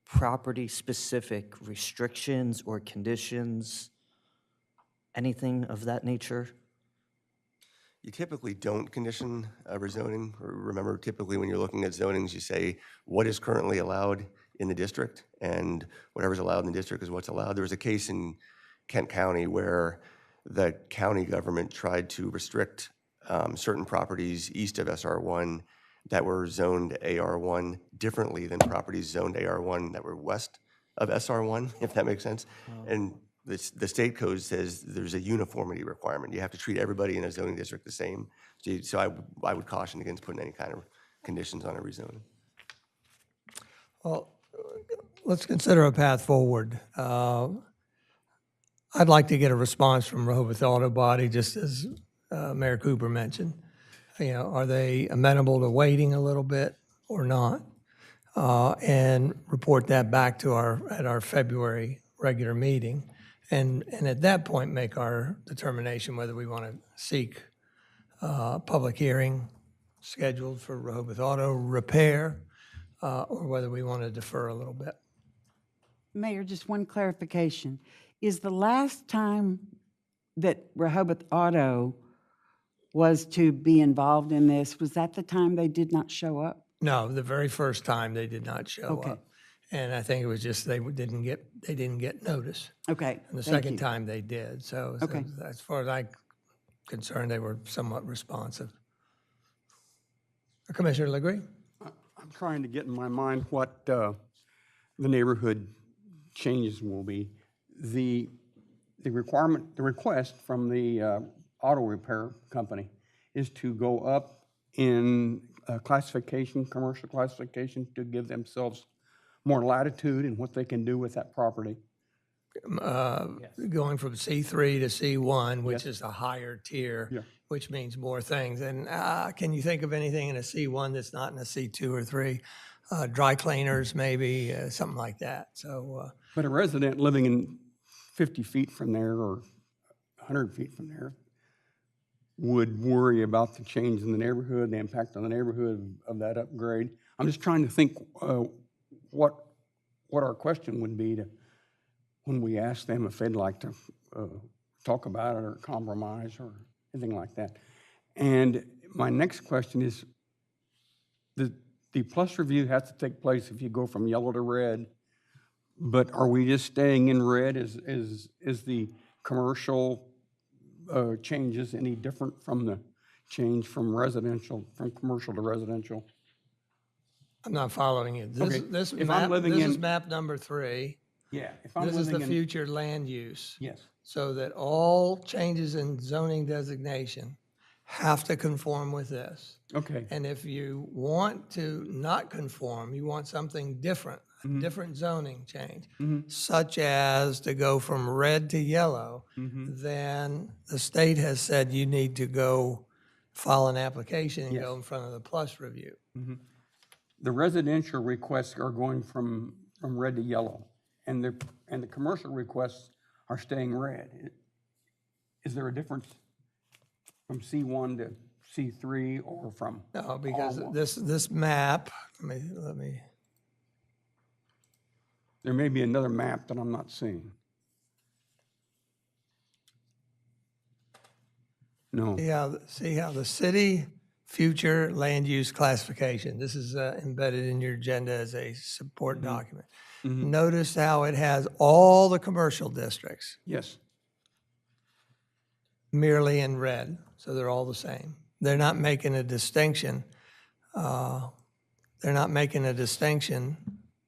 property-specific restrictions or conditions, anything of that nature? You typically don't condition rezoning. Remember, typically when you're looking at zonings, you say what is currently allowed in the district, and whatever's allowed in the district is what's allowed. There was a case in Kent County where the county government tried to restrict certain properties east of SR1 that were zoned AR1 differently than properties zoned AR1 that were west of SR1, if that makes sense. And the state code says there's a uniformity requirement. You have to treat everybody in a zoning district the same. So I would caution against putting any kind of conditions on a rezoning. Well, let's consider a path forward. I'd like to get a response from Rehoboth Auto Body, just as Mayor Cooper mentioned. You know, are they amenable to waiting a little bit or not? And report that back to at our February regular meeting. And at that point, make our determination whether we want to seek public hearing scheduled for Rehoboth Auto Repair, or whether we want to defer a little bit. Mayor, just one clarification. Is the last time that Rehoboth Auto was to be involved in this, was that the time they did not show up? No, the very first time they did not show Okay. up. And I think it was just they didn't get notice. Okay, And the thank second you. time they did. So Okay. as far as I'm concerned, they were somewhat responsive. Commissioner Legree? I'm trying to get in my mind what the neighborhood changes will be. The request from the auto repair company is to go up in classification, commercial classification, to give themselves more latitude in what they can do with that property. Going from C3 to C1, which is a higher tier, Yeah. which means more things. And can you think of anything in a C1 that's not in a C2 or 3? Dry cleaners, maybe, something like that. So, But a resident living in 50 feet from there or 100 feet from there would worry about the change in the neighborhood, the impact on the neighborhood of that upgrade. I'm just trying to think what our question would be to, when we ask them if they'd like to talk about it or compromise or anything like that. And my next question is, the plus review has to take place if you go from yellow to red, but are we just staying in red? Is the commercial changes any different from the change from residential, from commercial to residential? I'm not following you. Okay, This if I'm map, living this is in- map number 3. Yeah, if I'm This is the living in, future land use. yes, So that all changes in zoning designation have to conform with this. okay, And if you want to not conform, you want something different, a different zoning change, such as to go from red to yellow, then the state has said you need to go file an application and go in front of the plus review. the residential requests are going from red to yellow, and the commercial requests are staying red. Is there a difference from C1 to C3 or from? No, because all one? this map, let me, There may be another map that I'm not seeing. No, see how the city future land use classification, this is embedded in your agenda as a support document. Notice how it has all the commercial districts yes, merely in red, so they're all the same. They're not making a distinction. They're not making a distinction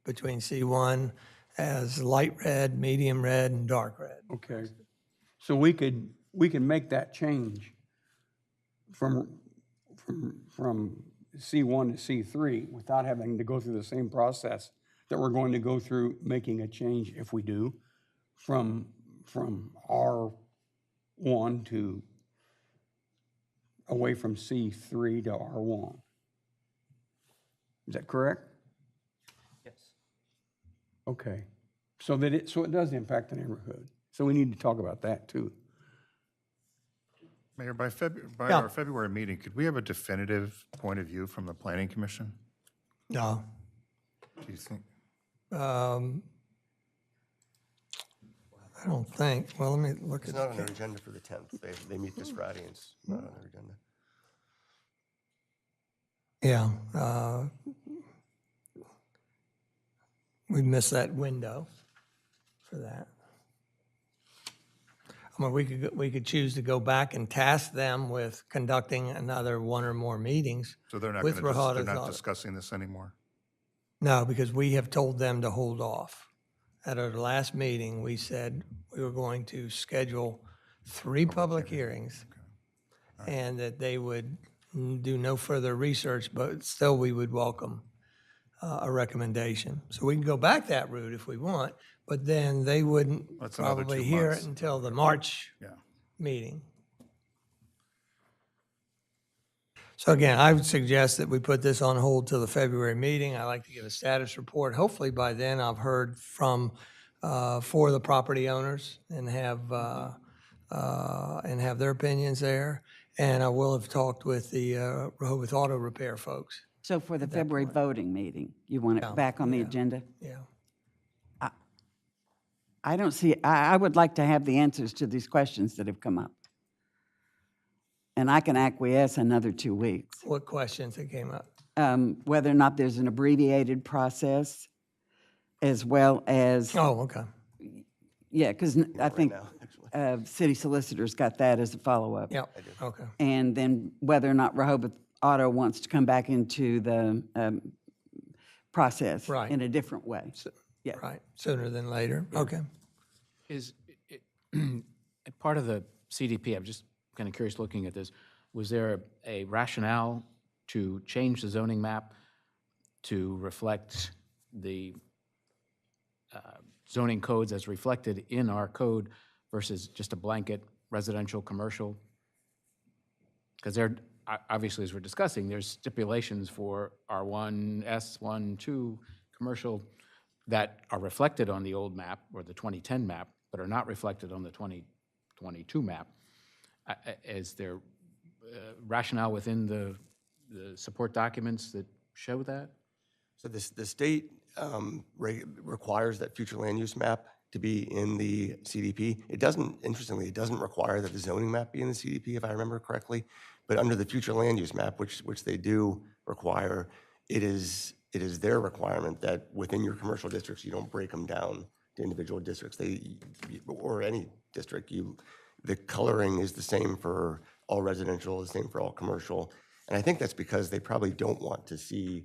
between C1 as light red, medium red, and dark red. okay. So we could make that change from C1 to C3 without having to go through the same process that we're going to go through making a change, if we do, from R1 to away from C3 to R1. Is that correct? Yes. Okay. So it does impact the neighborhood. So we need to talk about that too. Mayor, by Yeah. our February meeting, could we have a definitive point of view from the Planning Commission? No. Do you think? I don't think. Well, let me look It's at. not on their agenda for the 10th. They meet this Friday, and it's not on their agenda. Yeah. We missed that window for that. I mean, we could choose to go back and task them with conducting another one or more meetings. So they're not with going to, they're Rajada's not audit. discussing this anymore? No, because we have told them to hold off. At our last meeting, we said we were going to schedule 3 public hearings and that they would do no further research, but still we would welcome a recommendation. So we can go back that route if we want, but then they wouldn't That's another probably 2 hear months. it until the March Yeah. meeting. So again, I would suggest that we put this on hold till the February meeting. I like to give a status report. Hopefully by then I've heard from 4 of the property owners and have their opinions there. And I will have talked with the Rehoboth Auto Repair folks. So for the February voting meeting, you want it back on the agenda? Yeah. I don't see, I would like to have the answers to these questions that have come up. And I can acquiesce another 2 weeks. What questions that came up? Whether or not there's an abbreviated process, as well as, Oh, okay. yeah, because I think city solicitor's got that as a follow-up. Yeah, okay. And then whether or not Rehoboth Auto wants to come back into the process Right. in a different way. Yeah. Right, sooner than later. Okay. Is part of the CDP, I'm just kind of curious looking at this, was there a rationale to change the zoning map to reflect the zoning codes as reflected in our code versus just a blanket residential, commercial? because there, obviously, as we're discussing, there's stipulations for R1, S1, 2, commercial, that are reflected on the old map or the 2010 map, but are not reflected on the 2022 map. Is there rationale within the support documents that show that? So the state requires that future land use map to be in the CDP. It doesn't, interestingly, it doesn't require that the zoning map be in the CDP, if I remember correctly. But under the future land use map, which they do require, it is their requirement that within your commercial districts, you don't break them down to individual districts. Or any district, the coloring is the same for all residential, the same for all commercial. And I think that's because they probably don't want to see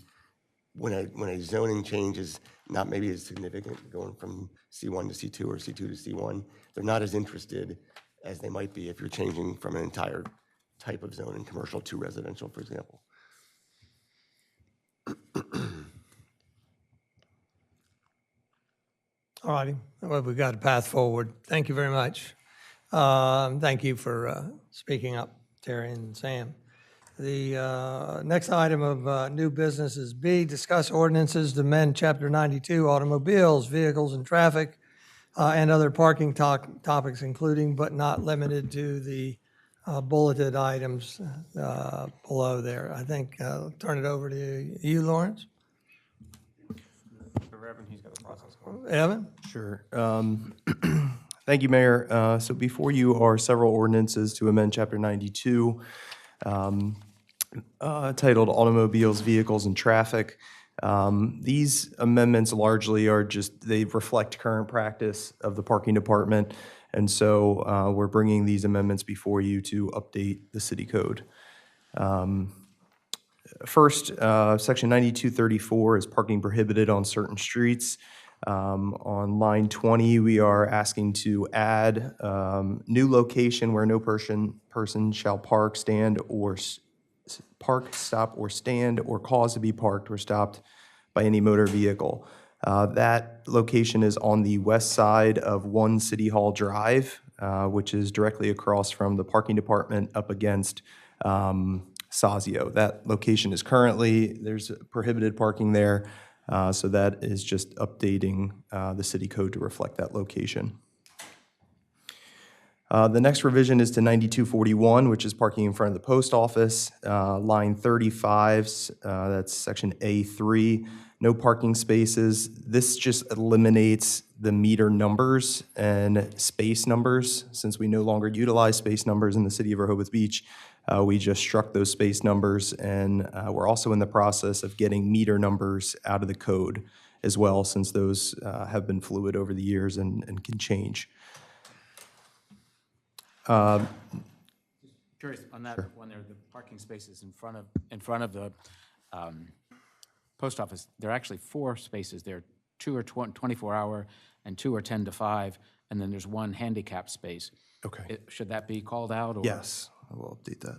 when a zoning change is not maybe as significant, going from C1 to C2 or C2 to C1, they're not as interested as they might be if you're changing from an entire type of zoning, commercial to residential, for example. All righty, well, we've got a path forward. Thank you very much. Thank you for speaking up, Terry and Sam. The next item of new business is B, discuss ordinances to amend Chapter 92, automobiles, vehicles, and traffic, and other parking topics, including but not limited to the bulleted items below there. I think I'll turn it over to you, Lawrence. Evan? Sure. Thank you, Mayor. So before you are several ordinances to amend Chapter 92, titled Automobiles, Vehicles, and Traffic. These amendments largely are just, they reflect current practice of the parking department, and so we're bringing these amendments before you to update the city code. First, Section 9234 is parking prohibited on certain streets. On line 20, we are asking to add new location where no person shall park, stand, or stop, or stand, or cause to be parked or stopped by any motor vehicle. That location is on the west side of 1 City Hall Drive, which is directly across from the parking department up against Sazio. That location is currently, there's prohibited parking there, so that is just updating the city code to reflect that location. The next revision is to 9241, which is parking in front of the post office. Line 35, that's section A3, no parking spaces. This just eliminates the meter numbers and space numbers. Since we no longer utilize space numbers in the city of Rehoboth Beach, we just struck those space numbers, and we're also in the process of getting meter numbers out of the code as well, since those have been fluid over the years and can change. Curious on that one there, the parking spaces in front of the post office. There are actually 4 spaces there. 2 are 24-hour and 2 are 10 to 5, and then there's 1 handicap space. Okay. Should that be called out? Or? Yes, I will update that.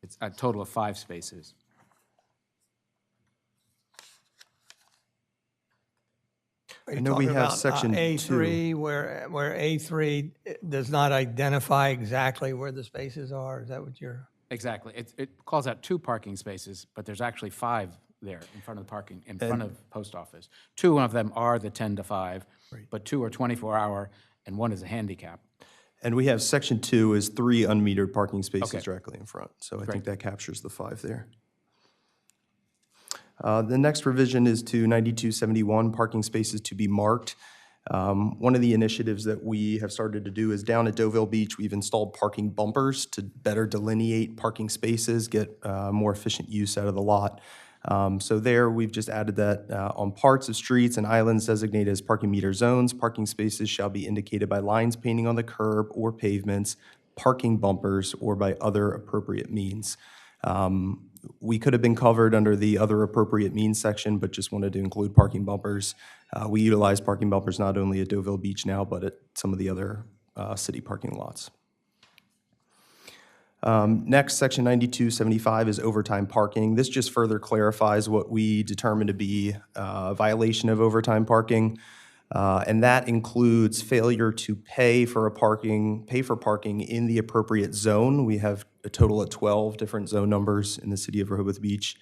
It's a total of 5 spaces. Are you I know we talking have about, section A3, where A3 does not identify exactly where the spaces are? Is that what you're? Exactly. It calls out 2 parking spaces, but there's actually 5 there in front of the parking, in front of post office. 2 of them are the 10 to 5, but 2 are 24-hour, and 1 is a handicap. And we have section 2 is 3 unmetered parking spaces Okay. directly in front. So I Great. think that captures the 5 there. The next revision is to 9271, parking spaces to be marked. One of the initiatives that we have started to do is down at Deauville Beach, we've installed parking bumpers to better delineate parking spaces, get more efficient use out of the lot. So there, we've just added that on parts of streets and islands designated as parking meter zones, parking spaces shall be indicated by lines painting on the curb or pavements, parking bumpers, or by other appropriate means. We could have been covered under the other appropriate means section, but just wanted to include parking bumpers. We utilize parking bumpers not only at Deauville Beach now, but at some of the other city parking lots. Next, section 9275 is overtime parking. This just further clarifies what we determine to be a violation of overtime parking. And that includes failure to pay for parking in the appropriate zone. We have a total of 12 different zone numbers in the city of Rehoboth Beach.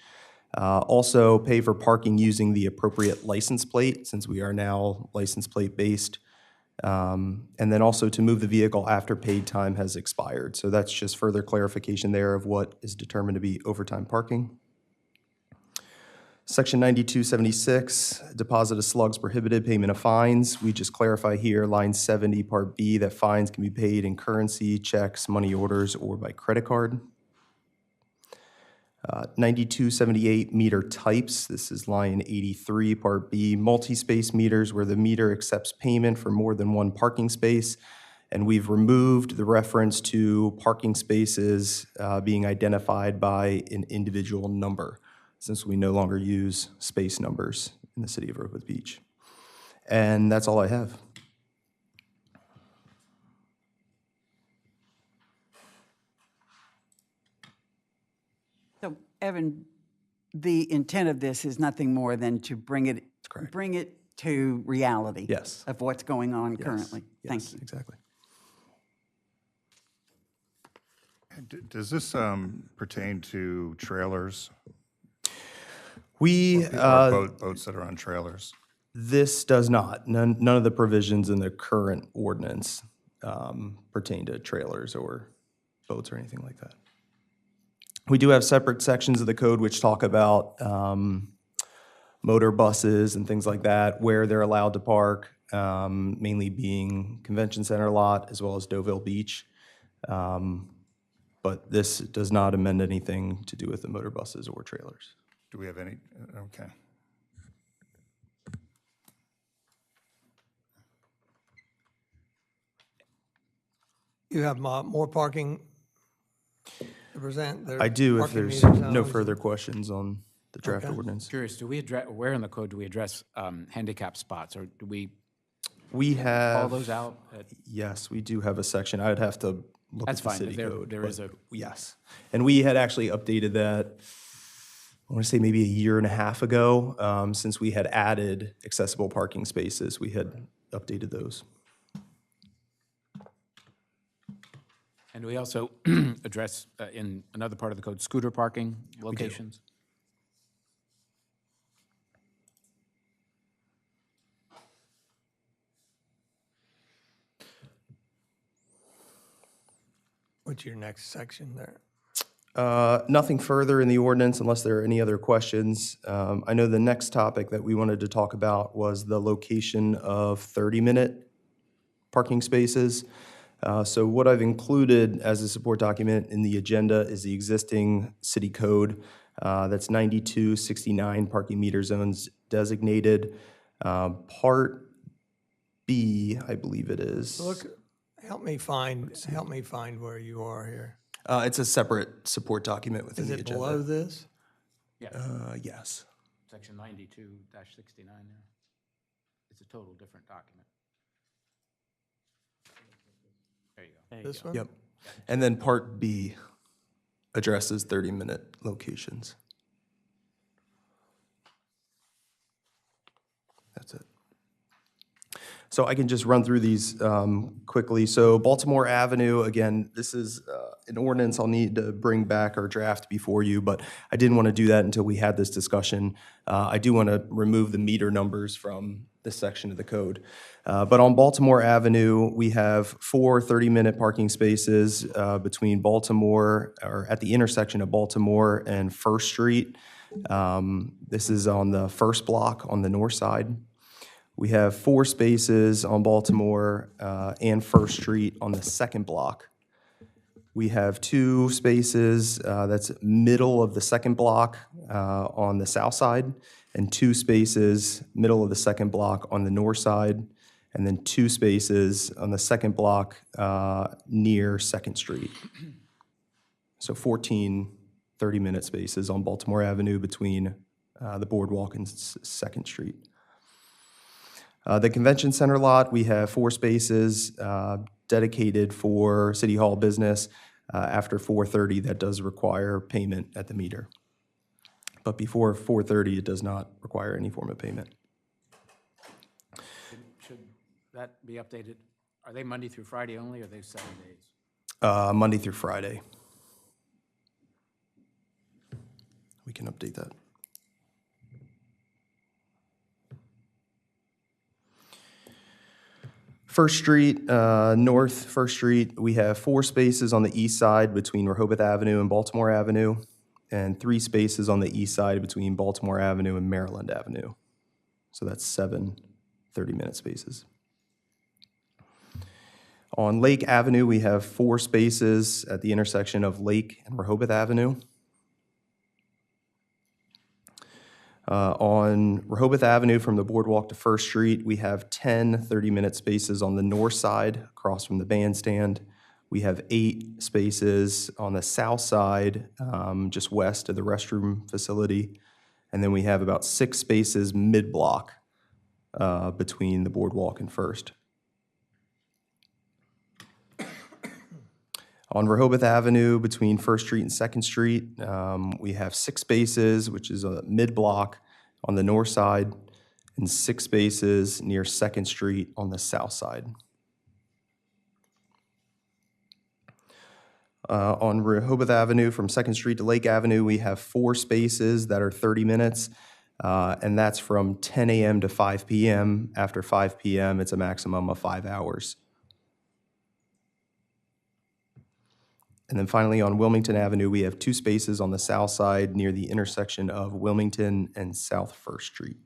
Also, pay for parking using the appropriate license plate, since we are now license plate based. And then also to move the vehicle after paid time has expired. So that's just further clarification there of what is determined to be overtime parking. Section 9276, deposit of slugs prohibited, payment of fines. We just clarify here, line 70, part B, that fines can be paid in currency, checks, money orders, or by credit card. 9278, meter types. This is line 83, part B, multi-space meters where the meter accepts payment for more than one parking space. And we've removed the reference to parking spaces being identified by an individual number, since we no longer use space numbers in the city of Rehoboth Beach. And that's all I have. So, Evan, the intent of this is nothing more than to bring it to reality. Yes. Of what's going on currently. Thank Yes, you. exactly. Does this pertain to trailers? We, Or boats that are on trailers? this does not. None of the provisions in the current ordinance pertain to trailers or boats or anything like that. We do have separate sections of the code which talk about motor buses and things like that, where they're allowed to park, mainly being Convention Center lot as well as Deauville Beach. But this does not amend anything to do with the motor buses or trailers. Do we have any? Okay. You have more parking to present? There are I do, if parking there's meter no zones. further questions on the draft Okay. ordinance. Curious, do we address, where in the code do we address handicap spots, or do we We call have, those out? yes, we do have a section. I would have to look That's at the fine, city but code. there but is a. Yes. And we had actually updated that, I want to say maybe a year and a half ago, since we had added accessible parking spaces. We had updated those. And we also address in another part of the code, scooter parking locations? What's your next section there? Nothing further in the ordinance unless there are any other questions. I know the next topic that we wanted to talk about was the location of 30-minute parking spaces. So what I've included as a support document in the agenda is the existing city code. That's 9269 parking meter zones designated. Part B, I believe it is. Look, help me find where you are here. It's a separate support document within Is the it agenda. below this? Yes. Section 92-69 there. It's a total different document. There you go. This one? Yep. And then Part B addresses 30-minute locations. That's it. So I can just run through these quickly. So Baltimore Avenue, again, this is an ordinance I'll need to bring back our draft before you, but I didn't want to do that until we had this discussion. I do want to remove the meter numbers from this section of the code. But on Baltimore Avenue, we have 4 30-minute parking spaces between Baltimore, or at the intersection of Baltimore and First Street. This is on the first block on the north side. We have 4 spaces on Baltimore and First Street on the second block. We have 2 spaces, that's middle of the second block on the south side, and 2 spaces, middle of the second block on the north side, and then 2 spaces on the second block near Second Street. So 14 30-minute spaces on Baltimore Avenue between the boardwalk and Second Street. The Convention Center lot, we have 4 spaces dedicated for City Hall business. After 4:30, that does require payment at the meter. But before 4:30, it does not require any form of payment. that be updated? Are they Monday through Friday only, or are they 7 days? Monday through Friday. We can update that. First Street, North First Street, we have 4 spaces on the east side between Rehoboth Avenue and Baltimore Avenue, and 3 spaces on the east side between Baltimore Avenue and Maryland Avenue. So that's 7 30-minute spaces. On Lake Avenue, we have 4 spaces at the intersection of Lake and Rehoboth Avenue. On Rehoboth Avenue from the boardwalk to First Street, we have 10 30-minute spaces on the north side across from the bandstand. We have 8 spaces on the south side, just west of the restroom facility. And then we have about 6 spaces mid-block between the boardwalk and First. On Rehoboth Avenue, between First Street and Second Street, we have 6 spaces, which is a mid-block on the north side, and 6 spaces near Second Street on the south side. On Rehoboth Avenue, from Second Street to Lake Avenue, we have 4 spaces that are 30 minutes, and that's from 10 a.m. to 5 p.m. After 5 p.m., it's a maximum of 5 hours. And then finally, on Wilmington Avenue, we have 2 spaces on the south side near the intersection of Wilmington and South First Street.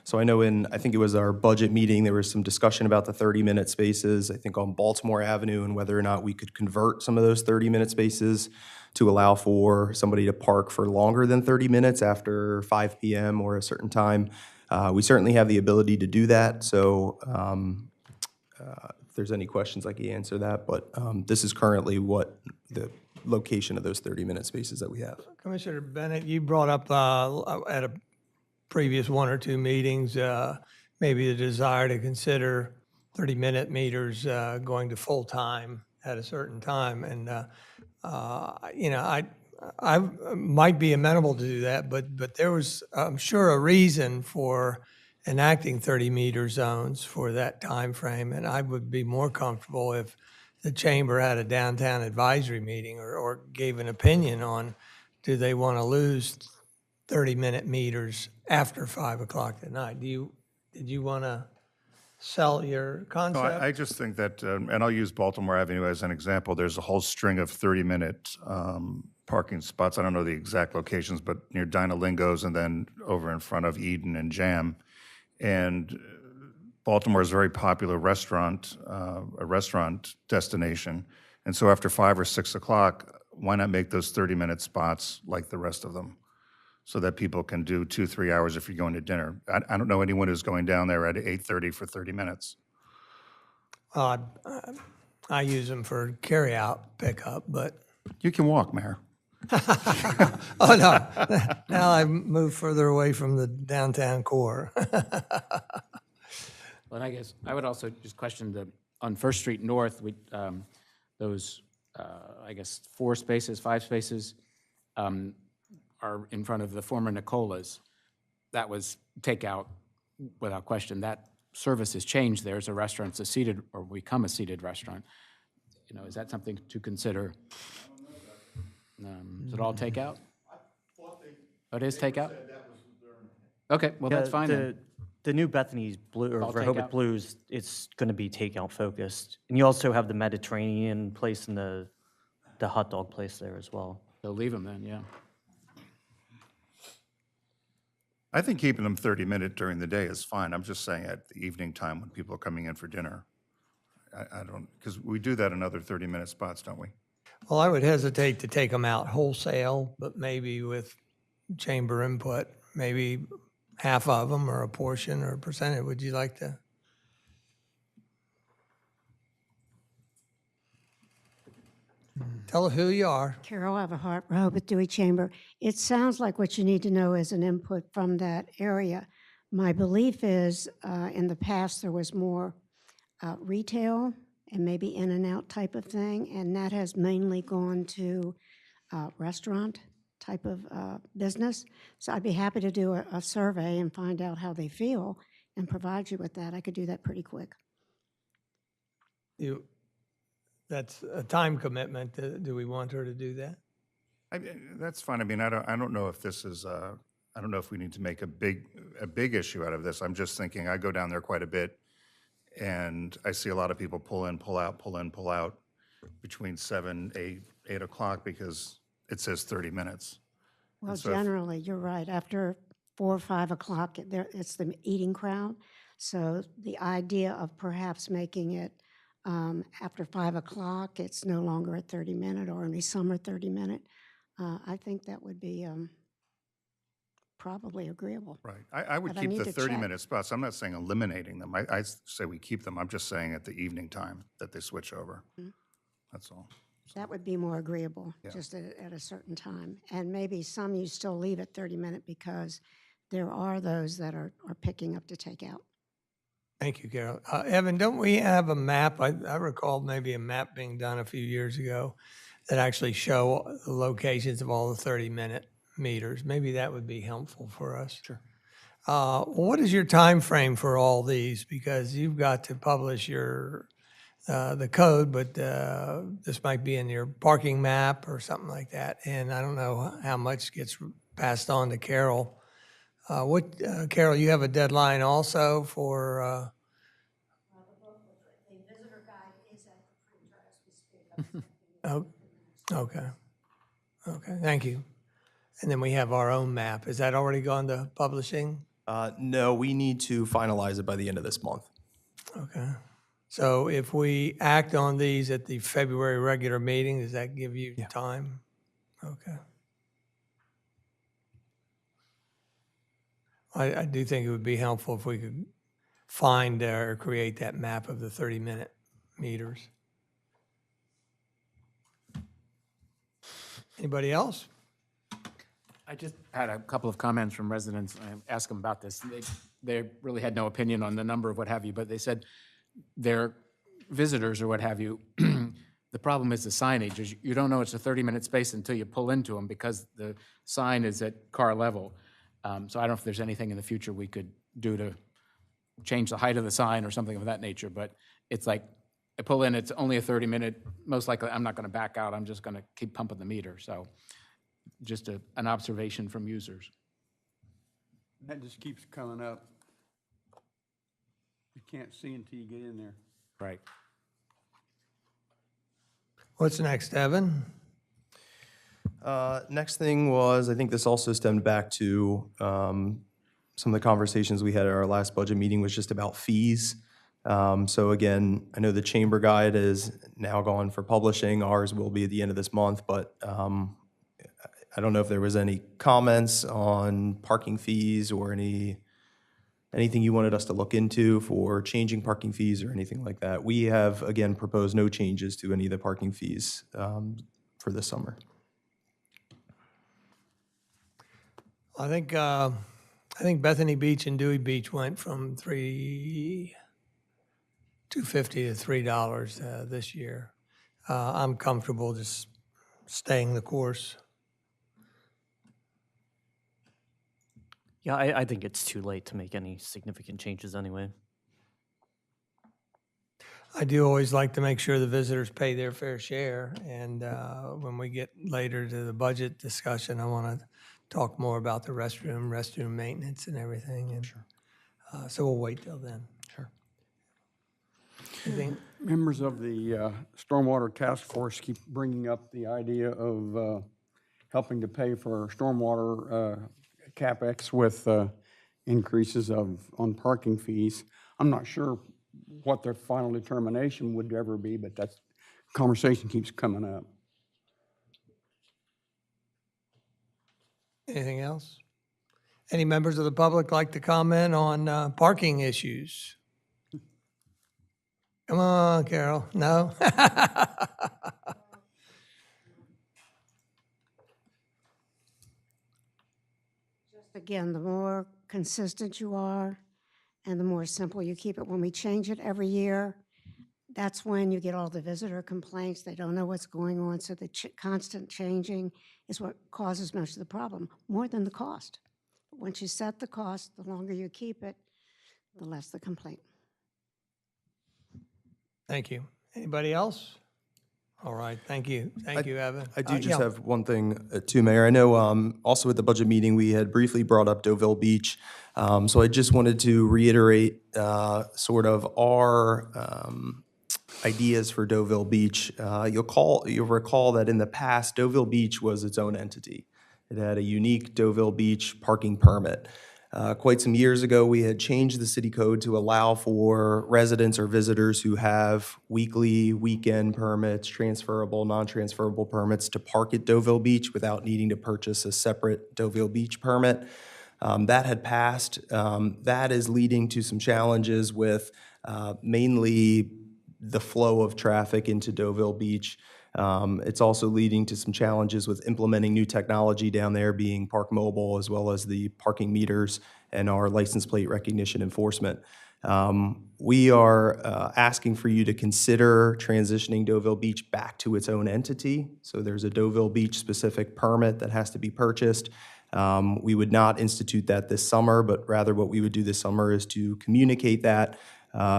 So I know I think it was our budget meeting, there was some discussion about the 30-minute spaces, I think on Baltimore Avenue, and whether or not we could convert some of those 30-minute spaces to allow for somebody to park for longer than 30 minutes after 5 p.m. or a certain time. We certainly have the ability to do that, so if there's any questions, I can answer that, but this is currently what the location of those 30-minute spaces that we have. Commissioner Bennett, you brought up at a previous 1 or 2 meetings, maybe the desire to consider 30-minute meters going to full-time at a certain time. And, I might be amenable to do that, but there was, I'm sure, a reason for enacting 30-meter zones for that time frame, and I would be more comfortable if the chamber had a downtown advisory meeting or gave an opinion on, do they want to lose 30-minute meters after 5 o'clock at night? Did you want to sell your No, concept? I just think that, and I'll use Baltimore Avenue as an example, there's a whole string of 30-minute parking spots. I don't know the exact locations, but near Dinah Lingo's and then over in front of Eden and Jam. And Baltimore is a very popular restaurant, a restaurant destination. And so after 5 or 6 o'clock, why not make those 30-minute spots like the rest of them, so that people can do 2-3 hours if you're going to dinner? I don't know anyone who's going down there at 8:30 for 30 minutes. I use them for carry-out pickup, but, You can walk, Mayor. oh, no. Now I've moved further away from the downtown core. Well, and I guess I would also just question on First Street North, those, I guess, 4 spaces, 5 spaces are in front of the former Nicola's. That was takeout without question. That service has changed there. As a restaurant, it's a seated, or become a seated restaurant. Is that something to consider? Is it all takeout? Oh, it is takeout? Okay, well, that's fine then. The new Bethany's Blue, or All Rehoboth takeout? Blues, it's going to be takeout focused. And you also have the Mediterranean place and the hot dog place there as well. They'll leave them then, yeah. I think keeping them 30-minute during the day is fine. I'm just saying at the evening time when people are coming in for dinner. I don't, because we do that in other 30-minute spots, don't we? Well, I would hesitate to take them out wholesale, but maybe with chamber input, maybe half of them or a portion or a percentage. Would you like to? Tell us who you are. Carol Everhart, Rehoboth Dewey Chamber. It sounds like what you need to know is an input from that area. My belief is in the past there was more retail and maybe in and out type of thing, and that has mainly gone to restaurant type of business. So I'd be happy to do a survey and find out how they feel and provide you with that, I could do that pretty quick. That's a time commitment. Do we want her to do that? That's fine. I mean, I don't know if this is, I don't know if we need to make a big issue out of this. I'm just thinking, I go down there quite a bit, and I see a lot of people pull in, pull out, pull in, pull out between 7, 8 o'clock because it says 30 minutes. Well, so if- generally, you're right. After 4 or 5 o'clock, it's the eating crowd. So the idea of perhaps making it after 5 o'clock, it's no longer a 30-minute or only some are 30-minute. I think that would be probably agreeable. Right. I would But I keep need the to check. 30-minute spots. I'm not saying eliminating them. I say we keep them. I'm just saying at the evening time that they switch over. That's all. That would be more agreeable, Yeah. just at a certain time. And maybe some you still leave at 30-minute because there are those that are picking up to take out. Thank you, Carol. Evan, don't we have a map? I recall maybe a map being done a few years ago that actually show the locations of all the 30-minute meters. Maybe that would be helpful for us. Sure. What is your time frame for all these? Because you've got to publish the code, but this might be in your parking map or something like that. And I don't know how much gets passed on to Carol. Carol, you have a deadline also for, The visitor guide is at the printer as we speak. oh, okay. Okay, thank you. And then we have our own map. Is that already gone to publishing? No, we need to finalize it by the end of this month. Okay. So if we act on these at the February regular meeting, does that give you time? Okay. I do think it would be helpful if we could find or create that map of the 30-minute meters. Anybody else? I just had a couple of comments from residents. I asked them about this. They really had no opinion on the number of what have you, but they said their visitors or what have you, the problem is the signage. Is you don't know it's a 30-minute space until you pull into them because the sign is at car level. So I don't know if there's anything in the future we could do to change the height of the sign or something of that nature, but it's like, I pull in, it's only a 30-minute, most likely I'm not going to back out, I'm just going to keep pumping the meter. So just an observation from users. That just keeps coming up. You can't see until you get in there. Right. What's next, Evan? Next thing was, I think this also stemmed back to some of the conversations we had at our last budget meeting was just about fees. So again, I know the chamber guide is now gone for publishing. Ours will be at the end of this month, but I don't know if there was any comments on parking fees or anything you wanted us to look into for changing parking fees or anything like that. We have, again, proposed no changes to any of the parking fees for this summer. I think Bethany Beach and Dewey Beach went from $2.50 to $3 this year. I'm comfortable just staying the course. Yeah, I think it's too late to make any significant changes anyway. I do always like to make sure the visitors pay their fair share, and when we get later to the budget discussion, I want to talk more about the restroom maintenance and everything, and so we'll wait till then. Sure. Anything? Members of the Stormwater Task Force keep bringing up the idea of helping to pay for stormwater CapEx with increases on parking fees. I'm not sure what their final determination would ever be, but that conversation keeps coming up. Anything else? Any members of the public like to comment on parking issues? Come on, Carol. No? Again, the more consistent you are and the more simple you keep it. When we change it every year, that's when you get all the visitor complaints. They don't know what's going on. So the constant changing is what causes most of the problem, more than the cost. But once you set the cost, the longer you keep it, the less the complaint. Thank you. Anybody else? All right, thank you. Thank you, Evan. I do just yeah. have one thing too, Mayor. I know also at the budget meeting, we had briefly brought up Deauville Beach. So I just wanted to reiterate sort of our ideas for Deauville Beach. You'll recall that in the past, Deauville Beach was its own entity. It had a unique Deauville Beach parking permit. Quite some years ago, we had changed the city code to allow for residents or visitors who have weekly, weekend permits, transferable, non-transferable permits to park at Deauville Beach without needing to purchase a separate Deauville Beach permit. That had passed. That is leading to some challenges with mainly the flow of traffic into Deauville Beach. It's also leading to some challenges with implementing new technology down there, being Park Mobile, as well as the parking meters and our license plate recognition enforcement. We are asking for you to consider transitioning Deauville Beach back to its own entity. So there's a Deauville Beach specific permit that has to be purchased. We would not institute that this summer, but rather what we would do this summer is to communicate that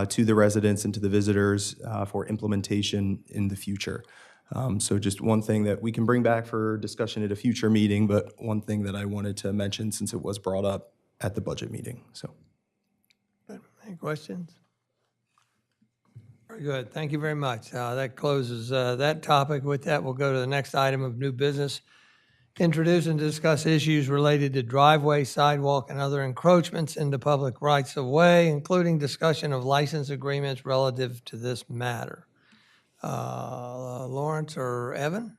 to the residents and to the visitors for implementation in the future. So just one thing that we can bring back for discussion at a future meeting, but one thing that I wanted to mention since it was brought up at the budget meeting. So, Any questions? Very good. Thank you very much. That closes that topic. With that, we'll go to the next item of new business. Introduce and discuss issues related to driveway, sidewalk, and other encroachments into public rights of way, including discussion of license agreements relative to this matter. Lawrence or Evan?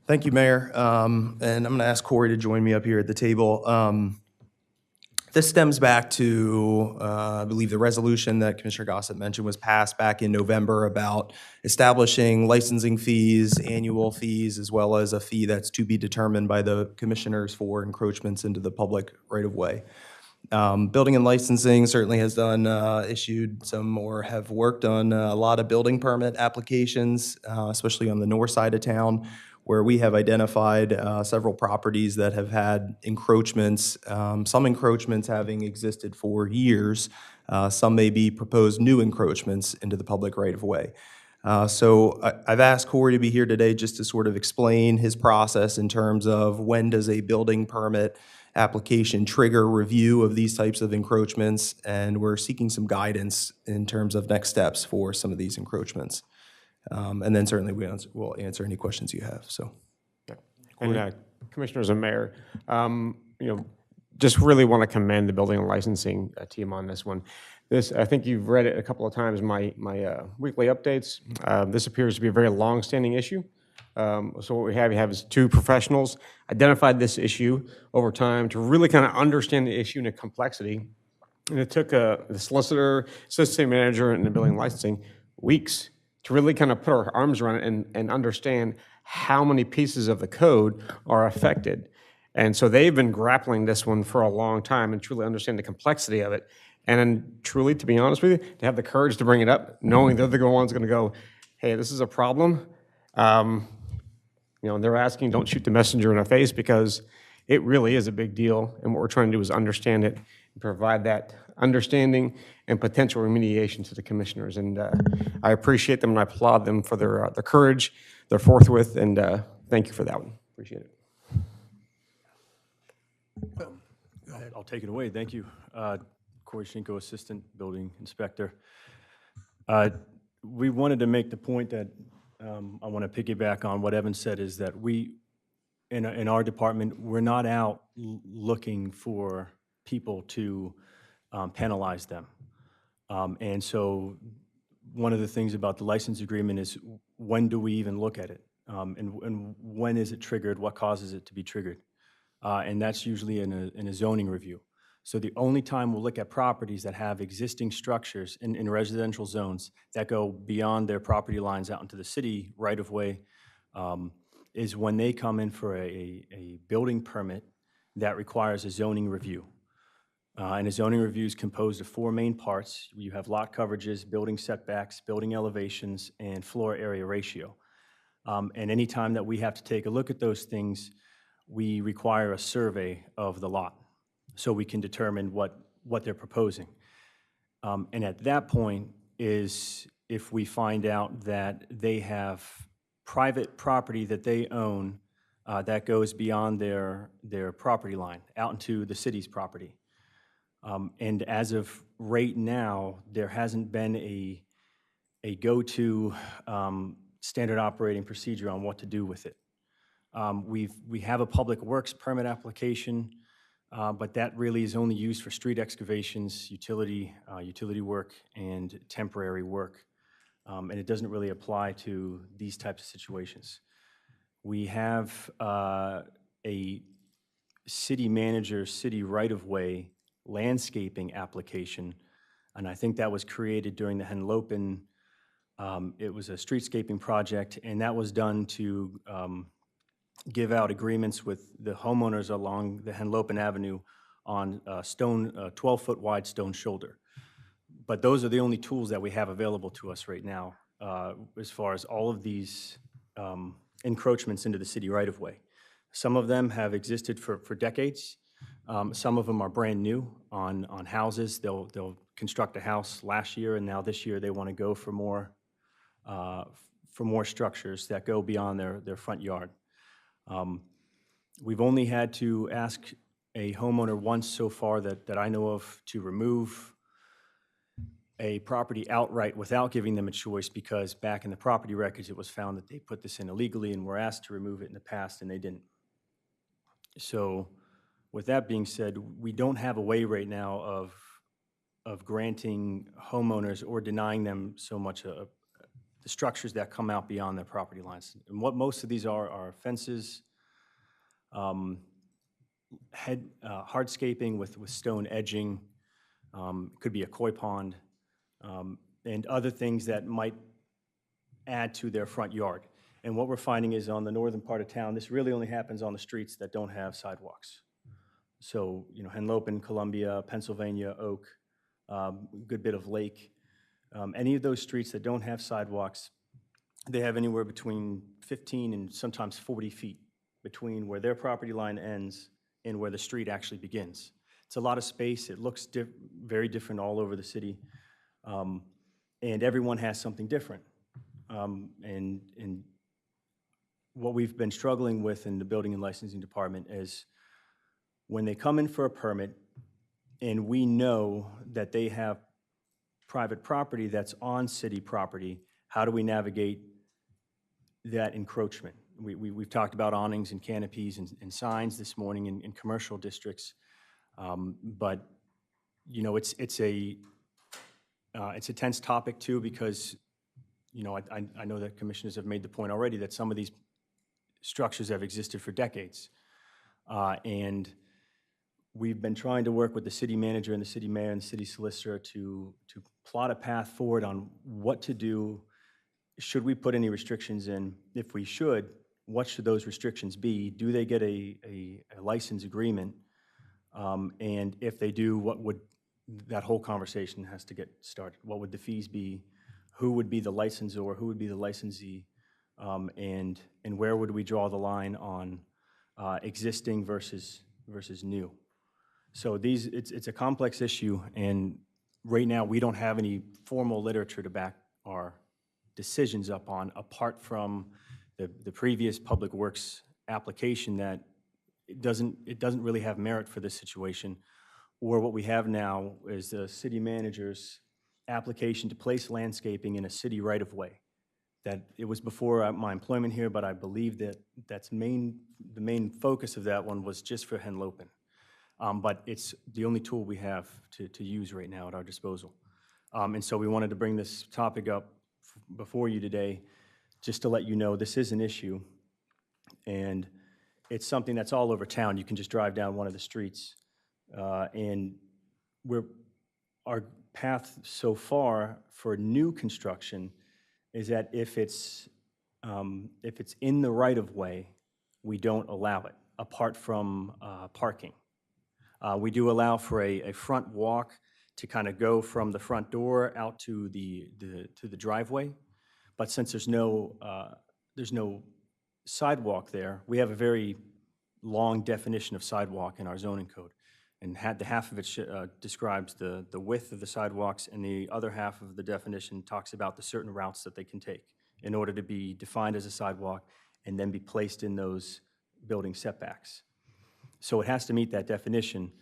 thank you, Mayor. And I'm going to ask Corey to join me up here at the table. This stems back to, I believe, the resolution that Commissioner Gossett mentioned was passed back in November about establishing licensing fees, annual fees, as well as a fee that's to be determined by the commissioners for encroachments into the public right-of-way. Building and licensing certainly has issued some or have worked on a lot of building permit applications, especially on the north side of town, where we have identified several properties that have had encroachments, some encroachments having existed for years, some may be proposed new encroachments into the public right-of-way. So I've asked Corey to be here today just to sort of explain his process in terms of when does a building permit application trigger review of these types of encroachments, and we're seeking some guidance in terms of next steps for some of these encroachments. And then certainly we'll answer any questions you have, so. And Commissioners and Mayor, just really want to commend the building and licensing team on this one. I think you've read it a couple of times, my weekly updates. This appears to be a very long-standing issue. So what we have is two professionals identified this issue over time to really kind of understand the issue and the complexity. And it took the solicitor, assistant manager, and the building and licensing weeks to really kind of put our arms around it and understand how many pieces of the code are affected. And so they've been grappling this one for a long time and truly understand the complexity of it. And then truly, to be honest with you, to have the courage to bring it up, knowing they're the ones going to go, hey, this is a problem. And they're asking, don't shoot the messenger in the face, because it really is a big deal. And what we're trying to do is understand it and provide that understanding and potential remediation to the commissioners. And I appreciate them and I applaud them for their courage, their forthwith, and thank you for that one. Appreciate it. I'll take it away. Thank you. Corey Shinko, Assistant Building Inspector. We wanted to make the point that I want to piggyback on what Evan said, is that we, in our department, we're not out looking for people to penalize them. And so one of the things about the license agreement is, when do we even look at it? And when is it triggered? What causes it to be triggered? And that's usually in a zoning review. So the only time we'll look at properties that have existing structures in residential zones that go beyond their property lines out into the city right-of-way is when they come in for a building permit that requires a zoning review. And a zoning review is composed of four main parts. You have lot coverages, building setbacks, building elevations, and floor area ratio. And any time that we have to take a look at those things, we require a survey of the lot. so we can determine what they're proposing. And at that point is if we find out that they have private property that they own that goes beyond their property line, out into the city's property. And as of right now, there hasn't been a go-to standard operating procedure on what to do with it. We have a public works permit application, but that really is only used for street excavations, utility work, and temporary work. And it doesn't really apply to these types of situations. We have a city manager, city right-of-way landscaping application, and I think that was created during the Henlopen. It was a streetscaping project, and that was done to give out agreements with the homeowners along the Henlopen Avenue on a 12-foot wide stone shoulder. But those are the only tools that we have available to us right now as far as all of these encroachments into the city right-of-way. Some of them have existed for decades. Some of them are brand new on houses. They'll construct a house last year, and now this year they want to go for more structures that go beyond their front yard. We've only had to ask a homeowner once so far that I know of to remove a property outright without giving them a choice, because back in the property records it was found that they put this in illegally and were asked to remove it in the past and they didn't. So with that being said, we don't have a way right now of granting homeowners or denying them so much the structures that come out beyond their property lines. And what most of these are fences, hardscaping with stone edging, could be a koi pond, and other things that might add to their front yard. And what we're finding is on the northern part of town, this really only happens on the streets that don't have sidewalks. So, Henlopen, Columbia, Pennsylvania, Oak, good bit of Lake. Any of those streets that don't have sidewalks, they have anywhere between 15 and sometimes 40 feet between where their property line ends and where the street actually begins. It's a lot of space. It looks very different all over the city. And everyone has something different. And what we've been struggling with in the building and licensing department is when they come in for a permit and we know that they have private property that's on city property, how do we navigate that encroachment? We've talked about awnings and canopies and signs this morning in commercial districts, but it's a tense topic too, because I know that commissioners have made the point already that some of these structures have existed for decades, and we've been trying to work with the city manager and the city mayor and the city solicitor to plot a path forward on what to do. Should we put any restrictions in? If we should, what should those restrictions be? Do they get a license agreement? And if they do, that whole conversation has to get started. What would the fees be? Who would be the licensor? Who would be the licensee? And where would we draw the line on existing versus new? So it's a complex issue, and right now we don't have any formal literature to back our decisions up on, apart from the previous Public Works application that it doesn't really have merit for this situation. Or what we have now is the city manager's application to place landscaping in a city right-of-way. That it was before my employment here, but I believe that the main focus of that one was just for Henlopen. But it's the only tool we have to use right now at our disposal. And so we wanted to bring this topic up before you today, just to let you know this is an issue, and it's something that's all over town. You can just drive down one of the streets, and our path so far for new construction is that if it's in the right-of-way, we don't allow it, apart from parking. We do allow for a front walk to kind of go from the front door out to the driveway, but since there's no sidewalk there, we have a very long definition of sidewalk in our zoning code, And the half of it describes the width of the sidewalks, and the other half of the definition talks about the certain routes that they can take in order to be defined as a sidewalk and then be placed in those building setbacks. So it has to meet that definition.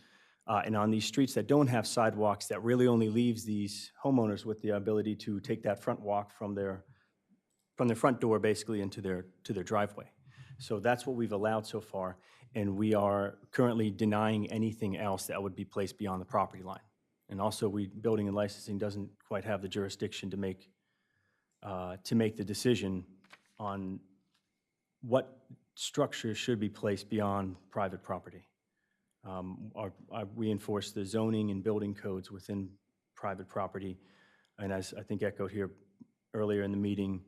And on these streets that don't have sidewalks, that really only leaves these homeowners with the ability to take that front walk from their front door basically into their driveway. So that's what we've allowed so far, and we are currently denying anything else that would be placed beyond the property line. And also, building and licensing doesn't quite have the jurisdiction to make the decision on what structures should be placed beyond private property. We enforce the zoning and building codes within private property, and as I think echoed here earlier in the meeting,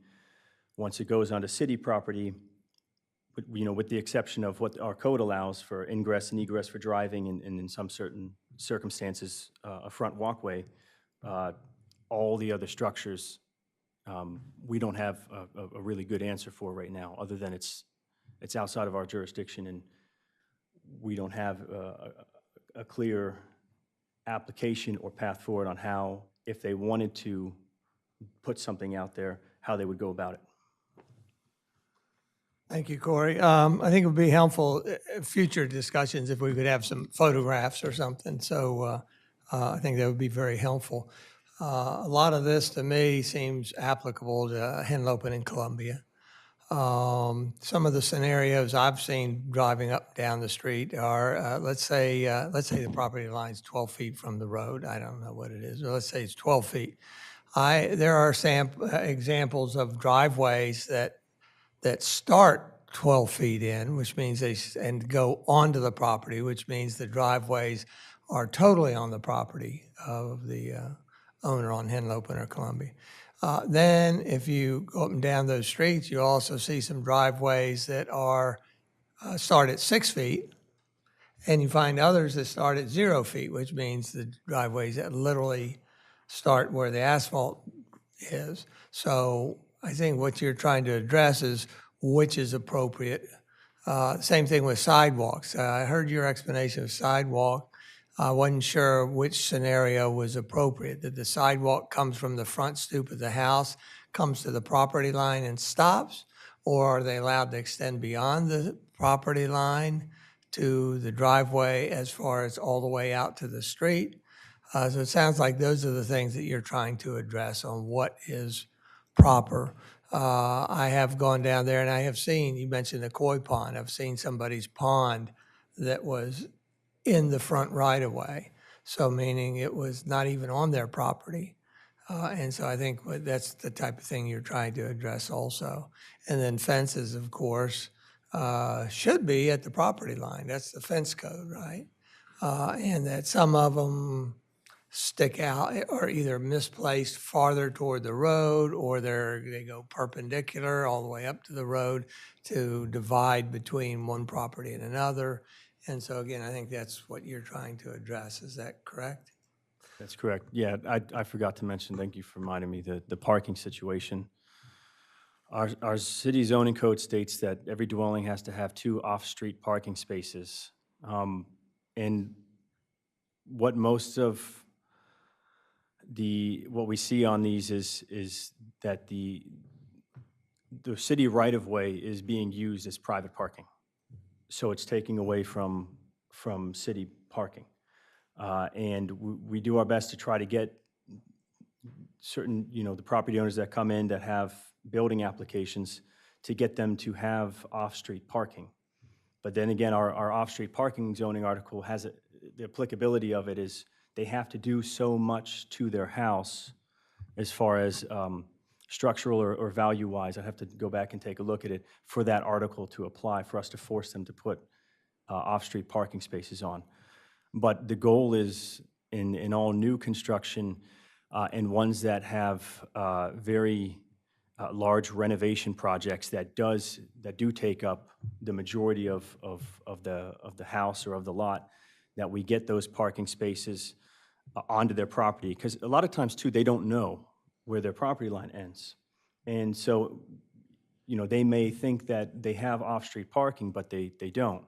once it goes onto city property, with the exception of what our code allows for ingress and egress for driving and in some certain circumstances, a front walkway, all the other structures, we don't have a really good answer for right now, other than it's outside of our jurisdiction, and we don't have a clear application or path forward on how, if they wanted to put something out there, how they would go about it. Thank you, Corey. I think it would be helpful future discussions if we could have some photographs or something. So I think that would be very helpful. A lot of this to me seems applicable to Henlopen and Columbia. Some of the scenarios I've seen driving up down the street are, let's say the property line's 12 feet from the road. I don't know what it is, but let's say it's 12 feet. There are examples of driveways that start 12 feet in, which means and go onto the property, which means the driveways are totally on the property of the owner on Henlopen or Columbia. Then if you go up and down those streets, you also see some driveways that start at 6 feet, and you find others that start at 0 feet, which means the driveways that literally start where the asphalt is. So I think what you're trying to address is which is appropriate. Same thing with sidewalks. I heard your explanation of sidewalk. I wasn't sure which scenario was appropriate. That the sidewalk comes from the front stoop of the house, comes to the property line and stops, or are they allowed to extend beyond the property line to the driveway as far as all the way out to the street? So it sounds like those are the things that you're trying to address on what is proper. I have gone down there and I have seen, you mentioned a koi pond, I've seen somebody's pond that was in the front right-of-way, so meaning it was not even on their property. And so I think that's the type of thing you're trying to address also. And then fences, of course, should be at the property line. That's the fence code, right? And that some of them stick out or either misplaced farther toward the road, or they go perpendicular all the way up to the road to divide between one property and another. And so again, I think that's what you're trying to address. Is that correct? That's correct. Yeah, I forgot to mention, thank you for reminding me, the parking situation. Our city zoning code states that every dwelling has to have 2 off-street parking spaces. And what we see on these is that the city right-of-way is being used as private parking. So it's taking away from city parking. And we do our best to try to get certain, the property owners that come in that have building applications to get them to have off-street parking. But then again, our off-street parking zoning article has the applicability of it is they have to do so much to their house as far as structural or value-wise. I'd have to go back and take a look at it for that article to apply, for us to force them to put off-street parking spaces on. But the goal is in all new construction and ones that have very large renovation projects that do take up the majority of the house or of the lot, that we get those parking spaces onto their property. Because a lot of times, too, they don't know where their property line ends. And so, they may think that they have off-street parking, but they don't.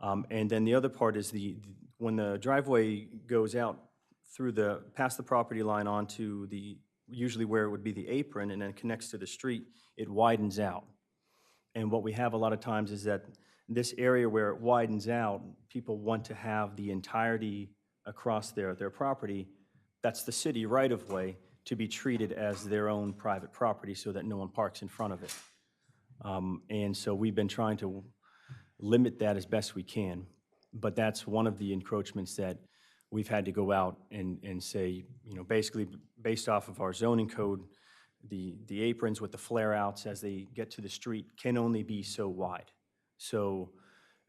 And then the other part is when the driveway goes out through past the property line onto usually where it would be the apron and then connects to the street, it widens out. And what we have a lot of times is that this area where it widens out, people want to have the entirety across their property, that's the city right-of-way, to be treated as their own private property so that no one parks in front of it. And so we've been trying to limit that as best we can. But that's one of the encroachments that we've had to go out and say, basically based off of our zoning code, the aprons with the flare-outs as they get to the street can only be so wide. So,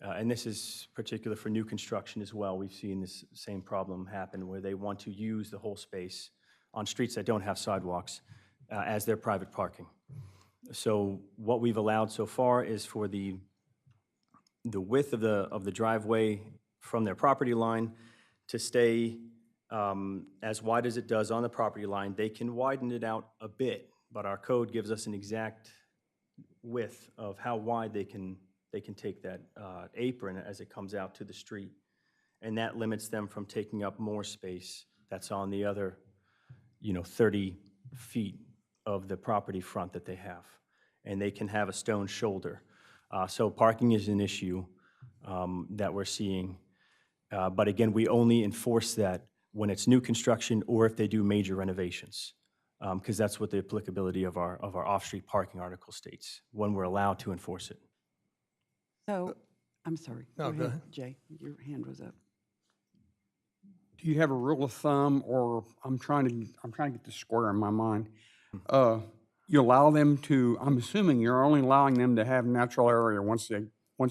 and this is particular for new construction as well. We've seen this same problem happen where they want to use the whole space on streets that don't have sidewalks as their private parking. So what we've allowed so far is for the width of the driveway from their property line to stay as wide as it does on the property line. They can widen it out a bit, but our code gives us an exact width of how wide they can take that apron as it comes out to the street. And that limits them from taking up more space that's on the other 30 feet of the property front that they have. And they can have a stone shoulder. So parking is an issue that we're seeing. But again, we only enforce that when it's new construction or if they do major renovations, because that's what the applicability of our off-street parking article states, when we're allowed to enforce it. So, I'm sorry. No, go ahead. Jay, your hand was up. Do you have a rule of thumb, or I'm trying to get this square in my mind? You allow them to, I'm assuming you're only allowing them to have natural area once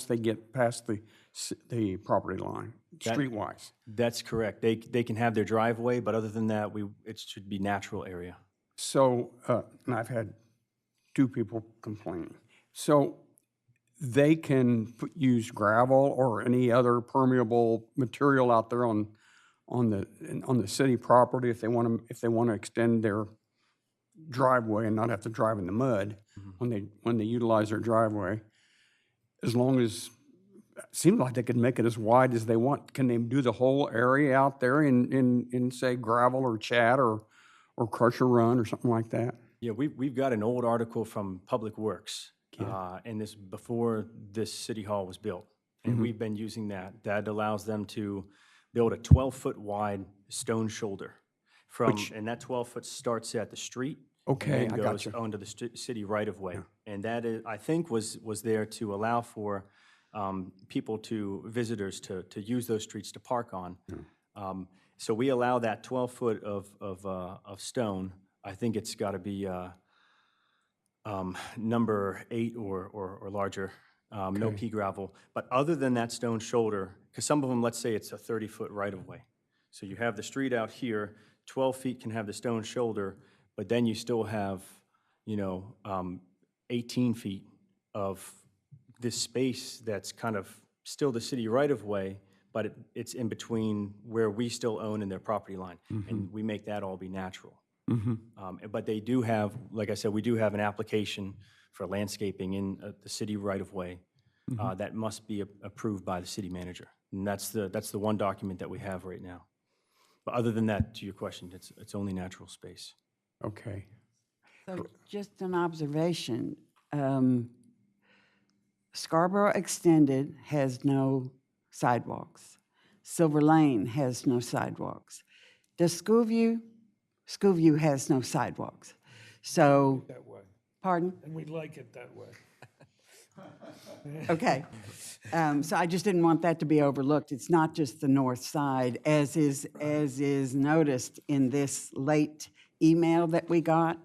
they get past the property line, streetwise. That's correct. They can have their driveway, but other than that, it should be natural area. So, and I've had 2 people complaining. So they can use gravel or any other permeable material out there on the city property if they want to extend their driveway and not have to drive in the mud when they utilize their driveway. As long as it seems like they could make it as wide as they want. Can they do the whole area out there in say gravel or chat or crusher run or something like that? Yeah, we've got an old article from Public Works, and this before this city hall was built, and we've been using that. That allows them to build a 12-foot wide stone shoulder and that 12-foot starts at the street. Okay, and I goes got you. onto the city right of way, and that is, I think, was there to allow for visitors to use those streets to park on. So we allow that 12-foot of stone. I think it's got to be number 8 or larger. No pea gravel. But other than that stone shoulder, because some of them, let's say it's a 30-foot right of way. So you have the street out here. 12 feet can have the stone shoulder, but then you still have, 18 feet of this space that's kind of still the city right-of-way, but it's in between where we still own and their property line, and we make that all be natural. But they do have, like I said, we do have an application for landscaping in the city right-of-way that must be approved by the city manager, and that's the one document that we have right now. But other than that, to your question, it's only natural space. Okay. So just an observation, Scarborough Extended has no sidewalks. Silver Lane has no sidewalks. Does Schoolview has no sidewalks. So, That way. pardon? And we like it that way. Okay. So I just didn't want that to be overlooked. It's not just the north side, as is noticed in this late email that we got,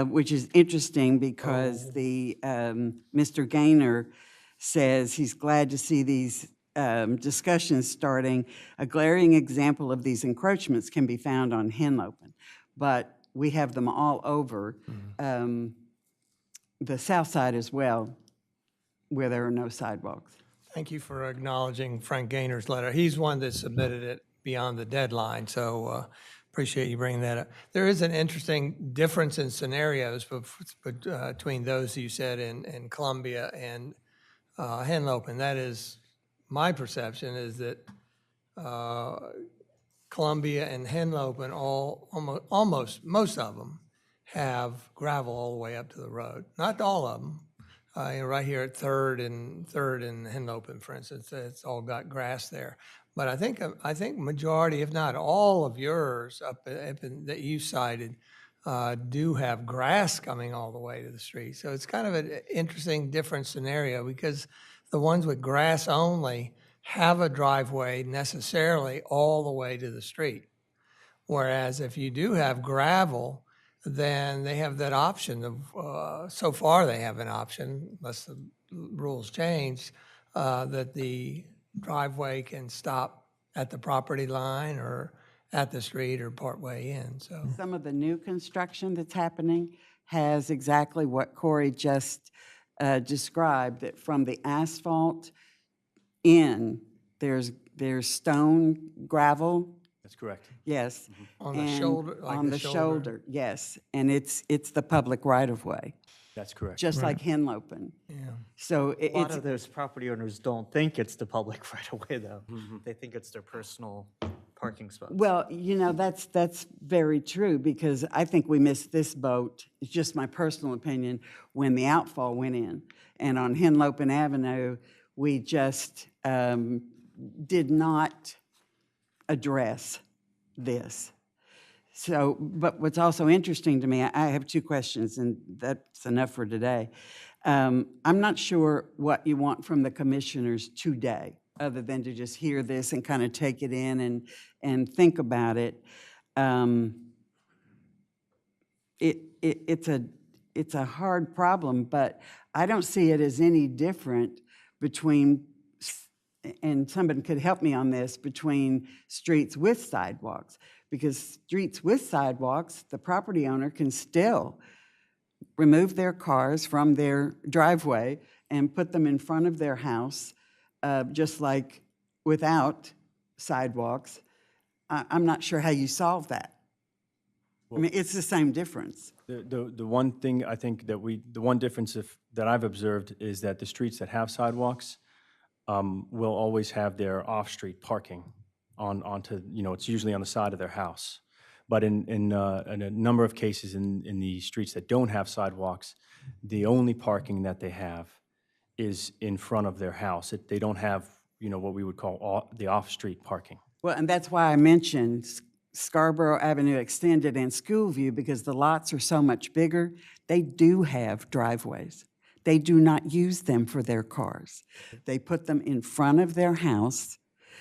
which is interesting because Mr. Gaynor says he's glad to see these discussions starting. A glaring example of these encroachments can be found on Henlopen, but we have them all over the south side as well, where there are no sidewalks. Thank you for acknowledging Frank Gaynor's letter. He's one that submitted it beyond the deadline, so appreciate you bringing that up. There is an interesting difference in scenarios between those you said in Columbia and Henlopen. That is, my perception is that Columbia and Henlopen, most of them have gravel all the way up to the road. Not all of them. Right here at Third and Henlopen, for instance, it's all got grass there. But I think majority, if not all of yours that you cited, do have grass coming all the way to the street. So it's kind of an interesting, different scenario because the ones with grass only have a driveway necessarily all the way to the street. Whereas if you do have gravel, then they have that option of, so far they have an option, unless the rules change, that the driveway can stop at the property line or at the street or partway in, so. Some of the new construction that's happening has exactly what Corey just described, that from the asphalt in, there's stone, gravel. That's correct. Yes. On the and shoulder, like on the the shoulder. shoulder, yes. And it's the public right-of-way, That's correct. just like Henlopen. Yeah. So A lot it's, of those property owners don't think it's the public right of way, though. They think it's their personal parking spots. well, that's very true, because I think we missed this boat, it's just my personal opinion, when the outfall went in. And on Henlopen Avenue, we just did not address this. So, but what's also interesting to me, I have two questions, and that's enough for today. I'm not sure what you want from the commissioners today, other than to just hear this and kind of take it in and think about it. It's a hard problem, but I don't see it as any different between, and somebody could help me on this, between streets with sidewalks. Because streets with sidewalks, the property owner can still remove their cars from their driveway and put them in front of their house, just like without sidewalks. I'm not sure how you solve that. I mean, it's the same difference. The one thing I think that the one difference that I've observed is that the streets that have sidewalks will always have their off-street parking onto, it's usually on the side of their house. But in a number of cases in the streets that don't have sidewalks, the only parking that they have is in front of their house. They don't have, what we would call the off-street parking. Well, and that's why I mentioned Scarborough Avenue Extended and Schoolview, because the lots are so much bigger. They do have driveways. They do not use them for their cars. They put them in front of their house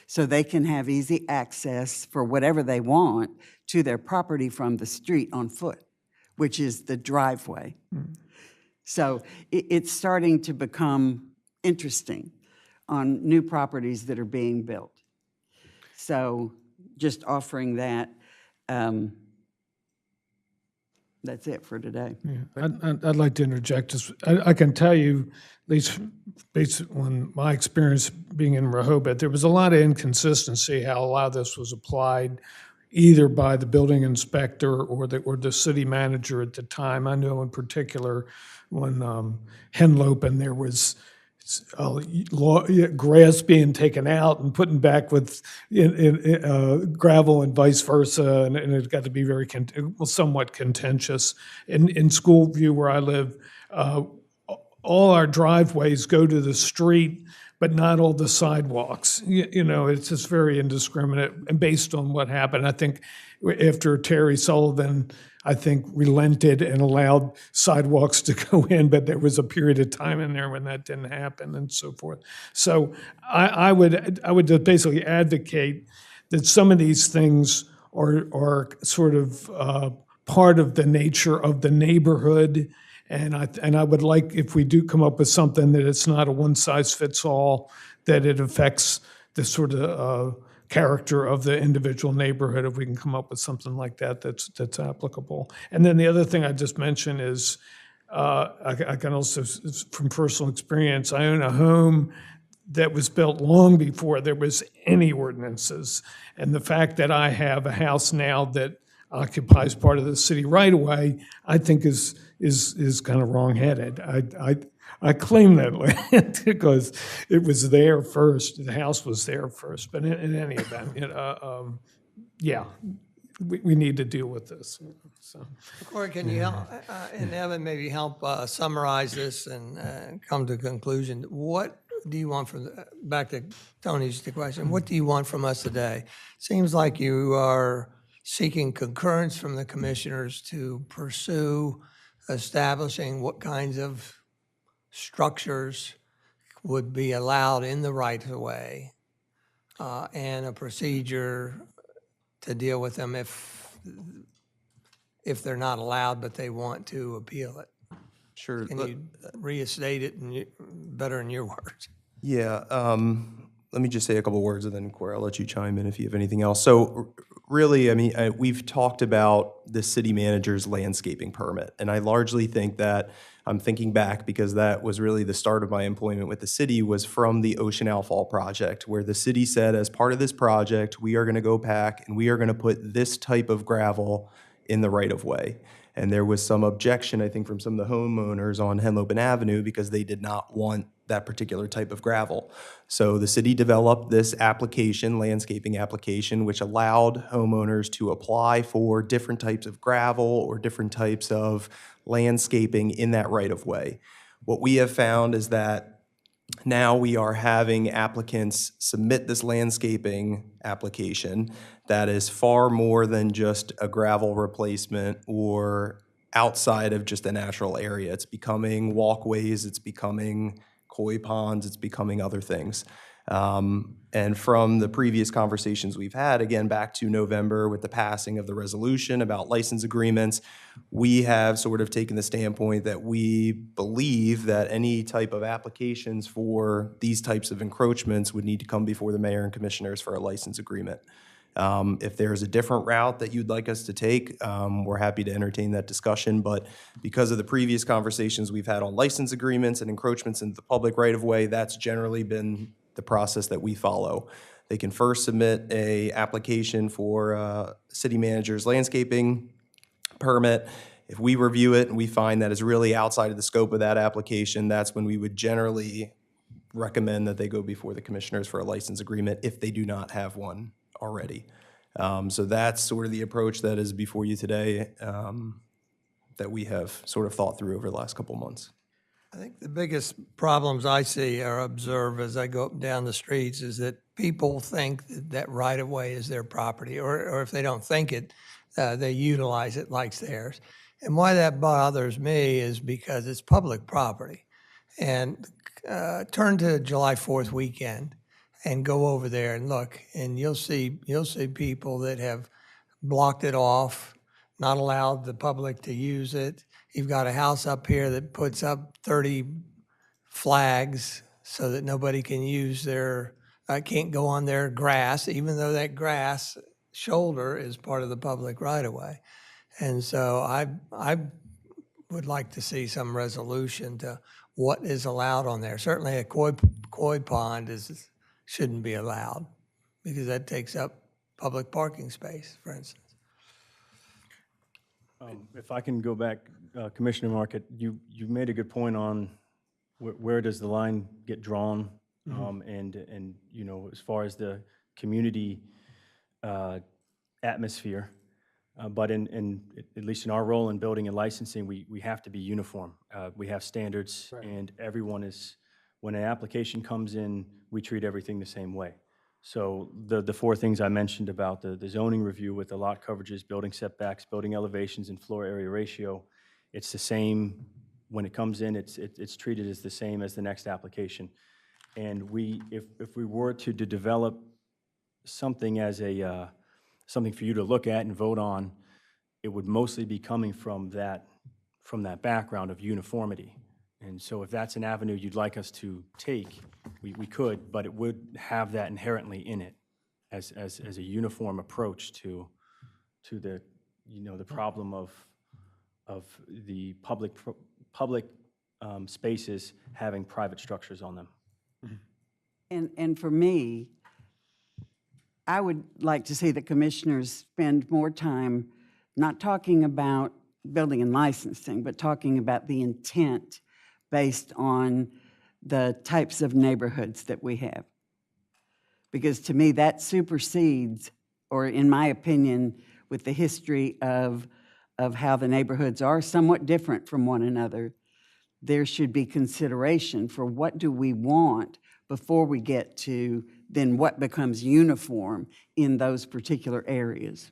so they can have easy access for whatever they want to their property from the street on foot, which is the driveway. So it's starting to become interesting on new properties that are being built. So just offering that, that's it for today. Yeah, I'd like to interject. I can tell you, at least based on my experience being in Rehoboth, there was a lot of inconsistency how a lot of this was applied, either by the building inspector or the city manager at the time. I know in particular when Henlopen, there was grass being taken out and putting back with gravel and vice versa, and it got to be somewhat contentious. In Schoolview, where I live, all our driveways go to the street, but not all the sidewalks. It's just very indiscriminate, and based on what happened, I think after Terry Sullivan, relented and allowed sidewalks to go in, but there was a period of time in there when that didn't happen and so forth. So I would just basically advocate that some of these things are sort of part of the nature of the neighborhood, and I would like, if we do come up with something, that it's not a one-size-fits-all, that it affects the sort of character of the individual neighborhood, if we can come up with something like that that's applicable. And then the other thing I just mentioned is, I can also, from personal experience, I own a home that was built long before there was any ordinances. And the fact that I have a house now that occupies part of the city right away, I think is kind of wrongheaded. I claim that land because it was there first, the house was there first, but in any event, yeah, we need to deal with this, so. Corey, can you help, and Evan, maybe help summarize this and come to a conclusion? What do you want from, back to Tony's question, what do you want from us today? Seems like you are seeking concurrence from the commissioners to pursue establishing what kinds of structures would be allowed in the right-of-way and a procedure to deal with them if they're not allowed, but they want to appeal it. Sure. Can you restate it better in your words? Yeah, let me just say a couple of words, and then Corey, I'll let you chime in if you have anything else. So really, I mean, we've talked about the city manager's landscaping permit, and I largely think that, I'm thinking back because that was really the start of my employment with the city, was from the Ocean Outfall project, where the city said, as part of this project, we are going to go back and we are going to put this type of gravel in the right-of-way. And there was some objection, I think, from some of the homeowners on Henlopen Avenue because they did not want that particular type of gravel. So the city developed this application, landscaping application, which allowed homeowners to apply for different types of gravel or different types of landscaping in that right-of-way. What we have found is that now we are having applicants submit this landscaping application that is far more than just a gravel replacement or outside of just a natural area. It's becoming walkways, it's becoming koi ponds, it's becoming other things. And from the previous conversations we've had, again, back to November with the passing of the resolution about license agreements, we have sort of taken the standpoint that we believe that any type of applications for these types of encroachments would need to come before the mayor and commissioners for a license agreement. If there's a different route that you'd like us to take, we're happy to entertain that discussion. But because of the previous conversations we've had on license agreements and encroachments into the public right-of-way, that's generally been the process that we follow. They can first submit a application for city manager's landscaping permit. If we review it and we find that it's really outside of the scope of that application, that's when we would generally recommend that they go before the commissioners for a license agreement if they do not have one already. So that's sort of the approach that is before you today that we have sort of thought through over the last couple months. I think the biggest problems I see or observe as I go up and down the streets is that people think that right-of-way is their property, or if they don't think it, they utilize it like theirs. And why that bothers me is because it's public property. And turn to July 4th weekend and go over there and look, and you'll see people that have blocked it off, not allowed the public to use it. You've got a house up here that puts up 30 flags so that nobody can use can't go on their grass, even though that grass shoulder is part of the public right-of-way. And so I would like to see some resolution to what is allowed on there. Certainly a koi pond shouldn't be allowed because that takes up public parking space, for instance. If I can go back, Commissioner Market, you made a good point on where does the line get drawn, and you know, as far as the community atmosphere. But at least in our role in building and licensing, we have to be uniform. We have standards, right. And everyone is, when an application comes in, we treat everything the same way. So the four things I mentioned about the zoning review with the lot coverages, building setbacks, building elevations, and floor area ratio, it's the same. When it comes in, it's treated as the same as the next application. And if we were to develop something as something for you to look at and vote on, it would mostly be coming from that background of uniformity. And so if that's an avenue you'd like us to take, we could, but it would have that inherently in it as a uniform approach to the, you know, the problem of the public spaces having private structures on them. And for me, I would like to see the commissioners spend more time not talking about building and licensing, but talking about the intent based on the types of neighborhoods that we have. Because to me, that supersedes, or in my opinion, with the history of how the neighborhoods are somewhat different from one another, there should be consideration for what do we want before we get to then what becomes uniform in those particular areas.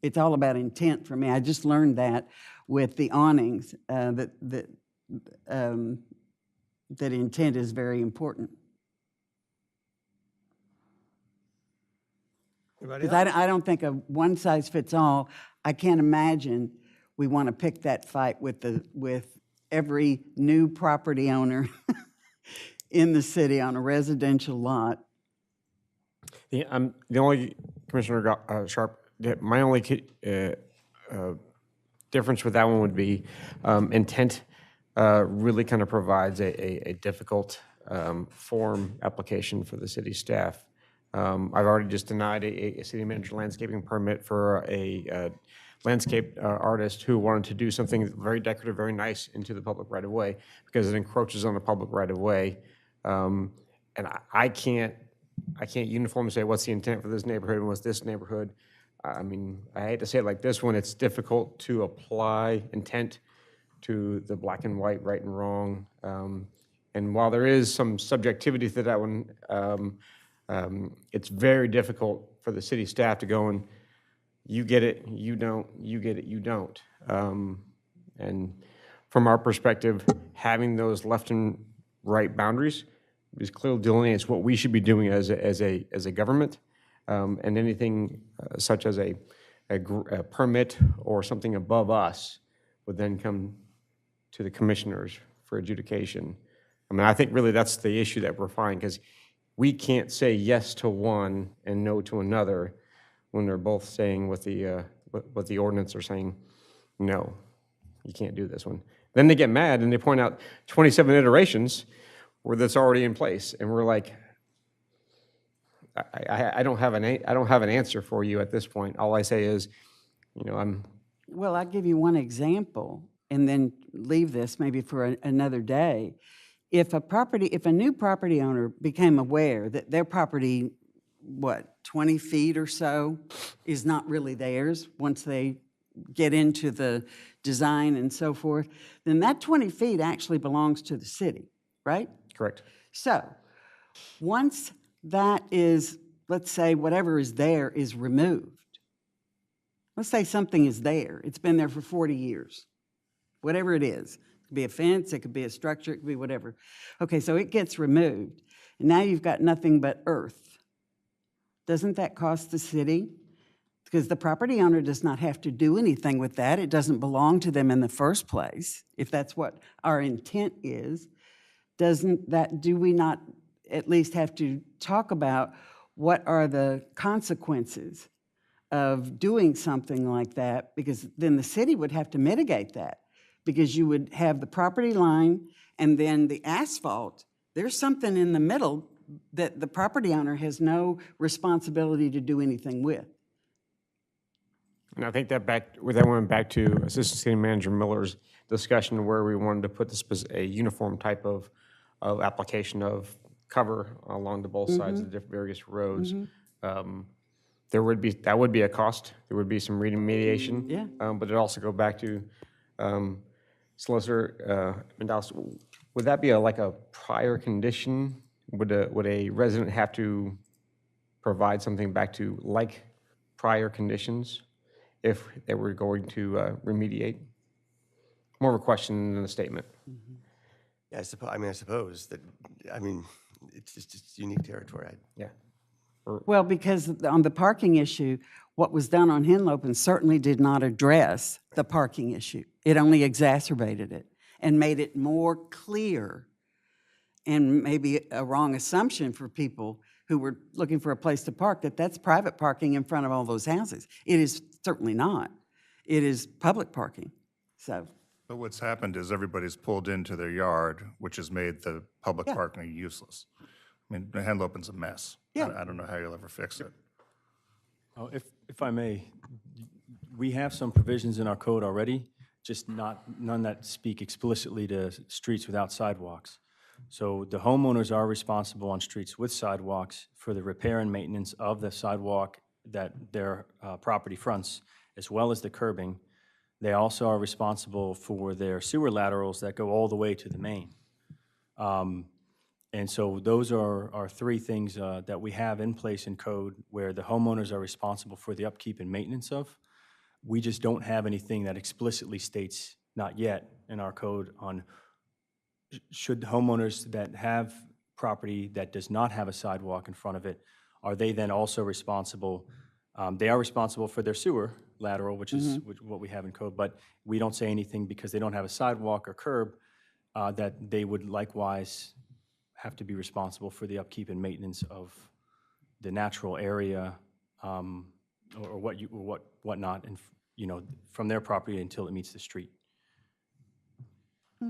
It's all about intent for me. I just learned that with the awnings, that intent is very important. Because I don't think a one-size-fits-all. I can't imagine we want to pick that fight with every new property owner in the city on a residential lot. The only, Commissioner Sharp, my only difference with that one would be intent really kind of provides a difficult form application for the city staff. I've already just denied a city manager landscaping permit for a landscape artist who wanted to do something very decorative, very nice into the public right-of-way because it encroaches on the public right-of-way. And I can't uniformly say what's the intent for this neighborhood and what's this neighborhood. I mean, I hate to say it like this one, it's difficult to apply intent to the black and white, right and wrong. And while there is some subjectivity to that one, it's very difficult for the city staff to go and you get it, you don't, you get it, you don't. And from our perspective, having those left and right boundaries is clearly delineates what we should be doing as a government. And anything such as a permit or something above us would then come to the commissioners for adjudication. I mean, I think really that's the issue that we're finding, because we can't say yes to one and no to another when they're both saying what the ordinance are saying, no, you can't do this one. Then they get mad and they point out 27 iterations where that's already in place, and we're like, I don't have an answer for you at this point. All I say is, Well, I'll give you one example and then leave this maybe for another day. If a new property owner became aware that their property, 20 feet or so, is not really theirs once they get into the design and so forth, then that 20 feet actually belongs to the city, right? correct. So once that is, let's say whatever is there is removed. Let's say something is there. It's been there for 40 years, whatever it is. It could be a fence, it could be a structure, it could be whatever. Okay, so it gets removed. And now you've got nothing but earth. Doesn't that cost the city? Because the property owner does not have to do anything with that. It doesn't belong to them in the first place, if that's what our intent is. Do we not at least have to talk about what are the consequences of doing something like that? Because then the city would have to mitigate that, because you would have the property line and then the asphalt. There's something in the middle that the property owner has no responsibility to do anything with. And I think that went back to Assistant City Manager Miller's discussion where we wanted to put a uniform type of application of cover along the both sides of the various roads. That would be a cost. There would be some remediation. Yeah. But it also go back to Solicitor Mendoza. Would that be like a prior condition? Would a resident have to provide something back to like prior conditions if they were going to remediate? More of a question than a statement. Yeah, I suppose that, it's just unique territory. Yeah. Well, because on the parking issue, what was done on Henlopen certainly did not address the parking issue. It only exacerbated it and made it more clear, and maybe a wrong assumption for people who were looking for a place to park, that that's private parking in front of all those houses. It is certainly not. It is public parking. So. But what's happened is everybody's pulled into their yard, which has made the public Yeah. parking useless. The Henlopen's a mess. Yeah. I don't know how you'll ever fix it. Oh, if I may, we have some provisions in our code already just none that speak explicitly to streets without sidewalks. So the homeowners are responsible on streets with sidewalks for the repair and maintenance of the sidewalk that their property fronts, as well as the curbing. They also are responsible for their sewer laterals that go all the way to the main. And so those are three things that we have in place in code where the homeowners are responsible for the upkeep and maintenance of. We just don't have anything that explicitly states, not yet, in our code on should homeowners that have property that does not have a sidewalk in front of it, are they then also responsible? They are responsible for their sewer lateral, which is what we have in code, but we don't say anything because they don't have a sidewalk or curb that they would likewise have to be responsible for the upkeep and maintenance of the natural area or whatnot, and from their property until it meets the street.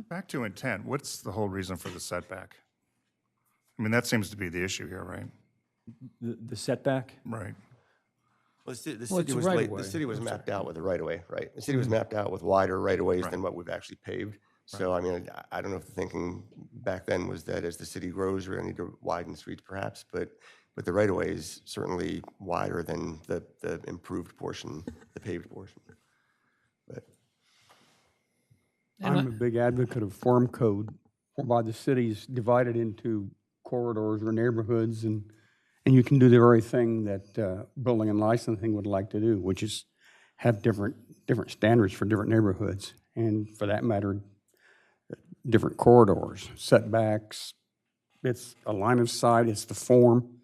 Back to intent, what's the whole reason for the setback? I mean, that seems to be the issue here, right? The setback? Right. Well, the Well, city it's was, right-of-way. the city was mapped out with a right-of-way, right? The city was mapped out with wider right-of-ways than what we've actually paved. So, I mean, I don't know if the thinking back then was that as the city grows, we're gonna need to widen streets perhaps, but the right-of-way is certainly wider than the improved portion, the paved portion. But I'm a big advocate of form code, whereby the city's divided into corridors or neighborhoods, and you can do the very thing that building and licensing would like to do, which is have different standards for different neighborhoods, and for that matter, different corridors, setbacks. It's a line of sight, it's the form,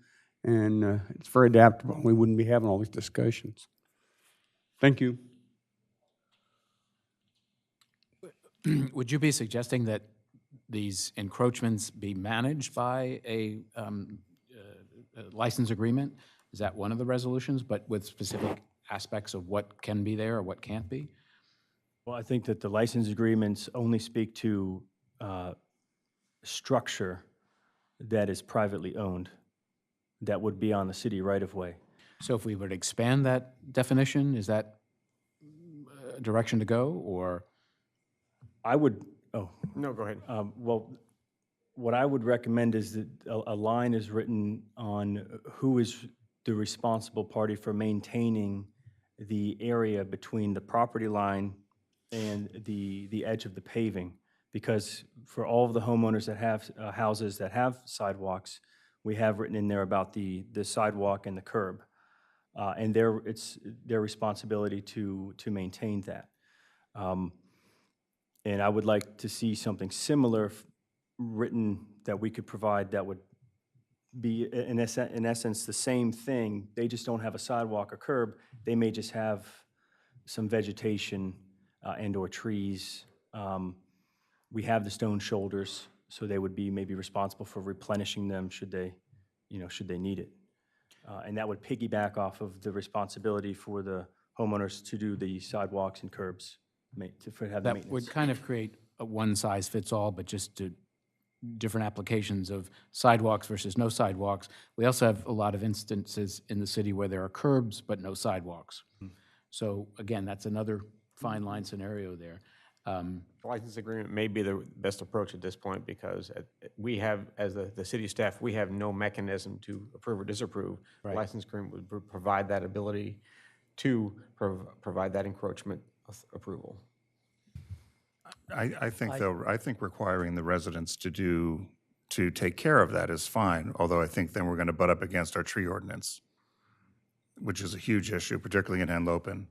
and it's very adaptable. We wouldn't be having all these discussions. Thank you. Would you be suggesting that these encroachments be managed by a license agreement? Is that one of the resolutions, but with specific aspects of what can be there or what can't be? Well, I think that the license agreements only speak to structure that is privately owned, that would be on the city right-of-way. So if we would expand that definition, is that a direction to go, or? I would, No, go ahead. well, what I would recommend is that a line is written on who is the responsible party for maintaining the area between the property line and the edge of the paving. Because for all of the homeowners that have houses that have sidewalks, we have written in there about the sidewalk and the curb. And it's their responsibility to maintain that. And I would like to see something similar written that we could provide that would be, in essence, the same thing. They just don't have a sidewalk or curb. They may just have some vegetation and/or trees. We have the stone shoulders, so they would be maybe responsible for replenishing them should they need it. And that would piggyback off of the responsibility for the homeowners to do the sidewalks and curbs, to have the That maintenance. would kind of create a one-size-fits-all, but just to different applications of sidewalks versus no sidewalks. We also have a lot of instances in the city where there are curbs but no sidewalks. So again, that's another fine line scenario there. The license agreement may be the best approach at this point because we have, as the city staff, we have no mechanism to approve or disapprove. The license agreement would provide that ability to provide that encroachment approval. I think requiring the residents to take care of that is fine, although I think then we're going to butt up against our tree ordinance, which is a huge issue, particularly in Henlopen.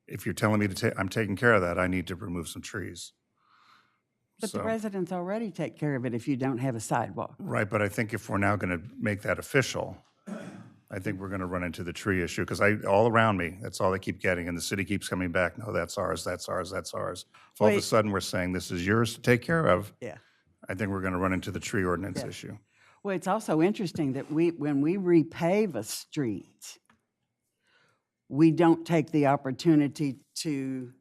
If you're telling me I'm taking care of that, I need to remove some trees. But the So- residents already take care of it if you don't have a sidewalk. Right, but I think if we're now going to make that official, I think we're going to run into the tree issue, because all around me, that's all I keep getting, and the city keeps coming back, no, that's ours, that's ours, that's ours. If all of a Wait. sudden we're saying this is yours to take care of, Yeah. I think we're going to run into the tree ordinance issue. Well, it's also interesting that when we repave a street, we don't take the opportunity to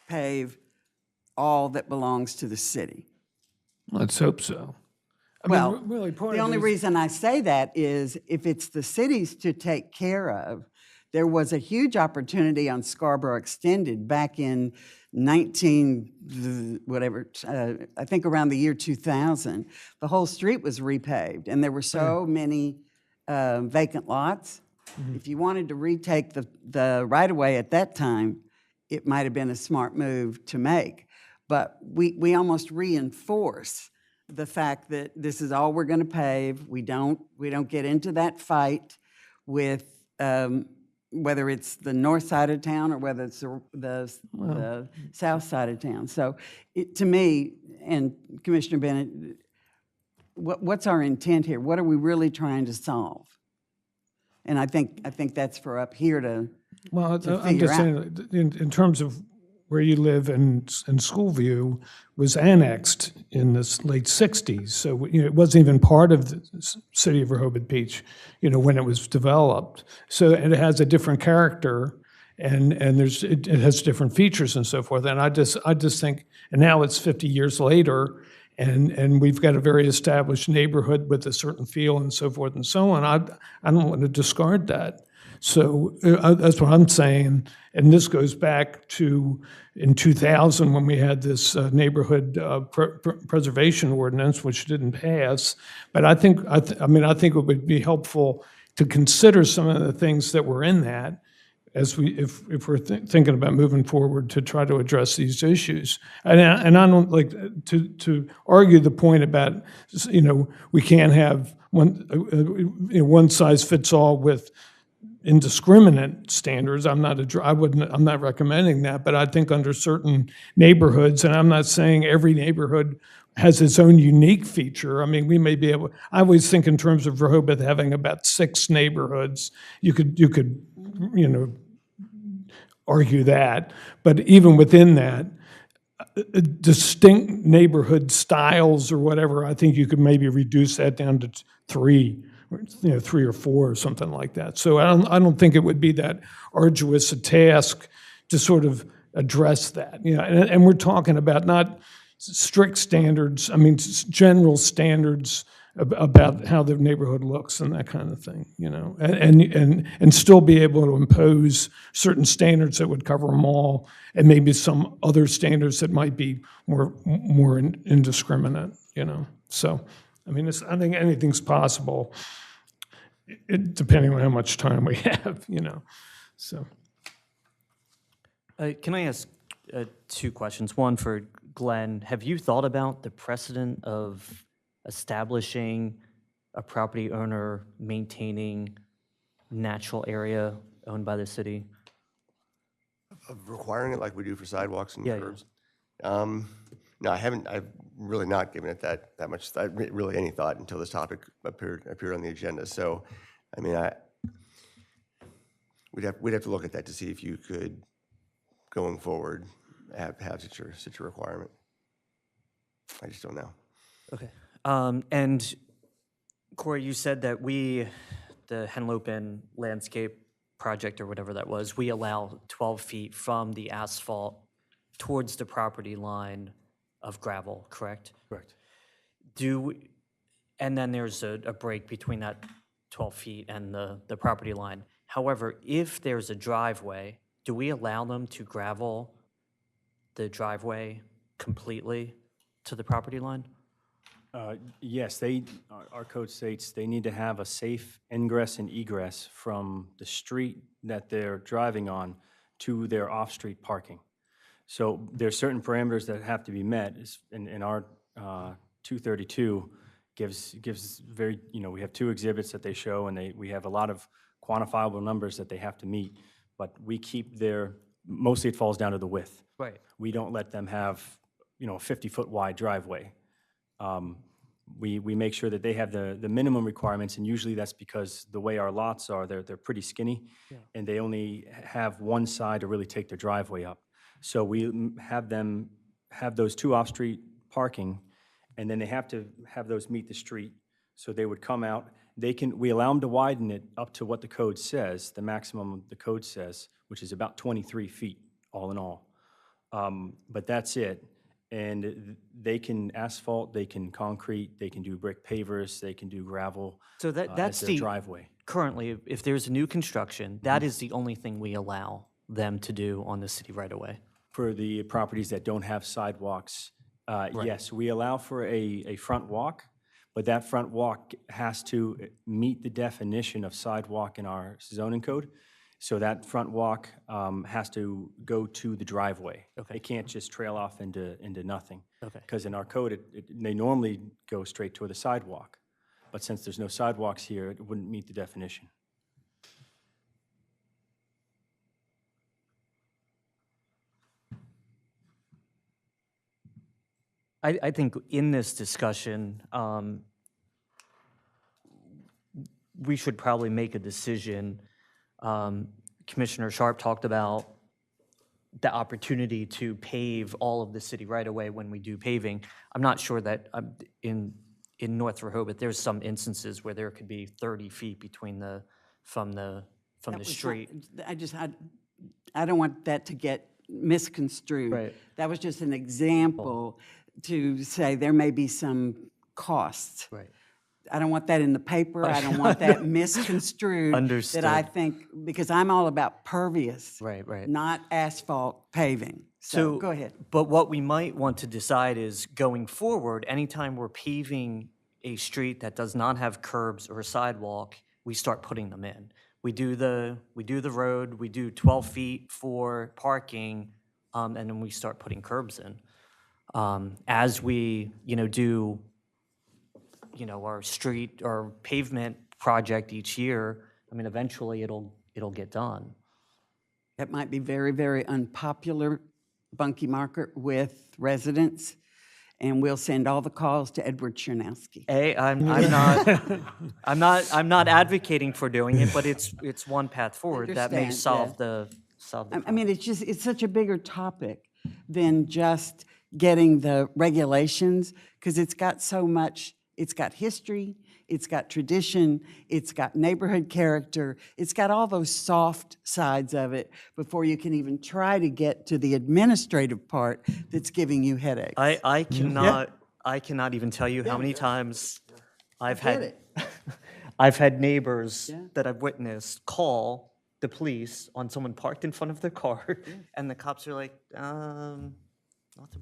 pave all that belongs to the city. Let's hope so. I mean, Well, really, part the of only it is- reason I say that is if it's the cities to take care of, there was a huge opportunity on Scarborough Extended back in whatever, I think around the year 2000, the whole street was repaved, and there were so many vacant lots. If you wanted to retake the right-of-way at that time, it might have been a smart move to make. But we almost reinforce the fact that this is all we're going to pave. We don't get into that fight with whether it's the north side of town or whether it's the south side of town. So to me, and Commissioner Bennett, what's our intent here? What are we really trying to solve? And I think that's for up here to Well, I'm figure just out. saying, in terms of where you live and Schoolview was annexed in the late 60s. So, it wasn't even part of the city of Rehoboth Beach, when it was developed. So it has a different character and it has different features and so forth. And I just think, and now it's 50 years later, and we've got a very established neighborhood with a certain feel and so forth and so on. I don't want to discard that. So that's what I'm saying, and this goes back to in 2000 when we had this neighborhood preservation ordinance, which didn't pass. But I think it would be helpful to consider some of the things that were in that as if we're thinking about moving forward to try to address these issues. And I don't like to argue the point about we can't have one size fits all with indiscriminate standards. I'm not recommending that, but I think under certain neighborhoods, and I'm not saying every neighborhood has its own unique feature. I mean, we may be able, I always think in terms of Rehoboth having about 6 neighborhoods, you could argue that, but even within that, distinct neighborhood styles or whatever, I think you could maybe reduce that down to 3. 3 or 4 or something like that. So I don't think it would be that arduous a task to sort of address that. And we're talking about not strict standards, general standards about how the neighborhood looks and that kind of thing, and still be able to impose certain standards that would cover them all, and maybe some other standards that might be more indiscriminate, So, I think anything's possible, depending on how much time we have, So, Can I ask 2 questions? One for Glenn. Have you thought about the precedent of establishing a property owner maintaining natural area owned by the city? Of requiring it like we do for sidewalks and Yeah, yeah. curbs? No, I haven't. I've really not given it that much, really any thought until this topic appeared on the agenda. So, we'd have to look at that to see if you could, going forward, have such a requirement. I just don't know. Okay. And Corey, you said that the Henlopen landscape project or whatever that was, we allow 12 feet from the asphalt towards the property line of gravel, correct? Correct. And then there's a break between that 12 feet and the property line. However, if there's a driveway, do we allow them to gravel the completely to the property line? Yes, our code states they need to have a safe ingress and egress from the street that they're driving on to their off-street parking. So there's certain parameters that have to be met, and our 232 gives very, we have 2 exhibits that they show, and we have a lot of quantifiable numbers that they have to meet, but we keep mostly it falls down to the width. Right. We don't let them have, a 50-foot wide driveway. We make sure that they have the minimum requirements, and usually that's because the way our lots are, they're pretty skinny, and they only have one side to really take their driveway up. So we have them have those 2 off-street parking, and then they have to have those meet the street. So they would come out. We allow them to widen it up to what the code says, the maximum the code says, which is about 23 feet all in all. But that's it. And they can asphalt, they can concrete, they can do brick pavers, they can do gravel. So that's as their the driveway. Currently, if there's a new construction, that is the only thing we allow them to do on the city right away for the properties that don't have sidewalks, yes, we allow for a front walk, but that front walk has to meet the definition of sidewalk in our zoning code. So that front walk has to go to the driveway. Okay. It can't just trail off into nothing. Okay. Because in our code, they normally go straight to the sidewalk. But since there's no sidewalks here, it wouldn't meet the definition. I think in this discussion, we should probably make a decision. Commissioner Sharp talked about the opportunity to pave all of the city right away when we do paving. I'm not sure that in North Rehoboth, there's some instances where there could be 30 feet between from the street. I don't want that to get misconstrued. Right. That was just an example to say there may be some costs. Right. I don't want that in the paper. I don't want that misconstrued. Understood. That I think, because I'm all about pervious. Right, right. Not asphalt paving. So go ahead. But what we might want to decide is going forward, anytime we're paving a street that does not have curbs or a sidewalk, we start putting them in. We do the road, we do 12 feet for parking, and then we start putting curbs in. As we, do, our street or pavement project each year, eventually it'll get done. That might be very, very unpopular, Bunkie Market, with residents, and we'll send all the calls to Edward Chernowski. I'm not advocating for doing it, but it's one path forward that may solve the problem. It's such a bigger topic than just getting the regulations, because it's got so much. It's got history, it's got tradition, it's got neighborhood character, it's got all those soft sides of it before you can even try to get to the administrative part that's giving you headaches. I cannot even tell you how many times I've had neighbors that I've witnessed call the police on someone parked in front of their car, and the cops are like, nothing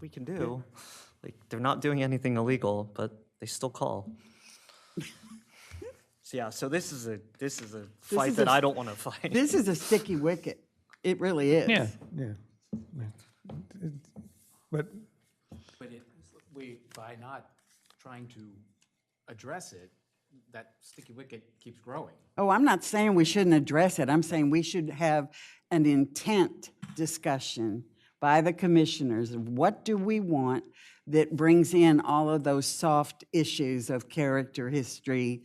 we can do. Like, they're not doing anything illegal, but they still call. So this is a fight that I don't want to fight. This is a sticky wicket. It really is. Yeah. But by not trying to address it, that sticky wicket keeps growing. Oh, I'm not saying we shouldn't address it. I'm saying we should have an intent discussion by the commissioners of what do we want that brings in all of those soft issues of character, history,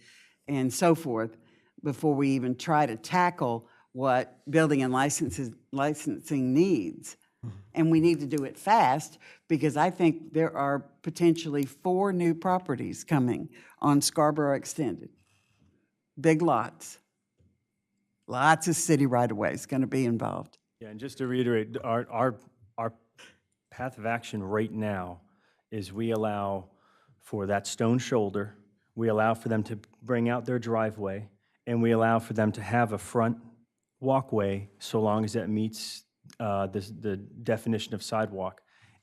and so forth, before we even try to tackle what building and licensing needs. And we need to do it fast, because I think there are potentially 4 new properties coming on Scarborough Extended. Big lots. Lots of city right-of-ways going to be involved. Yeah, and just to reiterate, our path of action right now is we allow for that stone shoulder, we allow for them to bring out their driveway, and we allow for them to have a front walkway so long as that meets the definition of sidewalk.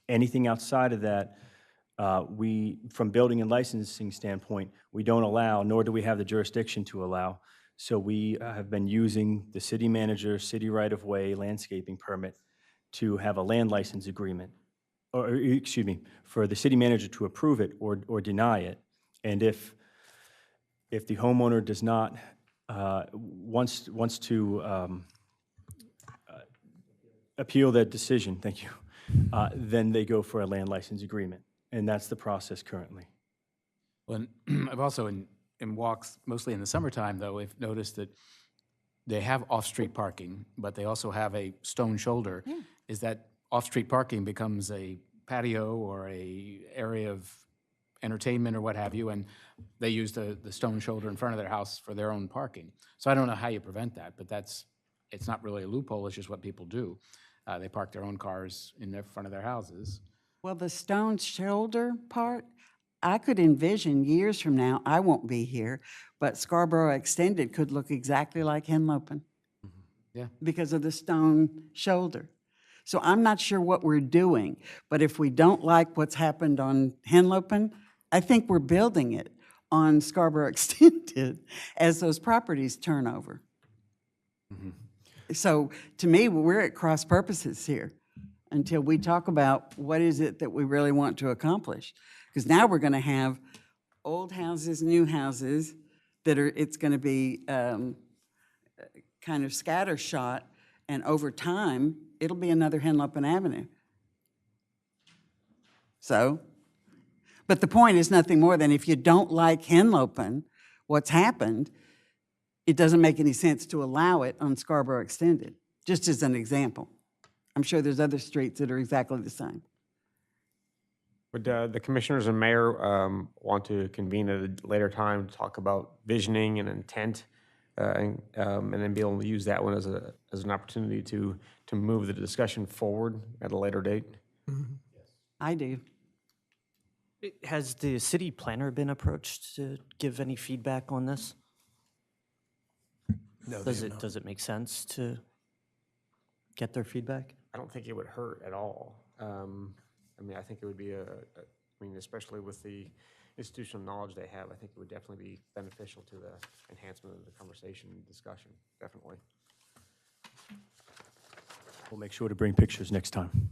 Anything outside of that, from building and licensing standpoint, we don't allow, nor do we have the jurisdiction to allow. So we have been using the city manager, city right-of-way landscaping permit to have a land license agreement, or excuse me, for the city manager to approve it or deny it. And if the homeowner does not, wants to appeal that decision, thank you, then they go for a land license agreement. And that's the process currently. Well, I've also, in walks, mostly in the summertime, though, I've noticed that they have off-street parking, but they also have a stone shoulder. Yeah. Is that off-street parking becomes a patio or a area of entertainment or what have you, and they use the stone shoulder in front of their house for their own parking. So I don't know how you prevent that, but it's not really a loophole, it's just what people do. They park their own cars in the front of their houses. Well, the stone shoulder part, I could envision years from now, I won't be here, but Scarborough Extended could look exactly like Henlopen. Yeah. Because of the stone shoulder. So I'm not sure what we're doing, but if we don't like what's happened on Henlopen, I think we're building it on Scarborough Extended as those properties turn over. So to me, we're at cross purposes here until we talk about what is it that we really want to accomplish. Because now we're going to have old houses, new houses that are, it's going to be kind of scattershot, and over time, it'll be another Henlopen Avenue. So, but the point is nothing more than if you don't like Henlopen, what's happened, it doesn't make any sense to allow it on Scarborough Extended, just as an example. I'm sure there's other streets that are exactly the same. Would the commissioners and mayor want to convene at a later time to talk about visioning and intent, and then be able to use that one as an opportunity to move the discussion forward at a later date? I do. Has the city planner been approached to give any feedback on this? No, Does it make sense to get their feedback? I don't think it would hurt at all. I mean, I think it would be especially with the institutional knowledge they have, I think it would definitely be beneficial to the enhancement of the conversation and discussion, definitely. We'll make sure to bring pictures next time.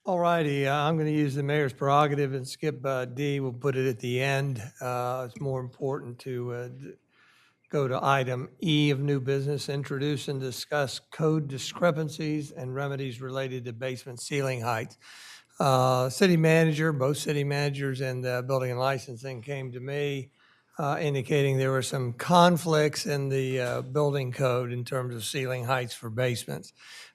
All righty, I'm going to use the mayor's prerogative and skip D. We'll put it at the end. It's more important to go to item E of new business, introduce and discuss code discrepancies and remedies related to basement ceiling heights. City manager, both city managers and building and licensing came to me indicating there were some conflicts in the building code in terms of ceiling heights for basements.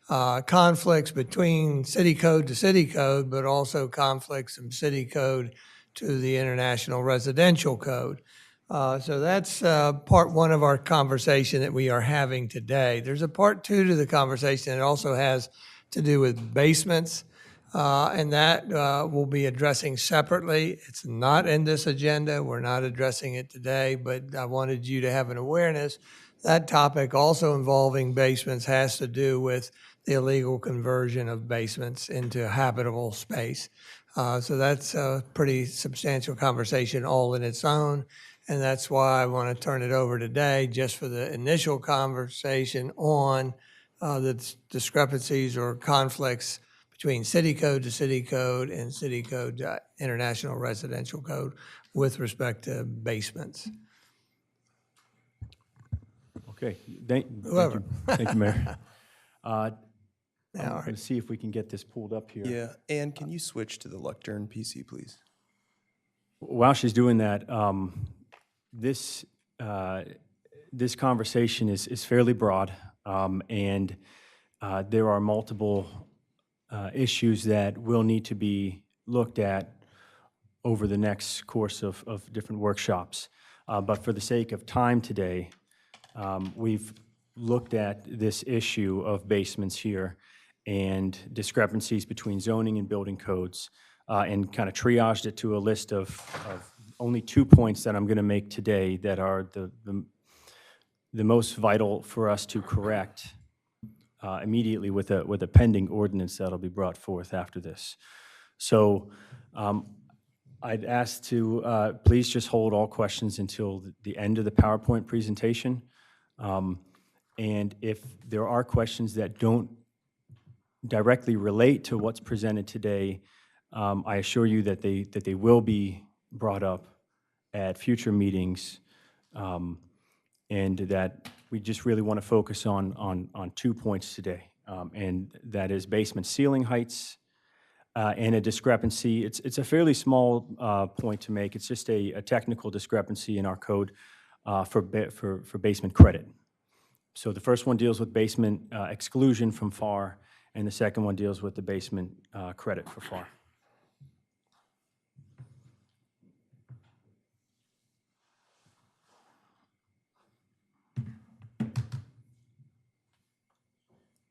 Conflicts between city code to city code, but also conflicts from city code to the International Residential Code. So that's part one of our conversation that we are having today. There's a part two to the conversation that also has to do with basements, and that we'll be addressing separately. It's not in this agenda. We're not addressing it today, but I wanted you to have an awareness. That topic, also involving basements, has to do with the illegal conversion of basements into habitable space. So that's a pretty substantial conversation all in its own. And that's why I want to turn it over today just for the initial conversation on the discrepancies or conflicts between city code to city code and city code to International Residential Code with respect to basements. Okay, thank Whoever. Thank you, Mayor. I'm Now, going to see if we can get this pulled up here. Yeah, and can you switch to the lectern PC, please? While she's doing that, this conversation is fairly broad, and there are multiple issues that will need to be looked at over the next course of different workshops. But for the sake of time today, we've looked at this issue of basements here and discrepancies between zoning and building codes, and kind of triaged it to a list of only 2 points that I'm going to make today that are the most vital for us to correct immediately with a pending ordinance that'll be brought forth after this. So I'd ask to please just hold all questions until the end of the PowerPoint presentation. And if there are questions that don't directly relate to what's presented today, I assure you that they will be brought up at future meetings, and that we just really want to focus on 2 points today, and that is basement ceiling heights and a discrepancy. It's a fairly small point to make. It's just a technical discrepancy in our code for basement credit. So the first one deals with basement exclusion from FAR, and the second one deals with the basement credit for FAR.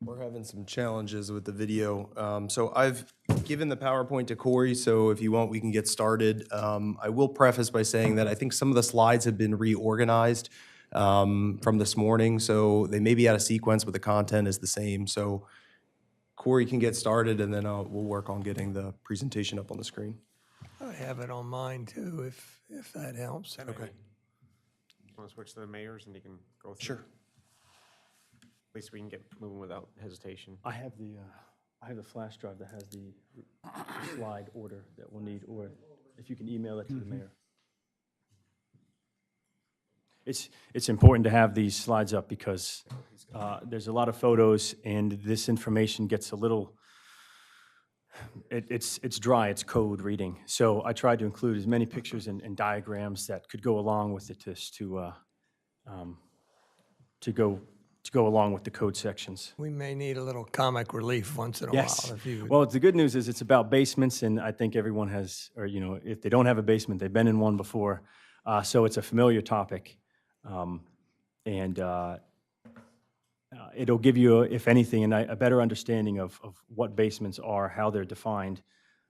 We're having some challenges with the video. So I've given the PowerPoint to Corey, so if you want, we can get started. I will preface by saying that I think some of the slides have been reorganized. from this morning, so they may be out of sequence, but the content is the same. So Corey can get started, and then we'll work on getting the presentation up on the screen. I have it on mine too, if that helps. Okay. Want to switch to the mayor's and you can go through? Sure. At least we can get moving without hesitation. I have the flash drive that has the slide order that we'll need, or if you can email it to the mayor. It's important to have these slides up because there's a lot of photos and this information gets a little, it's dry, it's code reading. So I tried to include as many pictures and diagrams that could go along with it to go along with the code sections. We may need a little comic relief once in a Yes. while. If you would. Well, the good news is it's about basements, and I think everyone has, or if they don't have a basement, they've been in one before. So it's a familiar topic. And it'll give you, if anything, a better understanding of what basements are, how they're defined,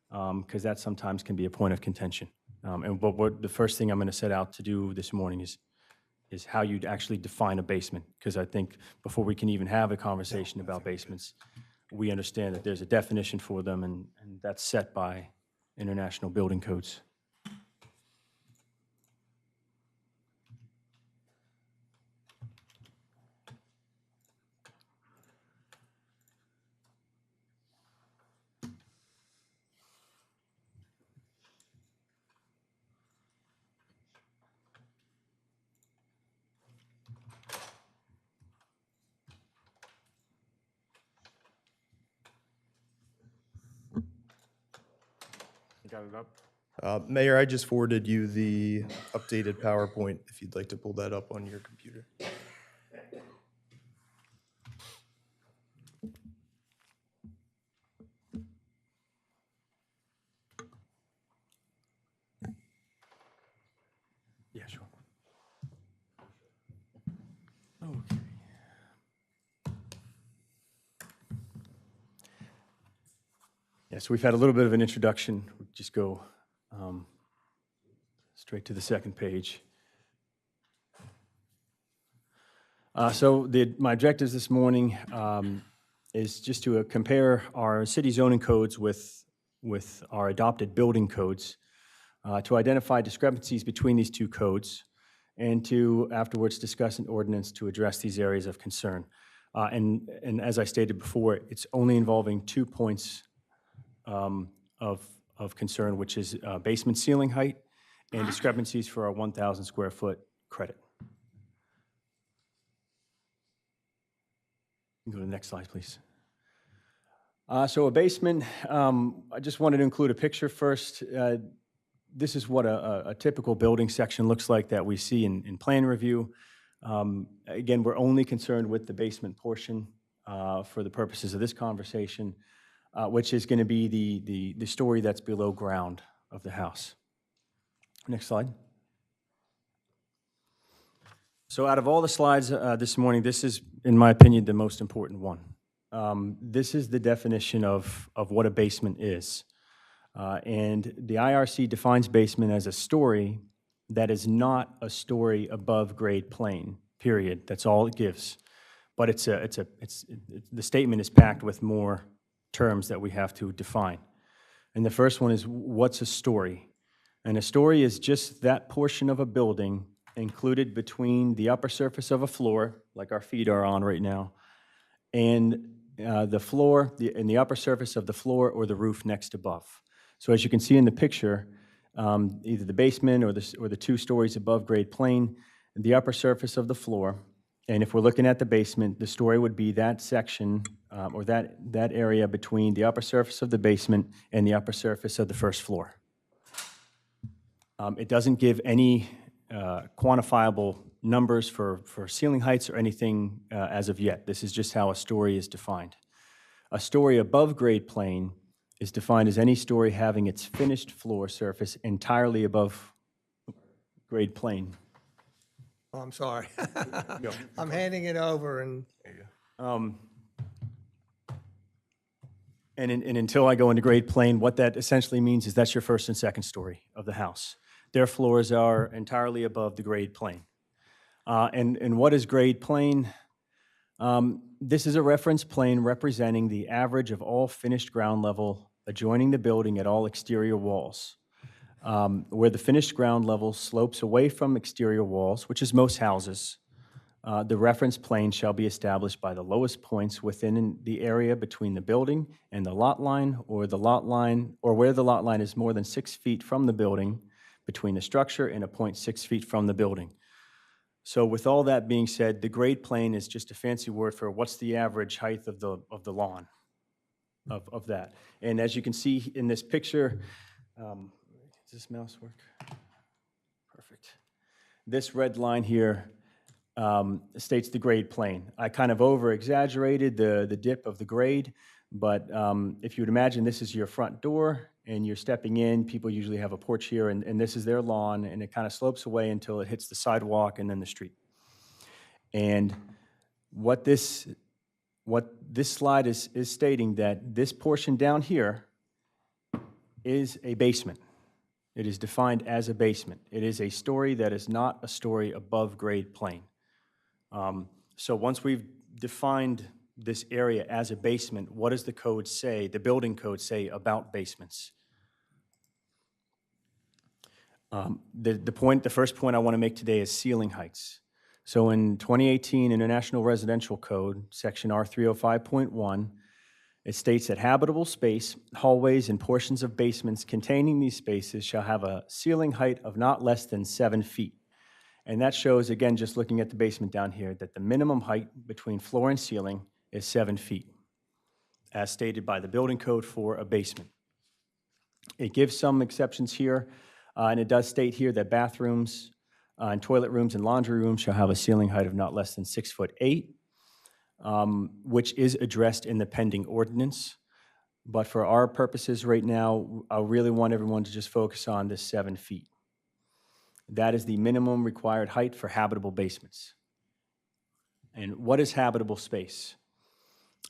because that sometimes can be a point of contention. But the first thing I'm going to set out to do this morning is how you'd actually define a basement, because I think before we can even have a conversation about basements, we understand that there's a definition for them, and that's set by international building codes. You got it up? Mayor, I just forwarded you the updated PowerPoint if you'd like to pull that up on your computer. Yeah, sure. Okay. Yeah, so we've had a little bit of an introduction. We'll just go straight to the second page. My objectives this morning is just to compare our city zoning codes with our adopted building codes, to identify discrepancies between these two codes, and to afterwards discuss an ordinance to address these areas of concern. And as I stated before, it's only involving 2 points of concern, which is basement ceiling height and discrepancies for our 1,000 square foot credit. You can go to the next slide, please. So a basement, I just wanted to include a picture first. This is what a typical building section looks like that we see in plan review. Again, we're only concerned with the basement portion for the purposes of this conversation, which is going to be the story that's below ground of the house. Next slide. So out of all the slides this morning, this is, in my opinion, the most important one. This is the definition of what a basement is. And the IRC defines basement as a story that is not a story above grade plane, period. That's all it gives. But the statement is packed with more terms that we have to define. And the first one is, what's a story? And a story is just that portion of a building included between the upper surface of a floor, like our feet are on right now, and the floor, and the upper surface of the floor or the roof next above. So as you can see in the picture, either the basement or the 2 stories above grade plane, the upper surface of the floor. And if we're looking at the basement, the story would be that section or that area between the upper surface of the basement and the upper surface of the first floor. It doesn't give any quantifiable numbers for ceiling heights or anything as of yet. This is just how a story is defined. A story above grade plane is defined as any story having its finished floor surface entirely above grade plane. Oh, I'm sorry. I'm handing it over and. And until I go into grade plane, what that essentially means is that's your first and second story of the house. Their floors are entirely above the grade plane. And what is grade plane? This is a reference plane representing the average of all finished ground level adjoining the building at all exterior walls. Where the finished ground level slopes away from exterior walls, which is most houses, the reference plane shall be established by the lowest points within the area between the building and the lot line, or where the lot line is more than 6 feet from the building, between the structure and a point 6 feet from the building. So with all that being said, the grade plane is just a fancy word for what's the average height of the lawn of that. And as you can see in this picture, does this mouse work? Perfect. This red line here states the grade plane. I kind of over-exaggerated the dip of the grade, but if you would imagine this is your front door and you're stepping in, people usually have a porch here, and this is their lawn, and it kind of slopes away until it hits the sidewalk and then the street. And what this slide is stating that this portion down here is a basement. It is defined as a basement. It is a story that is not a story above grade plane. So once we've defined this area as a basement, what does the code say, the building code say about basements? The first point I want to make today is ceiling heights. So in 2018 International Residential Code, section R305.1, it states that habitable space, hallways, and portions of basements containing these spaces shall have a ceiling height of not less than 7 feet. And that shows, again, just looking at the basement down here, that the minimum height between floor and ceiling is 7 feet, as stated by the building code for a basement. It gives some exceptions here, and it does state here that bathrooms and toilet rooms and laundry rooms shall have a ceiling height of not less than 6'8", which is addressed in the pending ordinance. But for our purposes right now, I really want everyone to just focus on this 7 feet. That is the minimum required height for habitable basements. And what is habitable space?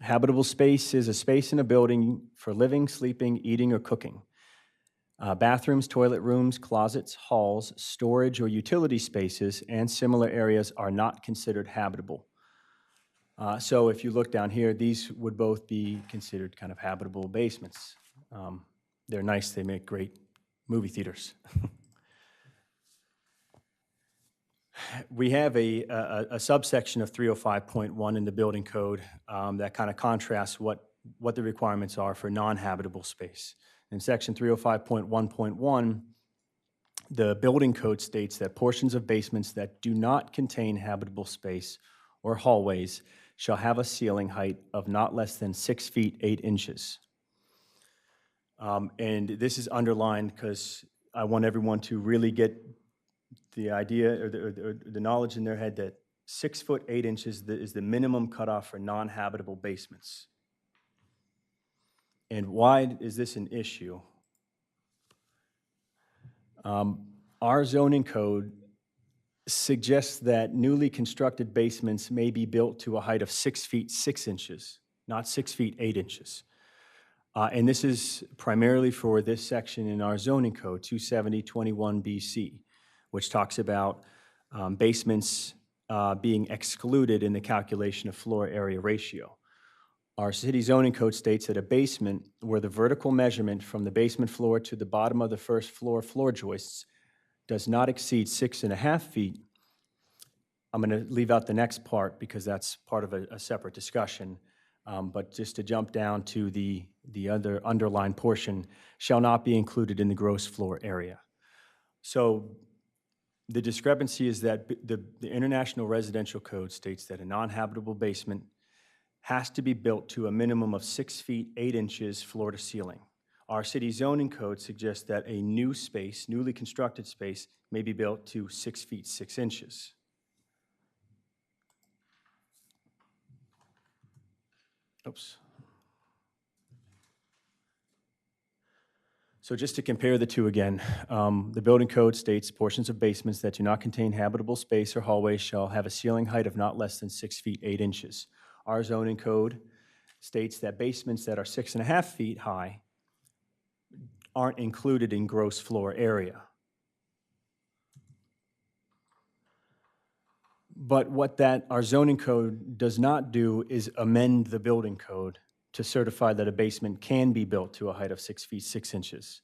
Habitable space is a space in a building for living, sleeping, eating, or cooking. Bathrooms, toilet rooms, closets, halls, storage, or utility spaces, and similar areas are not considered habitable. So if you look down here, these would both be considered kind of habitable basements. They're nice, they make great movie theaters. We have a subsection of 305.1 in the building code that kind of contrasts what the requirements are for non-habitable space. In section 305.1.1, the building code states that portions of basements that do not contain habitable space or hallways shall have a ceiling height of not less than 6 feet 8 inches. And this is underlined because I want everyone to really get the idea or the knowledge in their head that 6 foot 8 inches is the minimum cutoff for non-habitable basements. And why is this an issue? Our zoning code suggests that newly constructed basements may be built to a height of 6 feet 6 inches, not 6 feet 8 inches. And this is primarily for this section in our zoning code, 270-21BC, which talks about basements being excluded in the calculation of floor area ratio. Our city zoning code states that a basement where the vertical measurement from the basement floor to the bottom of the first floor floor joists does not exceed 6.5 feet. I'm going to leave out the next part because that's part of a separate discussion. But just to jump down to the other underlined portion, shall not be included in the gross floor area. So the discrepancy is that the International Residential Code states that a non-habitable basement has to be built to a minimum of 6 feet 8 inches floor to ceiling. Our city zoning code suggests that a new space, newly constructed space, may be built to 6 feet 6 inches. Oops. So just to compare the two again, the building code states portions of basements that do not contain habitable space or hallways shall have a ceiling height of not less than 6 feet 8 inches. Our zoning code states that basements that are 6.5 feet high aren't included in gross floor area. But what that, our zoning code does not do is amend the building code to certify that a basement can be built to a height of 6 feet 6 inches.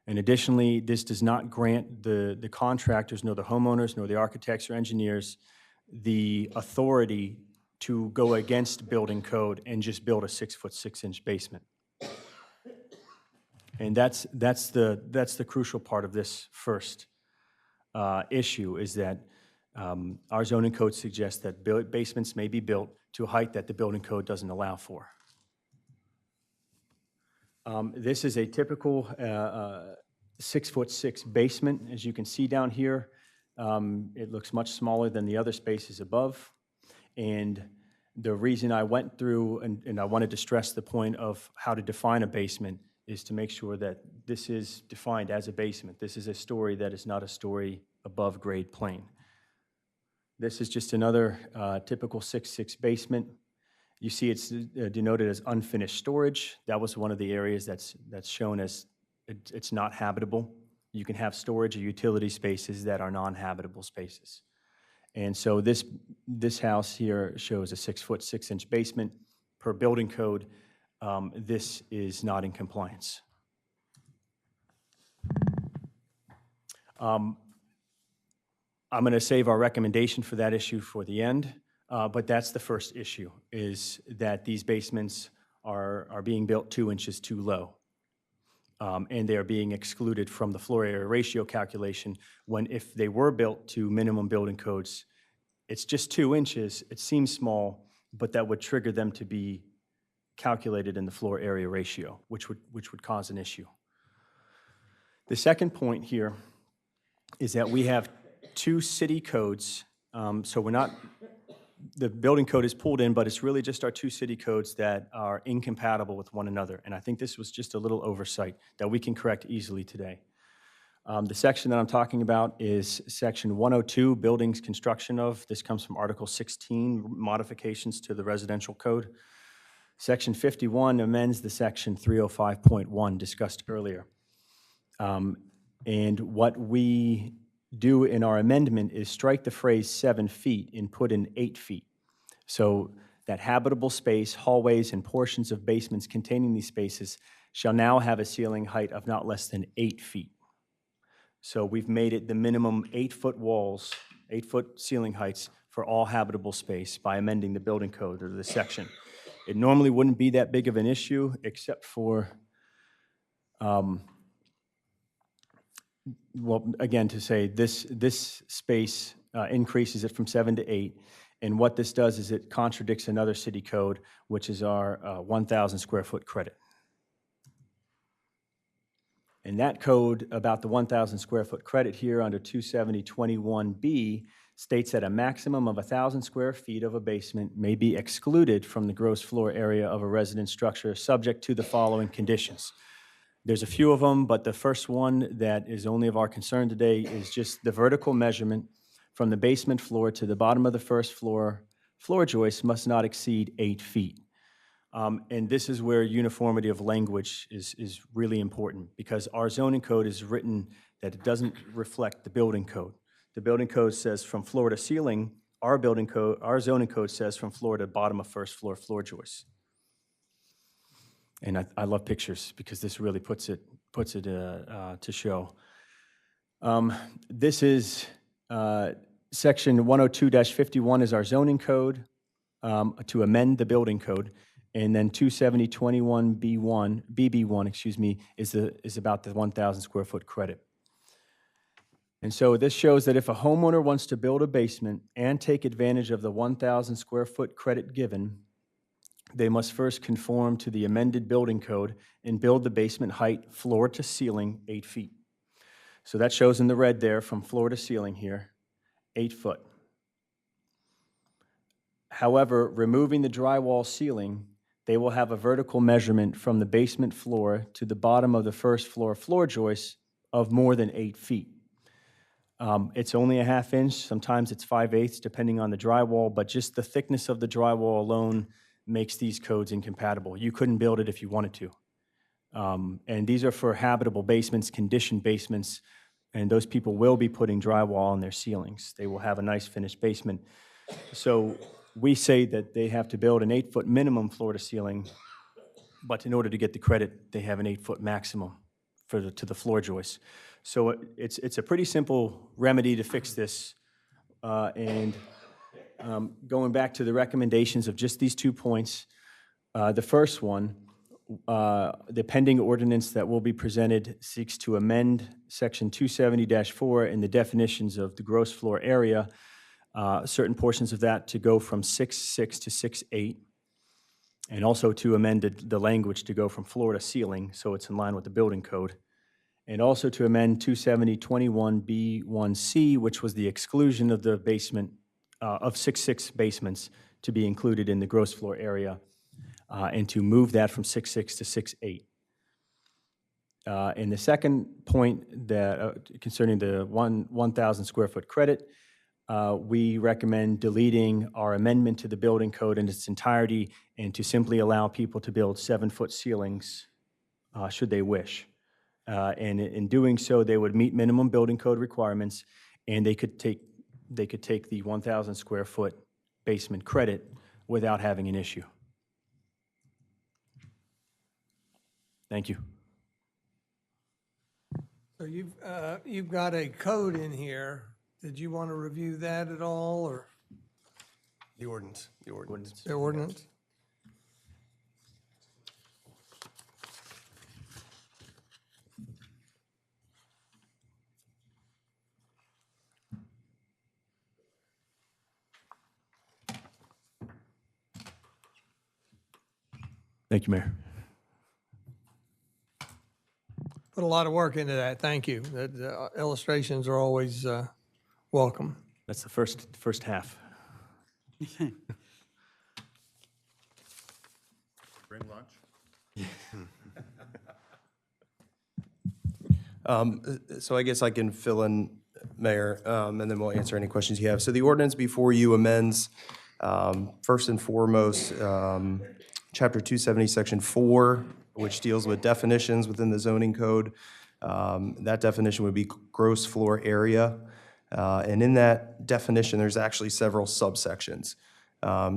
And additionally, this does not grant the contractors, nor the homeowners, nor the architects or engineers the authority to go against building code and just build a 6 foot 6 inch basement. And that's the crucial part of this first issue, is that our zoning code suggests that basements may be built to a height that the building code doesn't allow for. This is a typical 6 foot 6 basement. As you can see down here, it looks much smaller than the other spaces above. And the reason I went through, and I wanted to stress the point of how to define a basement, is to make sure that this is defined as a basement. This is a story that is not a story above grade plane. This is just another typical 6'6" basement. You see it's denoted as unfinished storage. That was one of the areas that's shown as it's not habitable. You can have storage or utility spaces that are non-habitable spaces. And so this house here shows a 6 foot 6 inch basement. Per building code, this is not in compliance. I'm going to save our recommendation for that issue for the end, but that's the first issue, is that these basements are being built 2 inches too low. And they are being excluded from the floor area ratio calculation, when if they were built to minimum building codes, it's just 2 inches. It seems small, but that would trigger them to be calculated in the floor area ratio, which would cause an issue. The second point here is that we have 2 city codes, so we're not, the building code is pulled in, but it's really just our 2 city codes that are incompatible with one another. And I think this was just a little oversight that we can correct easily today. The section that I'm talking about is section 102, buildings construction of. This comes from Article 16, modifications to the residential code. Section 51 amends the section 305.1 discussed earlier. And what we do in our amendment is strike the phrase 7 feet and put in 8 feet. So that habitable space, hallways, and portions of basements containing these spaces shall now have a ceiling height of not less than 8 feet. So we've made it the minimum 8 foot walls, 8 foot ceiling heights for all habitable space by amending the building code or the section. It normally wouldn't be that big of an issue, except for, well, again, to say this space increases it from 7 to 8, and what this does is it contradicts another city code, which is our 1,000 square foot credit. And that code about the 1,000 square foot credit here under 270.21B states that a maximum of 1,000 square feet of a basement may be excluded from the gross floor area of a residence structure subject to the following conditions. There's a few of them, but the first one that is only of our concern today is just the vertical measurement from the basement floor to the bottom of the first floor joist must not exceed 8 feet. And this is where uniformity of language is really important, because our zoning code is written that it doesn't reflect the building code. The building code says from floor to ceiling. Our zoning code says from floor to bottom of first floor joist. And I love pictures because this really puts it to show. This is section 102-51 is our zoning code to amend the building code. And then 270.21B1, excuse me, is about the 1,000 square foot credit. And so this shows that if a homeowner wants to build a basement and take advantage of the 1,000 square foot credit given, they must first conform to the amended building code and build the basement height floor to ceiling 8 feet. So that shows in the red there from floor to ceiling here, 8 foot. However, removing the drywall ceiling, they will have a vertical measurement from the basement floor to the bottom of the first floor joist of more than 8 feet. It's only a ½ inch, sometimes it's 5/8, depending on the drywall, but just the thickness of the drywall alone makes these codes incompatible. You couldn't build it if you wanted to. And these are for habitable basements, conditioned basements, and those people will be putting drywall on their ceilings. They will have a nice finished basement. So we say that they have to build an 8-foot minimum floor to ceiling, but in order to get the credit, they have an 8-foot maximum to the floor joist. So it's a pretty simple remedy to fix this. Going back to the recommendations of just these 2 points, the first one, the pending ordinance that will be presented seeks to amend Section 270-4 in the definitions of the gross floor area, certain portions of that to go from 6.6 to 6.8, and also to amend the language to go from floor to ceiling, so it's in line with the building code, and also to amend 270-21B1C, which was the exclusion of the basement, of 6.6 basements to be included in the gross floor area, and to move that from 6.6 to 6.8. And the second point that concerning the 1,000 square foot credit, we recommend deleting our amendment to the building code in its entirety and to simply allow people to build 7-foot ceilings should they wish. And in doing so, they would meet minimum building code requirements, and they could take the 1,000 square foot basement credit without having an issue. Thank you. So you've got a code in here. Did you want to review that at all, or The ordinance. the ordinance? Thank you, Mayor. Put a lot of work into that. Thank you. The illustrations are always welcome. That's the first half. Bring lunch? So I guess I can fill in, Mayor, and then we'll answer any questions you have. So the ordinance before you amends, first and foremost, Chapter 270, Section 4, which deals with definitions within the zoning code. That definition would be gross floor area. And in that definition, there's actually several subsections.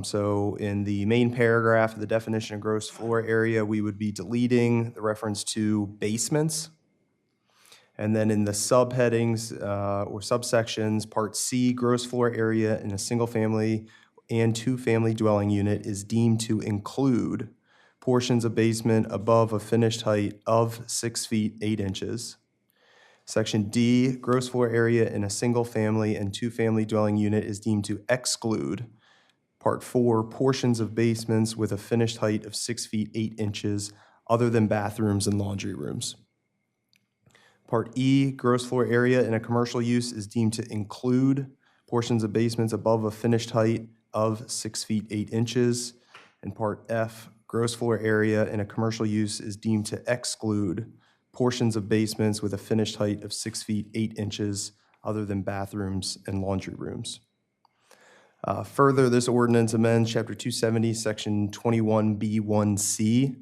So in the main paragraph of the definition of gross floor area, we would be deleting the reference to basements. And then in the subheadings or subsections, Part C, gross floor area in a single-family and two-family dwelling unit is deemed to include portions of basement above a finished height of 6 feet 8 inches. Section D, gross floor area in a single-family and two-family dwelling unit is deemed to exclude Part 4, portions of basements with a finished height of 6 feet 8 inches other than bathrooms and laundry rooms. Part E, gross floor area in a commercial use is deemed to include portions of basements above a finished height of 6 feet 8 inches. And Part F, gross floor area in a commercial use is deemed to exclude portions of basements with a finished height of 6 feet 8 inches other than bathrooms and laundry rooms. Further, this ordinance amends Chapter 270, Section 21B1C,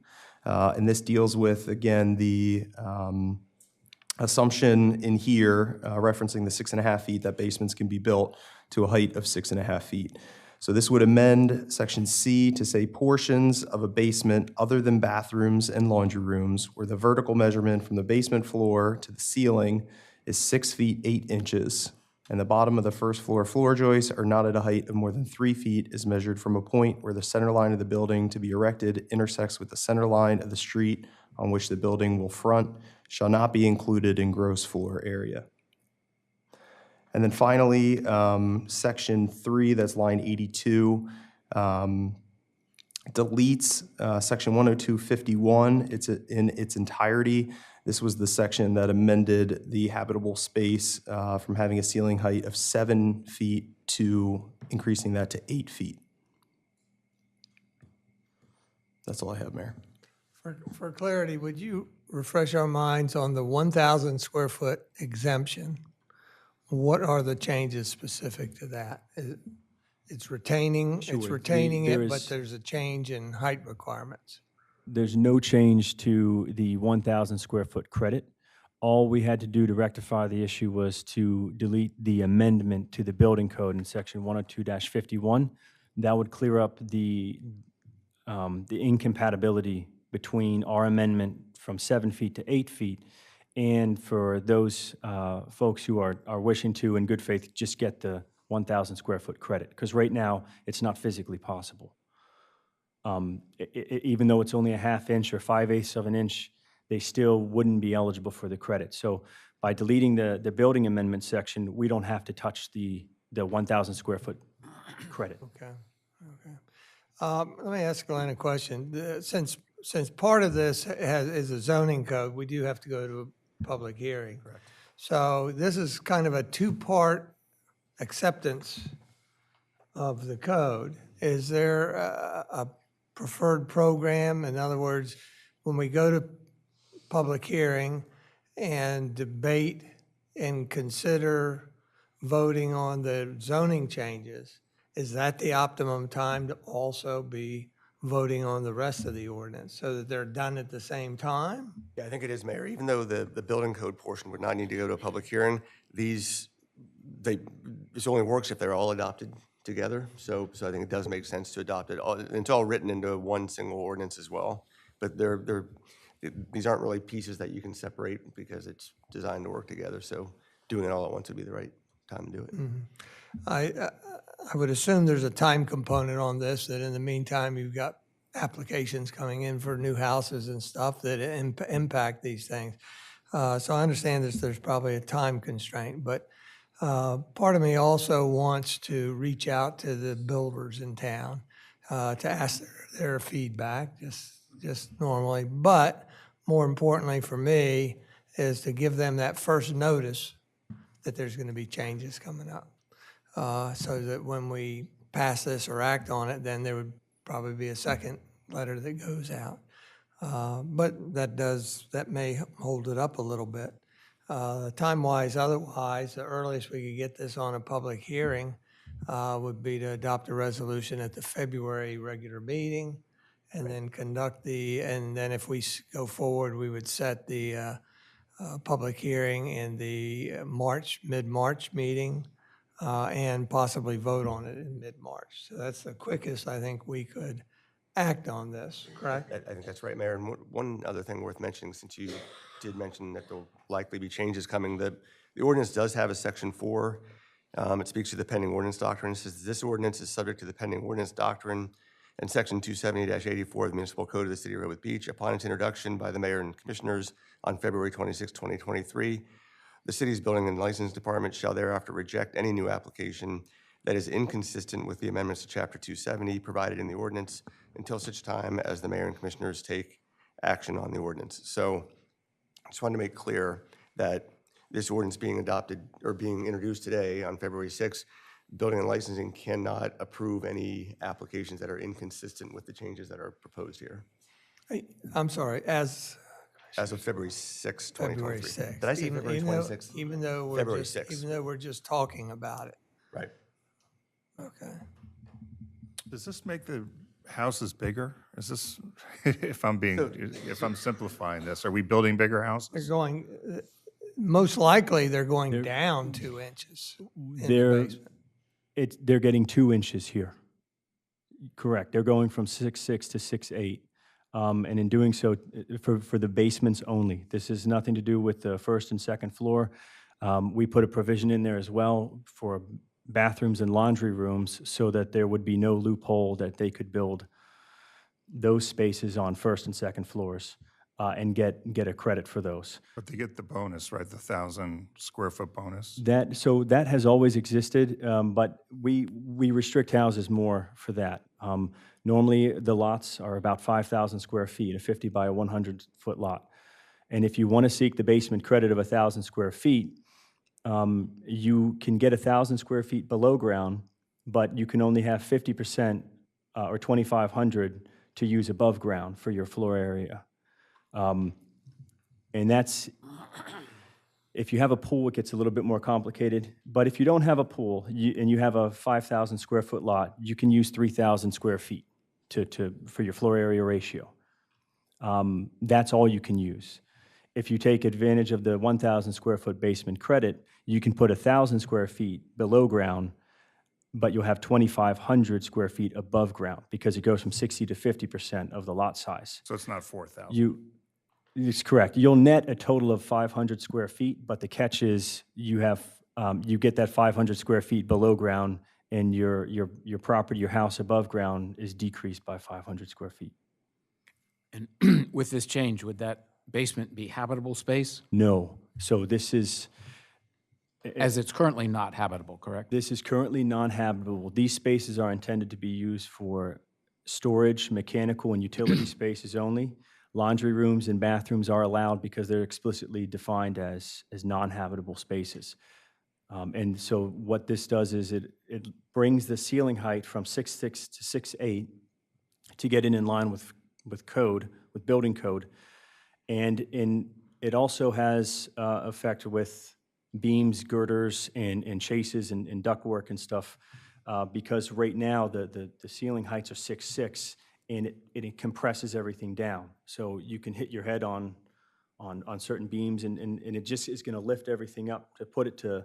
and this deals with, again, the assumption in here referencing the 6.5 feet that basements can be built to a height of 6.5 feet. So this would amend Section C to say portions of a basement other than bathrooms and laundry rooms where the vertical measurement from the basement floor to the ceiling is 6 feet 8 inches, and the bottom of the first floor floor joists are not at a height of more than 3 feet is measured from a point where the center line of the building to be erected intersects with the center line of the street on which the building will front, shall not be included in gross floor area. And then finally, Section 3, that's line 82, deletes Section 10251 in its entirety. This was the section that amended the habitable space from having a ceiling height of 7 feet to increasing that to 8 feet. That's all I have, Mayor. For clarity, would you refresh our minds on the 1,000 square foot exemption? What are the changes specific to that? It's retaining it, but there's a change in height requirements. There's no change to the 1,000 square foot credit. All we had to do to rectify the issue was to delete the amendment to the building code in section 102-51. That would clear up the incompatibility between our amendment from 7 feet to 8 feet, and for those folks who are wishing to, in good faith, just get the 1,000 square foot credit, because right now, it's not physically possible. Even though it's only a ½ inch or 5/8 of an inch, they still wouldn't be eligible for the credit. So by deleting the building amendment section, we don't have to touch the 1,000 square foot credit. Okay, okay. Let me ask Glenn a question. Since part of this is a zoning code, we do have to go to a public hearing. Correct. So this is kind of a two-part acceptance of the code. Is there a preferred program? In other words, when we go to public hearing and debate and consider voting on the zoning changes, is that the optimum time to also be voting on the rest of the ordinance so that they're done at the same time? Yeah, I think it is, Mayor. Even though the building code portion would not need to go to a public hearing, this only works if they're all adopted together. So I think it does make sense to adopt it. It's all written into one single ordinance as well. But these aren't really pieces that you can separate because it's designed to work together. So doing it all at once would be the right time to do it. I would assume there's a time component on this, that in the meantime, you've got applications coming in for new houses and stuff that impact these things. So I understand there's probably a time constraint, but part of me also wants to reach out to the builders in town to ask their feedback, just normally. But more importantly for me is to give them that first notice that there's going to be changes coming up. So that when we pass this or act on it, then there would probably be a second letter that goes out. But that may hold it up a little bit. Time-wise, otherwise, the earliest we could get this on a public hearing would be to adopt a resolution at the February regular meeting, and then and then if we go forward, we would set the public hearing in the mid-March meeting, and possibly vote on it in mid-March. So that's the quickest I think we could act on this, correct? I think that's right, Mayor. And one other thing worth mentioning, since you did mention that there'll likely be changes coming, the ordinance does have a section 4. It speaks to the pending ordinance doctrine. It says this ordinance is subject to the pending ordinance doctrine and section 270-84 of the Municipal Code of the City of Rehoboth Beach. Upon its introduction by the mayor and commissioners on February 26, 2023, the city's building and license department shall thereafter reject any new application that is inconsistent with the amendments to Chapter 270 provided in the ordinance until such time as the mayor and commissioners take action on the ordinance. So I just wanted to make clear that this ordinance being adopted or being introduced today on February 6th, building and licensing cannot approve any applications that are inconsistent with the changes that are proposed here. I'm sorry, as of February 6, 2023. February 6th. Did I say February 26th? Even though February 6th. Even though we're just talking about it. Right. Okay. Does this make the houses bigger? Is this, if I'm simplifying this, are we building bigger They're houses? going, most likely, they're going down 2 inches in the They're, basement. they're getting 2 inches here. Correct. They're going from 6'6" to 6'8". And in doing so, for the basements only. This has nothing to do with the first and second floor. We put a provision in there as well for bathrooms and laundry rooms so that there would be no loophole that they could build those spaces on first and second floors and get a credit for those. But they get the bonus, right, the 1,000 square foot bonus? So that has always existed, but we restrict houses more for that. Normally, the lots are about 5,000 square feet, a 50 by 100 foot lot. And if you want to seek the basement credit of 1,000 square feet, you can get 1,000 square feet below ground, but you can only have 50% or 2,500 to use above ground for your floor area. And that's, if you have a pool, it gets a little bit more complicated. But if you don't have a pool and you have a 5,000 square foot lot, you can use 3,000 square feet for your floor area ratio. That's all you can use. if you take advantage of the 1,000 square foot basement credit, you can put 1,000 square feet below ground, but you'll have 2,500 square feet above ground because it goes from 60 to 50% of the lot size. So it's not 4,000. It's correct. You'll net a total of 500 square feet, but the catch is you have, you get that 500 square feet below ground, and your property, your house above ground is decreased by 500 square feet. And with this change, would that basement be habitable space? No. So this is, As it's currently not habitable, correct? this is currently non-habitable. These spaces are intended to be used for storage, mechanical, and utility spaces only. Laundry rooms and bathrooms are allowed because they're explicitly defined as non-habitable spaces. And so what this does is it brings the ceiling height from 6'6" to 6'8" to get in line with code, with building code. And it also has effect with beams, girders, and chases and ductwork and stuff, because right now the ceiling heights are 6'6", and it compresses everything down. So you can hit your head on certain beams, and it just is going to lift everything up to put it to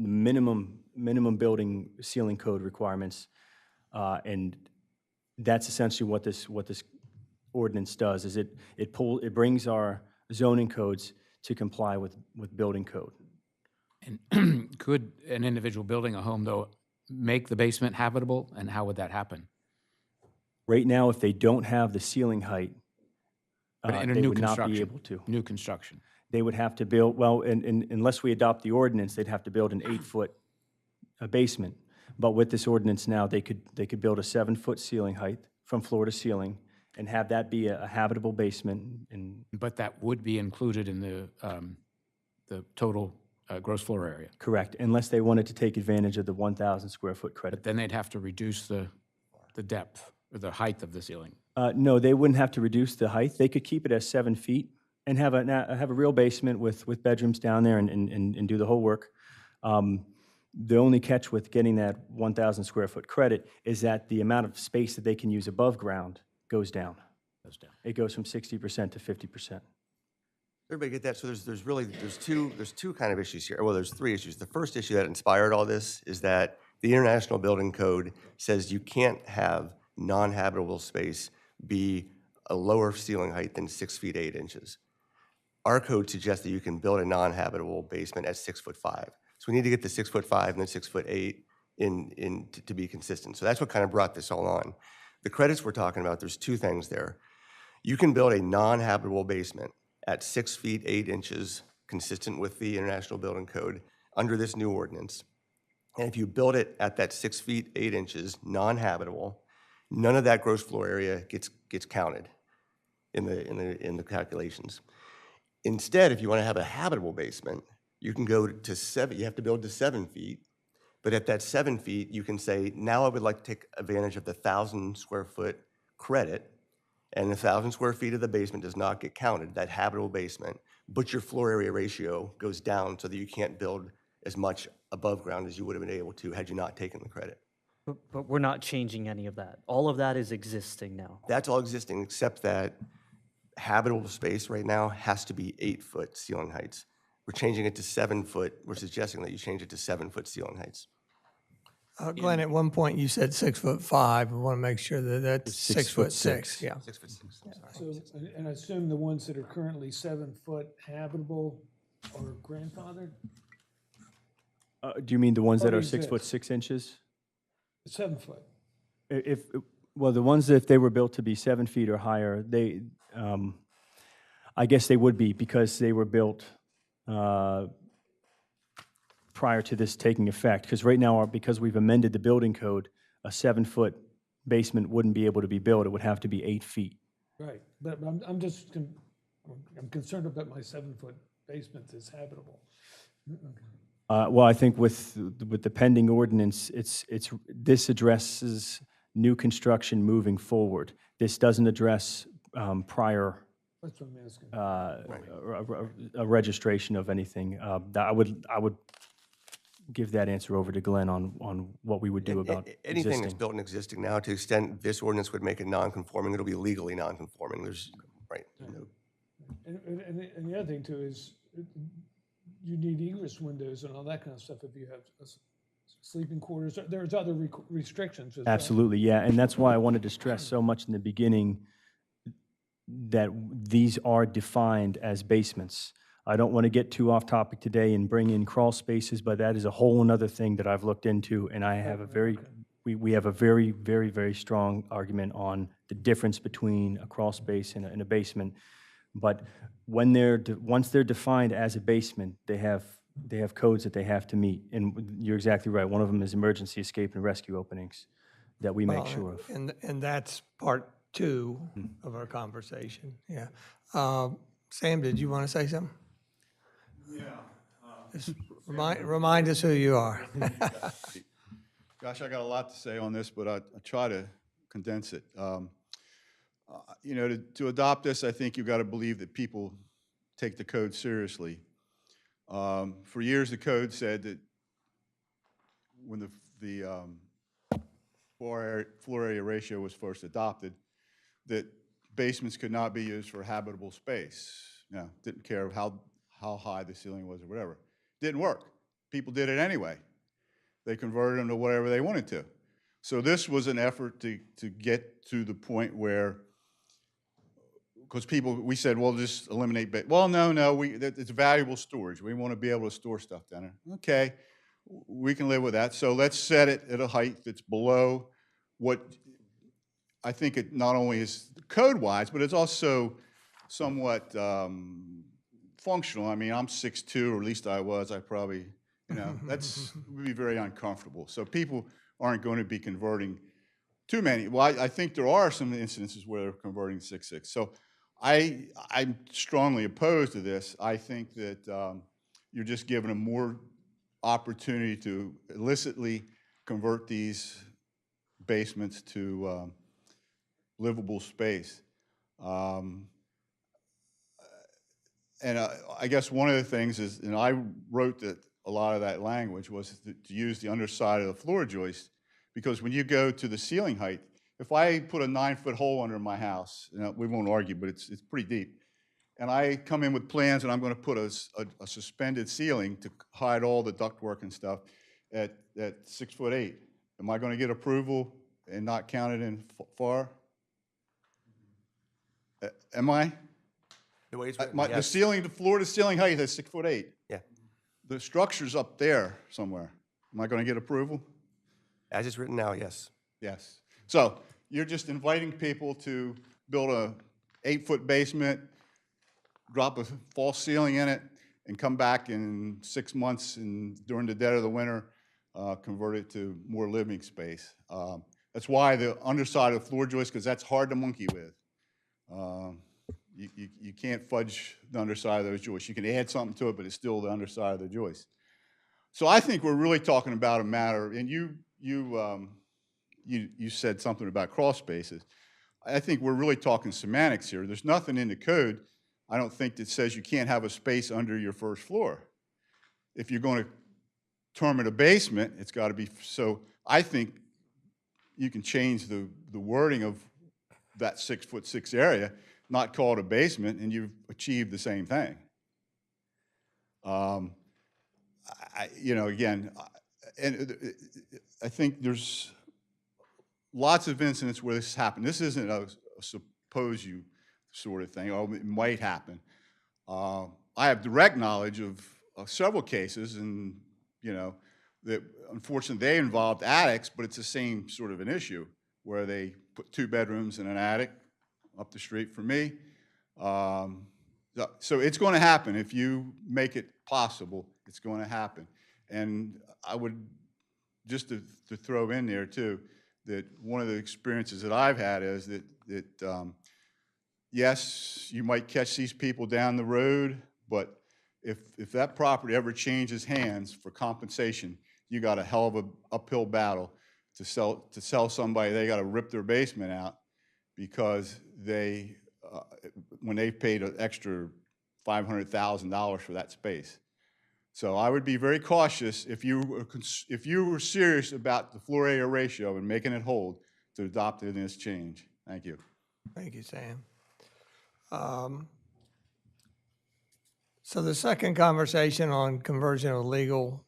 the minimum building ceiling code requirements, and that's essentially what this ordinance does. Is it brings our zoning codes to comply with building code. And could an individual building a home, though, make the basement habitable, and how would that happen? Right now, if they don't have the ceiling height, But in a they new would not be construction? able to. New construction. They would have to build, well, unless we adopt the ordinance, they'd have to build an 8-foot basement. But with this ordinance now, they could build a 7-foot ceiling height from floor to ceiling and have that be a habitable basement. And But that would be included in the total gross floor area. correct, unless they wanted to take advantage of the 1,000 square foot But credit. then they'd have to reduce the depth or the height of the ceiling. No, they wouldn't have to reduce the height. They could keep it as 7 feet and have a real basement with bedrooms down there and do the whole work. The only catch with getting that 1,000 square foot credit is that the amount of space that they can use above ground goes down. It goes from 60% to 50%. Everybody get that? So there's two kind of issues here. Well, there's three issues. The first issue that inspired all this is that the International Building Code says you can't have non-habitable space be a lower ceiling height than 6 feet 8 inches. Our code suggests that you can build a non-habitable basement at 6'5". So we need to get the 6'5" and then 6'8" to be consistent. So that's what kind of brought this all on. The credits we're talking about, there's two things there. You can build a non-habitable basement at 6 feet 8 inches, consistent with the International Building Code, under this new ordinance. And if you build it at that 6 feet 8 inches, non-habitable, none of that gross floor area gets counted in the calculations. Instead, if you want to have a habitable basement, you can go to 7. You have to build to 7 feet, but at that 7 feet, you can say, now I would like to take advantage of the 1,000 square foot credit, and 1,000 square feet of the basement does not get counted, that habitable basement, but your floor area ratio goes down so that you can't build as much above ground as you would have been able to had you not taken the credit. But we're not changing any of that. All of that is existing now. That's all existing, except that habitable space right now has to be 8-foot ceiling heights. We're changing it to 7 foot. We're suggesting that you change it to 7-foot ceiling heights. Glenn, at one point you said 6'5". We want to make sure that that's 6'6". Yeah. 6'6". So, and I assume the ones that are currently 7 foot habitable are grandfathered? Do you mean the ones that are Already 6 foot exists. 6 inches? 7 foot. Well, the ones that if they were built to be 7 feet or higher, I guess they would be because they were built prior to this taking effect. Because right now, because we've amended the building code, a 7-foot basement wouldn't be able to be built. It would have to be 8 feet. Right, but I'm concerned about my 7-foot basement is habitable. Well, I think with the pending ordinance, this addresses new construction moving forward. This doesn't address prior That's what I'm asking. a registration of anything. I would give that answer over to Glenn on what we would do about Anything that's existing. built and existing now, to the extent this ordinance would make it non-conforming, it'll be legally non-conforming. There's, right. And the other thing too is you need egress windows and all that kind of stuff if you have sleeping quarters. There's other restrictions as well. Absolutely, yeah, and that's why I wanted to stress so much in the beginning that these are defined as basements. I don't want to get too off topic today and bring in crawl spaces, but that is a whole another thing that I've looked into, and I have a we have a very, very, very strong argument on the difference between a crawl space and a basement. But when once they're defined as a basement, they have codes that they have to meet, and you're exactly right. One of them is emergency escape and rescue openings that we make sure of. And that's part two of our conversation, yeah. Sam, did you want to say something? Yeah. Just remind us who you are. Gosh, I got a lot to say on this, but I try to condense it. You know, to adopt this, I think you've got to believe that people take the code seriously. For years, the code said that when the floor area ratio was first adopted, that basements could not be used for habitable space. Now, didn't care how high the ceiling was or whatever. Didn't work. People did it anyway. They converted them to whatever they wanted to. So this was an effort to get to the point where, because we said, well, just eliminate, well, no, it's valuable storage. We want to be able to store stuff down there. Okay, we can live with that. So let's set it at a height that's below what I think it not only is code-wise, but it's also somewhat functional. I mean, I'm 6'2", or at least I was. I probably, that's would be very uncomfortable. So people aren't going to be converting too many. Well, I think there are some instances where they're converting 6'6". So I'm strongly opposed to this. I think that you're just giving them more opportunity to illicitly convert these basements to livable space. And I guess one of the things is, and I wrote that a lot of that language was to use the underside of the floor joist, because when you go to the ceiling height, if I put a 9-foot hole under my house, we won't argue, but it's pretty deep, and I come in with plans and I'm going to put a suspended ceiling to hide all the ductwork and stuff at 6'8", am I going to get approval and not count it in FAR? Am I? The way it's written, The floor to ceiling height is 6'8". Yeah. The structure's up there somewhere. Am I going to get approval? As it's written now, yes. Yes. So you're just inviting people to build a 8-foot basement, drop a false ceiling in it, and come back in 6 months and during the dead of the winter, convert it to more living space. That's why the underside of the floor joist, because that's hard to monkey with. You can't fudge the underside of those joists. You can add something to it, but it's still the underside of the joist. So I think we're really talking about a matter, and you said something about crawl spaces. I think we're really talking semantics here. There's nothing in the code, I don't think, that says you can't have a space under your first floor. If you're going to term it a basement, it's got to be, so I think you can change the wording of that 6'6" area, not call it a basement, and you've achieved the same thing. Again, and I think there's lots of incidents where this has happened. This isn't a suppose you sort of thing, or it might happen. I have direct knowledge of several cases, and that unfortunately they involved attics, but it's the same sort of an issue where they put 2 bedrooms in an attic up the street from me. So it's going to happen. If you make it possible, it's going to happen. And I would, just to throw in there too, that one of the experiences that I've had is that yes, you might catch these people down the road, but if that property ever changes hands for compensation, you got a hell of an uphill battle to sell somebody. They got to rip their basement out because they when they paid an extra $500,000 for that space. So I would be very cautious if you were serious about the floor area ratio and making it hold to adopt this change. Thank you. Thank you, Sam. So the second conversation on conversion of legal,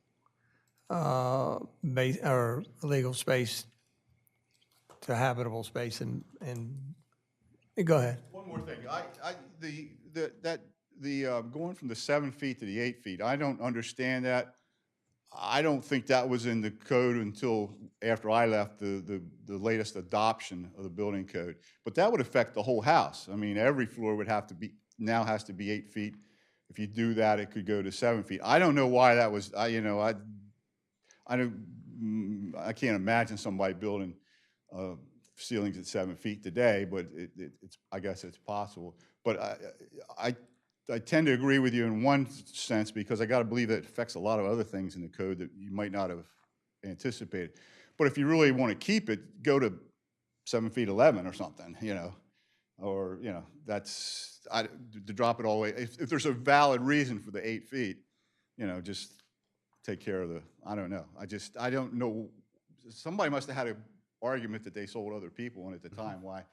or legal space to habitable space and, go ahead. One more thing, going from the 7 feet to the 8 feet, I don't understand that. I don't think that was in the code until after I left, the latest adoption of the building code. But that would affect the whole house. I mean, every floor would have to be, now has to be 8 feet. If you do that, it could go to 7 feet. I don't know why that was, I can't imagine somebody building ceilings at 7 feet today, but it's, I guess it's possible. But I tend to agree with you in one sense, because I got to believe that it affects a lot of other things in the code that you might not have anticipated. But if you really want to keep it, go to 7 feet 11 or something, or, that's, to drop it all the way. If there's a valid reason for the 8 feet, just take care of the, I don't know. I don't know. Somebody must have had an argument that they sold other people on at the time, why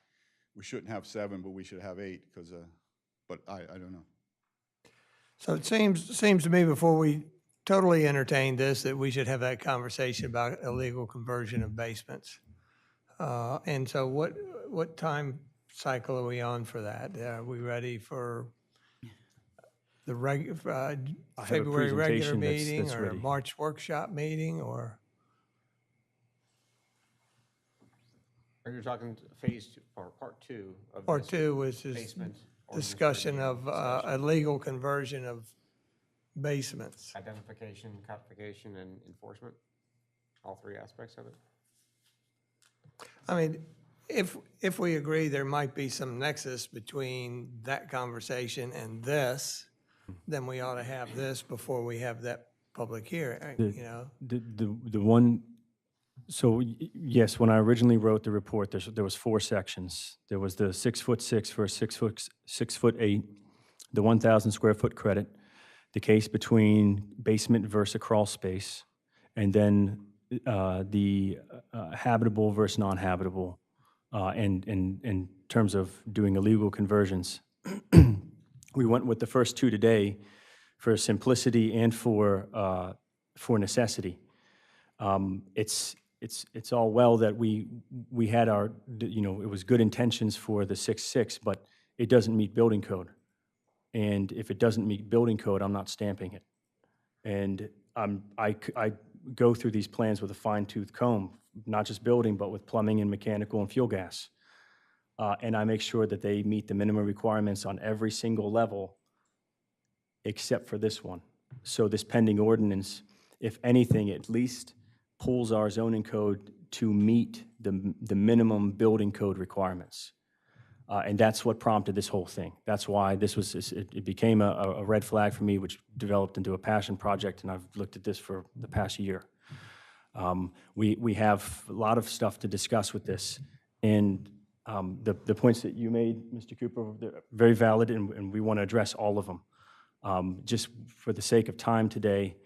we shouldn't have 7, but we should have 8, because, but I don't know. So it seems to me, before we totally entertain this, that we should have that conversation about illegal conversion of basements. And so what time cycle are we on for that? Are we ready for the February regular presentation meeting that's or a ready. March workshop meeting, or? Are you talking phase 2 or part 2 of Part this 2 was this basement ordinance discussion review of discussion? illegal conversion of basements. Identification, codification, and enforcement, all 3 aspects of it? I mean, if we agree there might be some nexus between that conversation and this, then we ought to have this before we have that public hearing, The one, so yes, when I originally wrote the report, there was 4 sections. There was the 6'6" for 6'8", the 1,000 square foot credit, the case between basement versus a crawl space, and then the habitable versus non-habitable, and in terms of doing illegal conversions. We went with the first 2 today for simplicity and for necessity. It's all well that we had our, it was good intentions for the 6'6", but it doesn't meet building code. And if it doesn't meet building code, I'm not stamping it. And I go through these plans with a fine-tooth comb, not just building, but with plumbing and mechanical and fuel gas. And I make sure that they meet the minimum requirements on every single level except for this one. So this pending ordinance, if anything, at least pulls our zoning code to meet the minimum building code requirements. And that's what prompted this whole thing. That's why it became a red flag for me, which developed into a passion project, and I've looked at this for the past year. We have a lot of stuff to discuss with this, and the points that you made, Mr. Cooper, they're very valid, and we want to address all of them. Just for the sake of time today,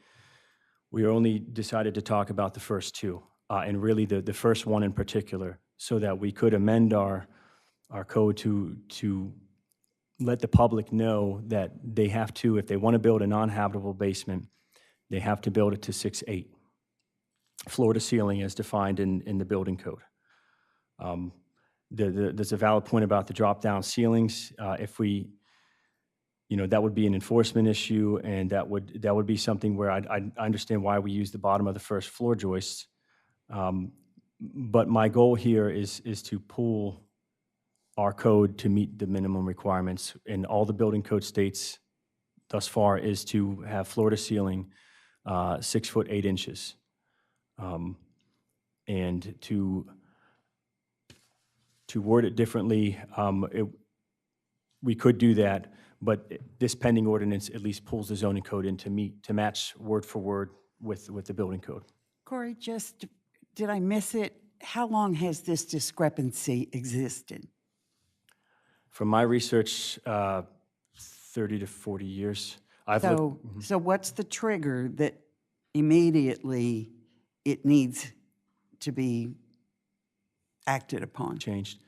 we only decided to talk about the first 2, and really the first one in particular, so that we could amend our code to let the public know that they have to, if they want to build a non-habitable basement, they have to build it to 6'8", floor to ceiling as defined in the building code. There's a valid point about the drop-down ceilings. If we, that would be an enforcement issue, and that would be something where I understand why we use the bottom of the first floor joists. But my goal here is to pull our code to meet the minimum requirements, and all the building code states thus far is to have floor to ceiling 6 foot 8 inches. And to word it differently, we could do that, but this pending ordinance at least pulls the zoning code in to match word for word with the building code. Corey, did I miss it? How long has this discrepancy existed? From my research, 30 to 40 years. So what's the trigger that immediately it needs to be acted upon? Changed.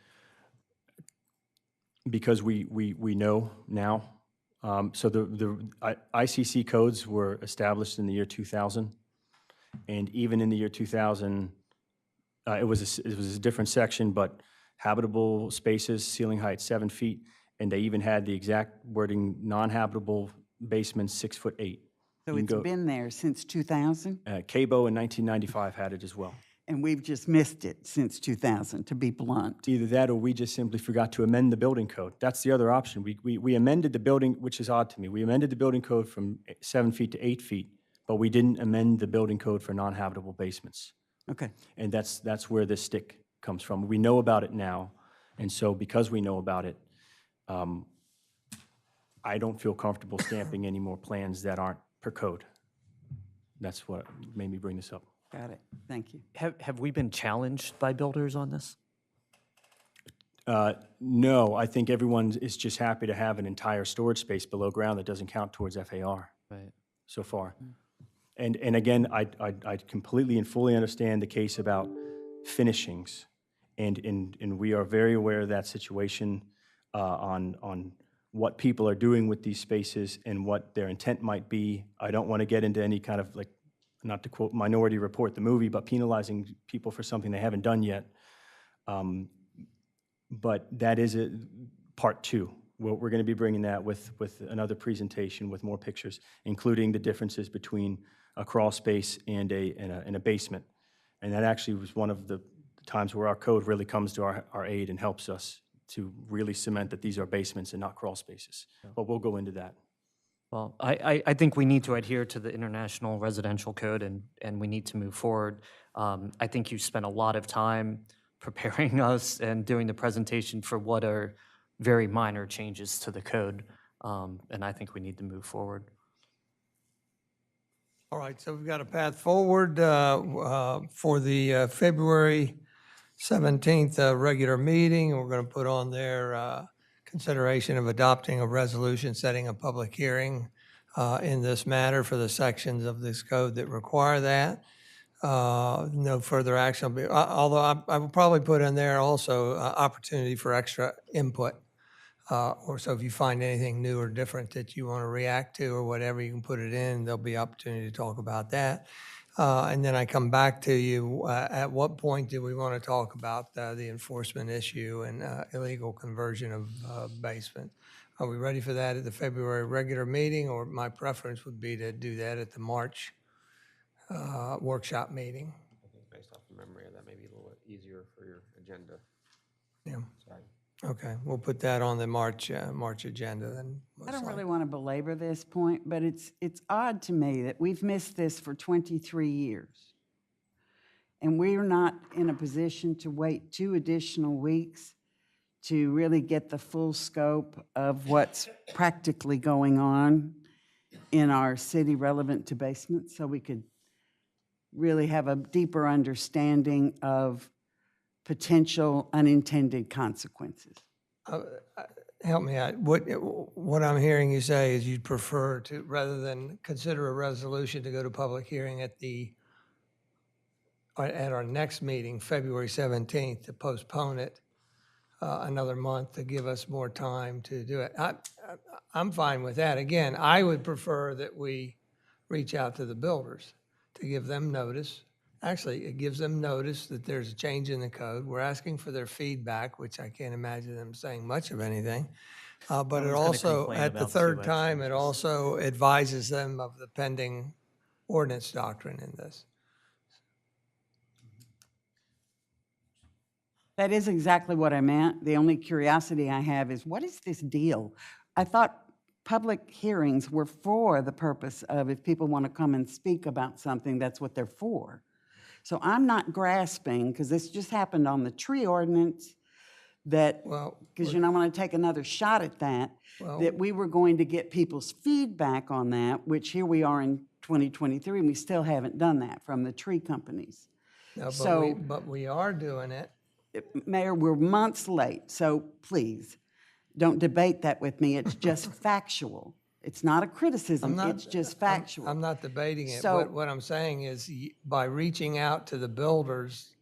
Because we know now, So the ICC codes were established in the year 2000, and even in the year 2000, it was a different section, but habitable spaces, ceiling height 7 feet, and they even had the exact wording, non-habitable basements 6'8". So it's been there since 2000, CABO in 1995 had it as well. and we've just missed it since 2000, to be blunt. Either that or we just simply forgot to amend the building code. That's the other option. We amended the building, which is odd to me. We amended the building code from 7 feet to 8 feet, but we didn't amend the building code for non-habitable basements. Okay. And that's where this stick comes from. We know about it now, and so because we know about it, I don't feel comfortable stamping any more plans that aren't per code. That's what made me bring this up. Got it. Thank you. Have we been challenged by builders on this? No, I think everyone is just happy to have an entire storage space below ground that doesn't count towards FAR. Right. So far. And again, I completely and fully understand the case about finishings. And we are very aware of that situation on what people are doing with these spaces and what their intent might be. I don't want to get into any kind of, like, not to quote Minority Report, the movie, but penalizing people for something they haven't done yet. But that is part two. We're going to be bringing that with another presentation with more pictures, including the differences between a crawl space and a basement. And that actually was one of the times where our code really comes to our aid and helps us to really cement that these are basements and not crawl spaces. But we'll go into that. Well, I think we need to adhere to the International Residential Code, and we need to move forward. I think you spent a lot of time preparing us and doing the presentation for what are very minor changes to the code, and I think we need to move forward. All right, so we've got a path forward for the February 17th regular meeting. We're going to put on there consideration of adopting a resolution setting a public hearing in this matter for the sections of this code that require that. No further action will be, although I will probably put in there also opportunity for extra input. Or so if you find anything new or different that you want to react to or whatever, you can put it in. There'll be opportunity to talk about that. And then I come back to you, at what point do we want to talk about the enforcement issue and illegal conversion of basement? Are we ready for that at the February regular meeting, or my preference would be to do that at the March workshop meeting? I think based off the memory, that may be a little bit easier for your agenda. Yeah. Okay, we'll put that on the March agenda then. I don't really want to belabor this point, but it's odd to me that we've missed this for 23 years. And we're not in a position to wait 2 additional weeks to really get the full scope of what's practically going on in our city relevant to basements, so we could really have a deeper understanding of potential unintended consequences. Help me out. What I'm hearing you say is you'd prefer to, rather than consider a resolution, to go to public hearing at our next meeting, February 17th, to postpone it another month to give us more time to do it. I'm fine with that. Again, I would prefer that we reach out to the builders to give them notice. Actually, it gives them notice that there's a change in the code. We're asking for their feedback, which I can't imagine them saying much of anything. But it also, at the third time, it also advises them of the pending ordinance doctrine in this. That is exactly what I meant. The only curiosity I have is, what is this deal? I thought public hearings were for the purpose of, if people want to come and speak about something, that's what they're for. So I'm not grasping, because this just happened on the tree ordinance, that, because I want to take another shot at that, that we were going to get people's feedback on that, which here we are in 2023, and we still haven't done that from the tree companies. No, but we are doing it. Mayor, we're months late, so please, don't debate that with me. It's just factual. It's not a criticism, it's just factual. I'm not debating it. So- What I'm saying is, by reaching out to the builders,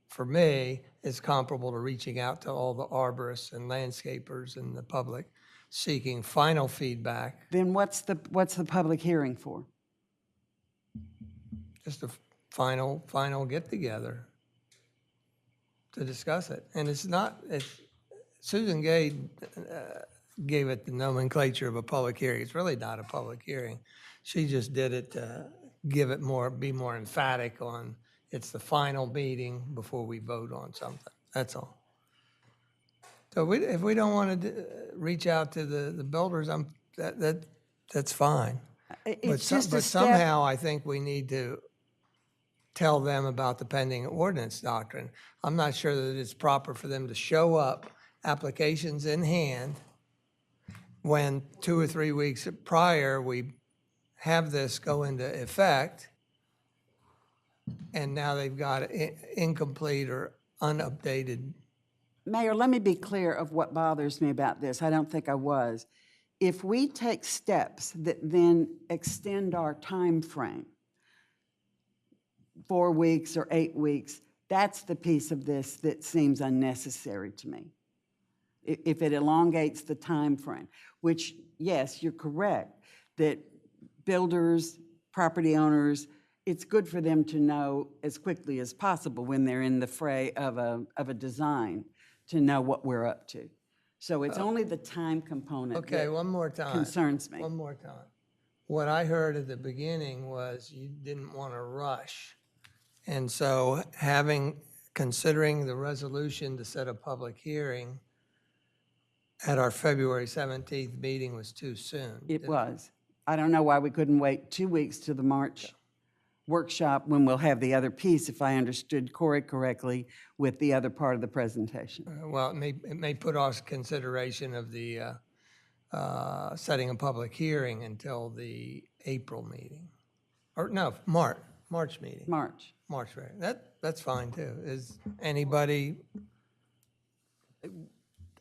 for me, is comparable to reaching out to all the arborists and landscapers and the public. seeking final feedback, Then what's the public hearing for? just a final get-together to discuss it. And it's not, Susan Gay gave it the nomenclature of a public hearing. It's really not a public hearing. She just did it to give it more, be more emphatic on, it's the final meeting before we vote on something. That's all. So if we don't want to reach out to the builders, that's fine. It's But just a step. somehow I think we need to tell them about the pending ordinance doctrine. I'm not sure that it's proper for them to show up, applications in hand, when 2 or 3 weeks prior, we have this go into effect, and now they've got incomplete or unupdated. Mayor, let me be clear of what bothers me about this. I don't think I was. If we take steps that then extend our time frame, 4 weeks or 8 weeks, that's the piece of this that seems unnecessary to me. If it elongates the time frame, which, yes, you're correct, that builders, property owners, it's good for them to know as quickly as possible when they're in the fray of a design to know what we're up to. So it's only the time component Okay, that one more time. concerns me. One more time. What I heard at the beginning was you didn't want to rush. And so considering the resolution to set a public hearing at our February 17th meeting was too soon. It was. I don't know why we couldn't wait 2 weeks to the March workshop when we'll have the other piece, if I understood Corey correctly, with the other part of the presentation. Well, it may put off consideration of the setting a public hearing until the April meeting. Or no, March meeting. March. March, right. That's fine too. Is anybody,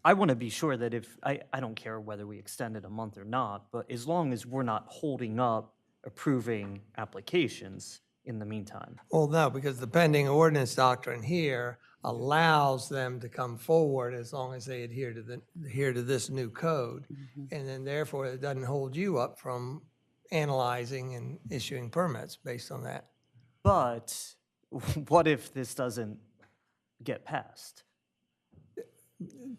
I want to be sure that I don't care whether we extend it a month or not, but as long as we're not holding up approving applications in the meantime. well, no, because the pending ordinance doctrine here allows them to come forward as long as they adhere to this new code. And then therefore, it doesn't hold you up from analyzing and issuing permits based on that. But what if this doesn't get passed?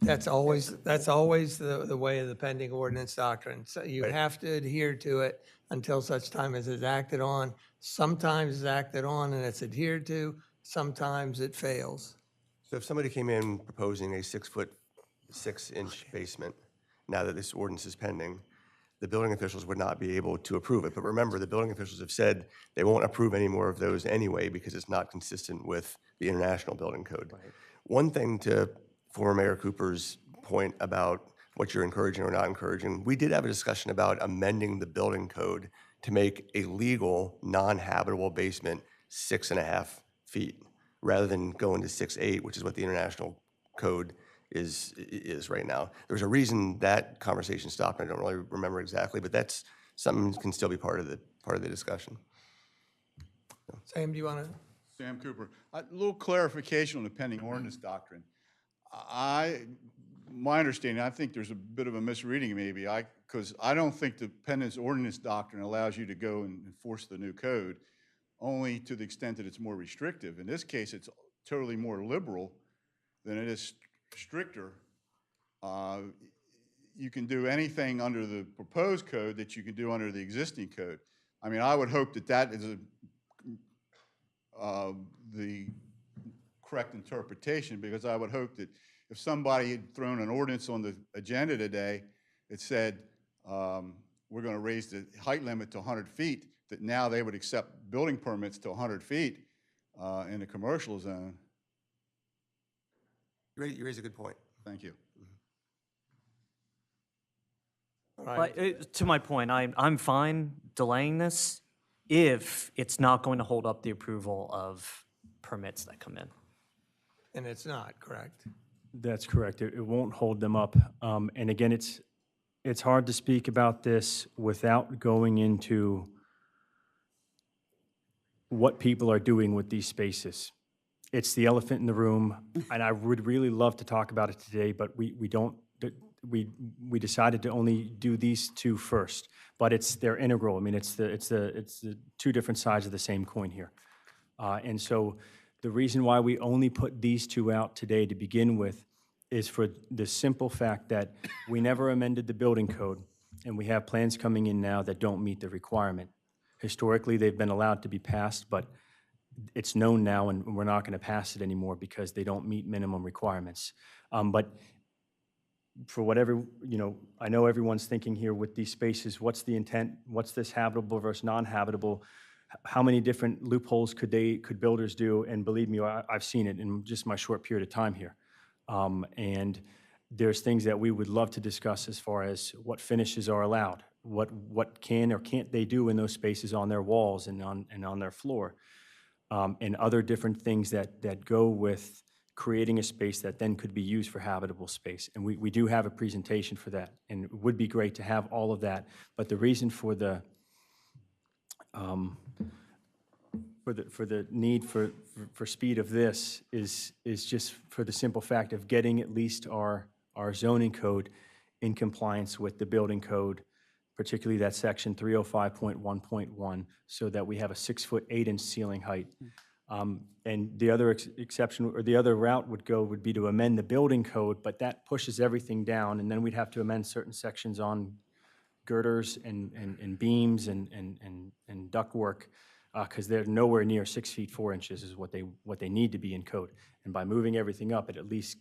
That's always the way of the pending ordinance doctrine. So you have to adhere to it until such time as it's acted on. Sometimes it's acted on and it's adhered to, sometimes it fails. So if somebody came in proposing a 6-foot, 6-inch basement, now that this ordinance is pending, the building officials would not be able to approve it. But remember, the building officials have said they won't approve any more of those anyway because it's not consistent with the International Building Code. One thing to former Mayor Cooper's point about what you're encouraging or not encouraging, we did have a discussion about amending the building code to make a legal, non-habitable basement 6.5 feet, rather than going to 6'8", which is what the International Code is right now. There's a reason that conversation stopped. I don't really remember exactly, but that's something that can still be part of the discussion. Sam, do you want to? Sam Cooper, a little clarification on the pending ordinance doctrine. My understanding, I think there's a bit of a misreading maybe, because I don't think the pending ordinance doctrine allows you to go and enforce the new code, only to the extent that it's more restrictive. In this case, it's totally more liberal than it is stricter. You can do anything under the proposed code that you can do under the existing code. I mean, I would hope that that is the correct interpretation, because I would hope that if somebody had thrown an ordinance on the agenda today that said we're going to raise the height limit to 100 feet, that now they would accept building permits to 100 feet in the commercial zone. You raise a good point. Thank you. But to my point, I'm fine delaying this if it's not going to hold up the approval of permits that come in. And it's not, correct? That's correct. It won't hold them up. And again, it's hard to speak about this without going into what people are doing with these spaces. It's the elephant in the room, and I would really love to talk about it today, but we don't. we decided to only do these two first, but they're integral. I mean, it's the two different sides of the same coin here. And so the reason why we only put these two out today to begin with is for the simple fact that we never amended the building code, and we have plans coming in now that don't meet the requirement. Historically, they've been allowed to be passed, but it's known now, and we're not going to pass it anymore because they don't meet minimum requirements. But for whatever, I know everyone's thinking here with these spaces, what's the intent? What's this habitable versus non-habitable? How many different loopholes could builders do? And believe me, I've seen it in just my short period of time here. And there's things that we would love to discuss as far as what finishes are allowed, what can or can't they do in those spaces on their walls and on their floor, and other different things that go with creating a space that then could be used for habitable space. And we do have a presentation for that, and it would be great to have all of that. But the reason for the need for speed of this is just for the simple fact of getting at least our zoning code in compliance with the building code, particularly that section 305.1.1, so that we have a 6-foot 8-inch ceiling height. And the other exception, or the other route would be to amend the building code, but that pushes everything down, and then we'd have to amend certain sections on girders and beams and ductwork, because they're nowhere near 6 feet 4 inches is what they need to be in code. And by moving everything up, it at least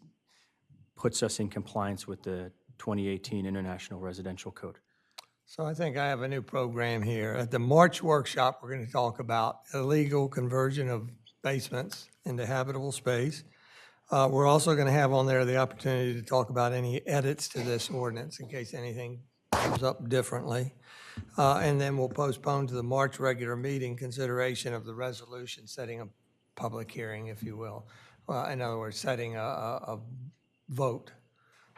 puts us in compliance with the 2018 International Residential Code. So I think I have a new program here. At the March workshop, we're going to talk about illegal conversion of basements into habitable space. We're also going to have on there the opportunity to talk about any edits to this ordinance in case anything comes up differently. And then we'll postpone to the March regular meeting consideration of the resolution setting a public hearing, if you will. In other words, setting a vote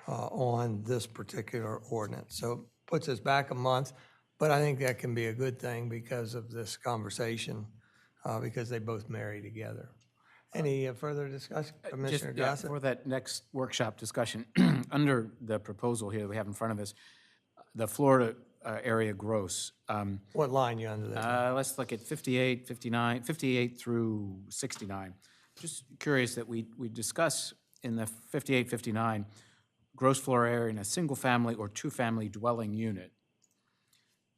on this particular ordinance. So puts us back a month, but I think that can be a good thing because of this conversation, because they both marry together. Any further discussion, Commissioner Gossett? For that next workshop discussion, under the proposal here that we have in front of us, the Florida area gross. What line you under there? Let's look at 58, 59, 58 through 69. Just curious that we discuss in the 58, 59, gross floor area in a single-family or two-family dwelling unit.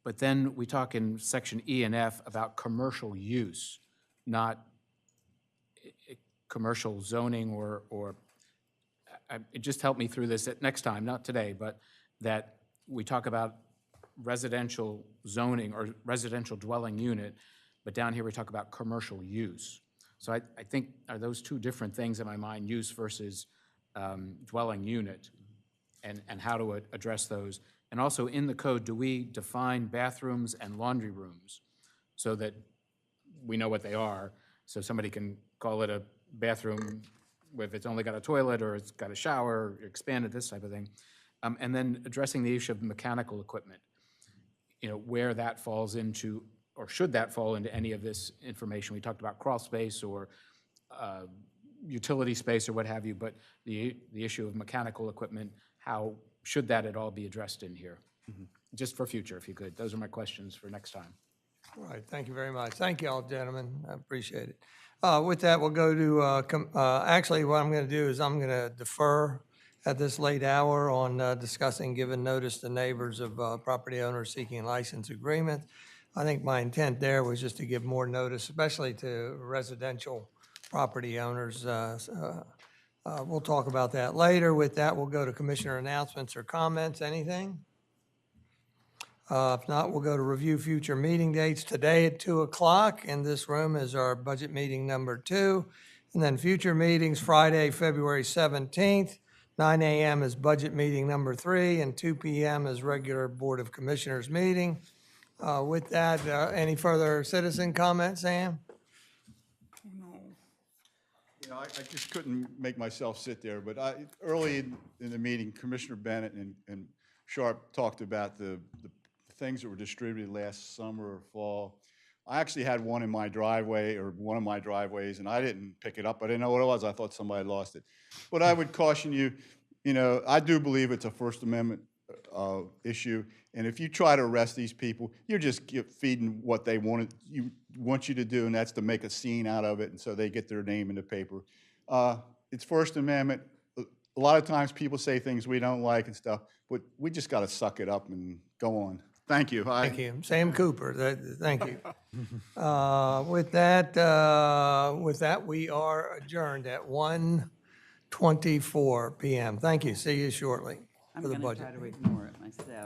But then we talk in section E and F about commercial use, not commercial zoning or it just helped me through this at next time, not today, but that we talk about residential zoning or residential dwelling unit, but down here we talk about commercial use. So I think, are those two different things in my mind, use versus dwelling unit, and how to address those? And also in the code, do we define bathrooms and laundry rooms so that we know what they are, so somebody can call it a bathroom if it's only got a toilet or it's got a shower, expanded, this type of thing? And then addressing the issue of mechanical equipment, where that falls into, or should that fall into any of this information? We talked about crawl space or utility space or what have you, but the issue of mechanical equipment, how should that at all be addressed in here? Just for future, if you could. Those are my questions for next time. All right, thank you very much. Thank you all, gentlemen. I appreciate it. With that, we'll go to, actually, what I'm going to do is I'm going to defer at this late hour on discussing giving notice to neighbors of property owners seeking license agreement. I think my intent there was just to give more notice, especially to residential property owners. We'll talk about that later. With that, we'll go to commissioner announcements or comments. Anything? If not, we'll go to review future meeting dates. Today at 2 o'clock in this room is our budget meeting number 2. And then future meetings, Friday, February 17th, 9 a.m. is budget meeting number 3, and 2 p.m. is regular Board of Commissioners meeting. With that, any further citizen comments, Sam? I just couldn't make myself sit there, but early in the meeting, Commissioner Bennett and Sharp talked about the things that were distributed last summer or fall. I actually had one in my driveway, or one of my driveways, and I didn't pick it up. I didn't know what it was. I thought somebody lost it. But I would caution you, You know, I do believe it's a First Amendment issue, and if you try to arrest these people, you're just feeding what they want you to do, and that's to make a scene out of it, and so they get their name in the paper. It's First Amendment. A lot of times people say things we don't like and stuff, but we just got to suck it up and go on. Thank you. Thank you. Sam Cooper, thank you. With that, we are adjourned at 1:24 PM. Thank you. See you shortly I'm for the going to budget. try to ignore it myself.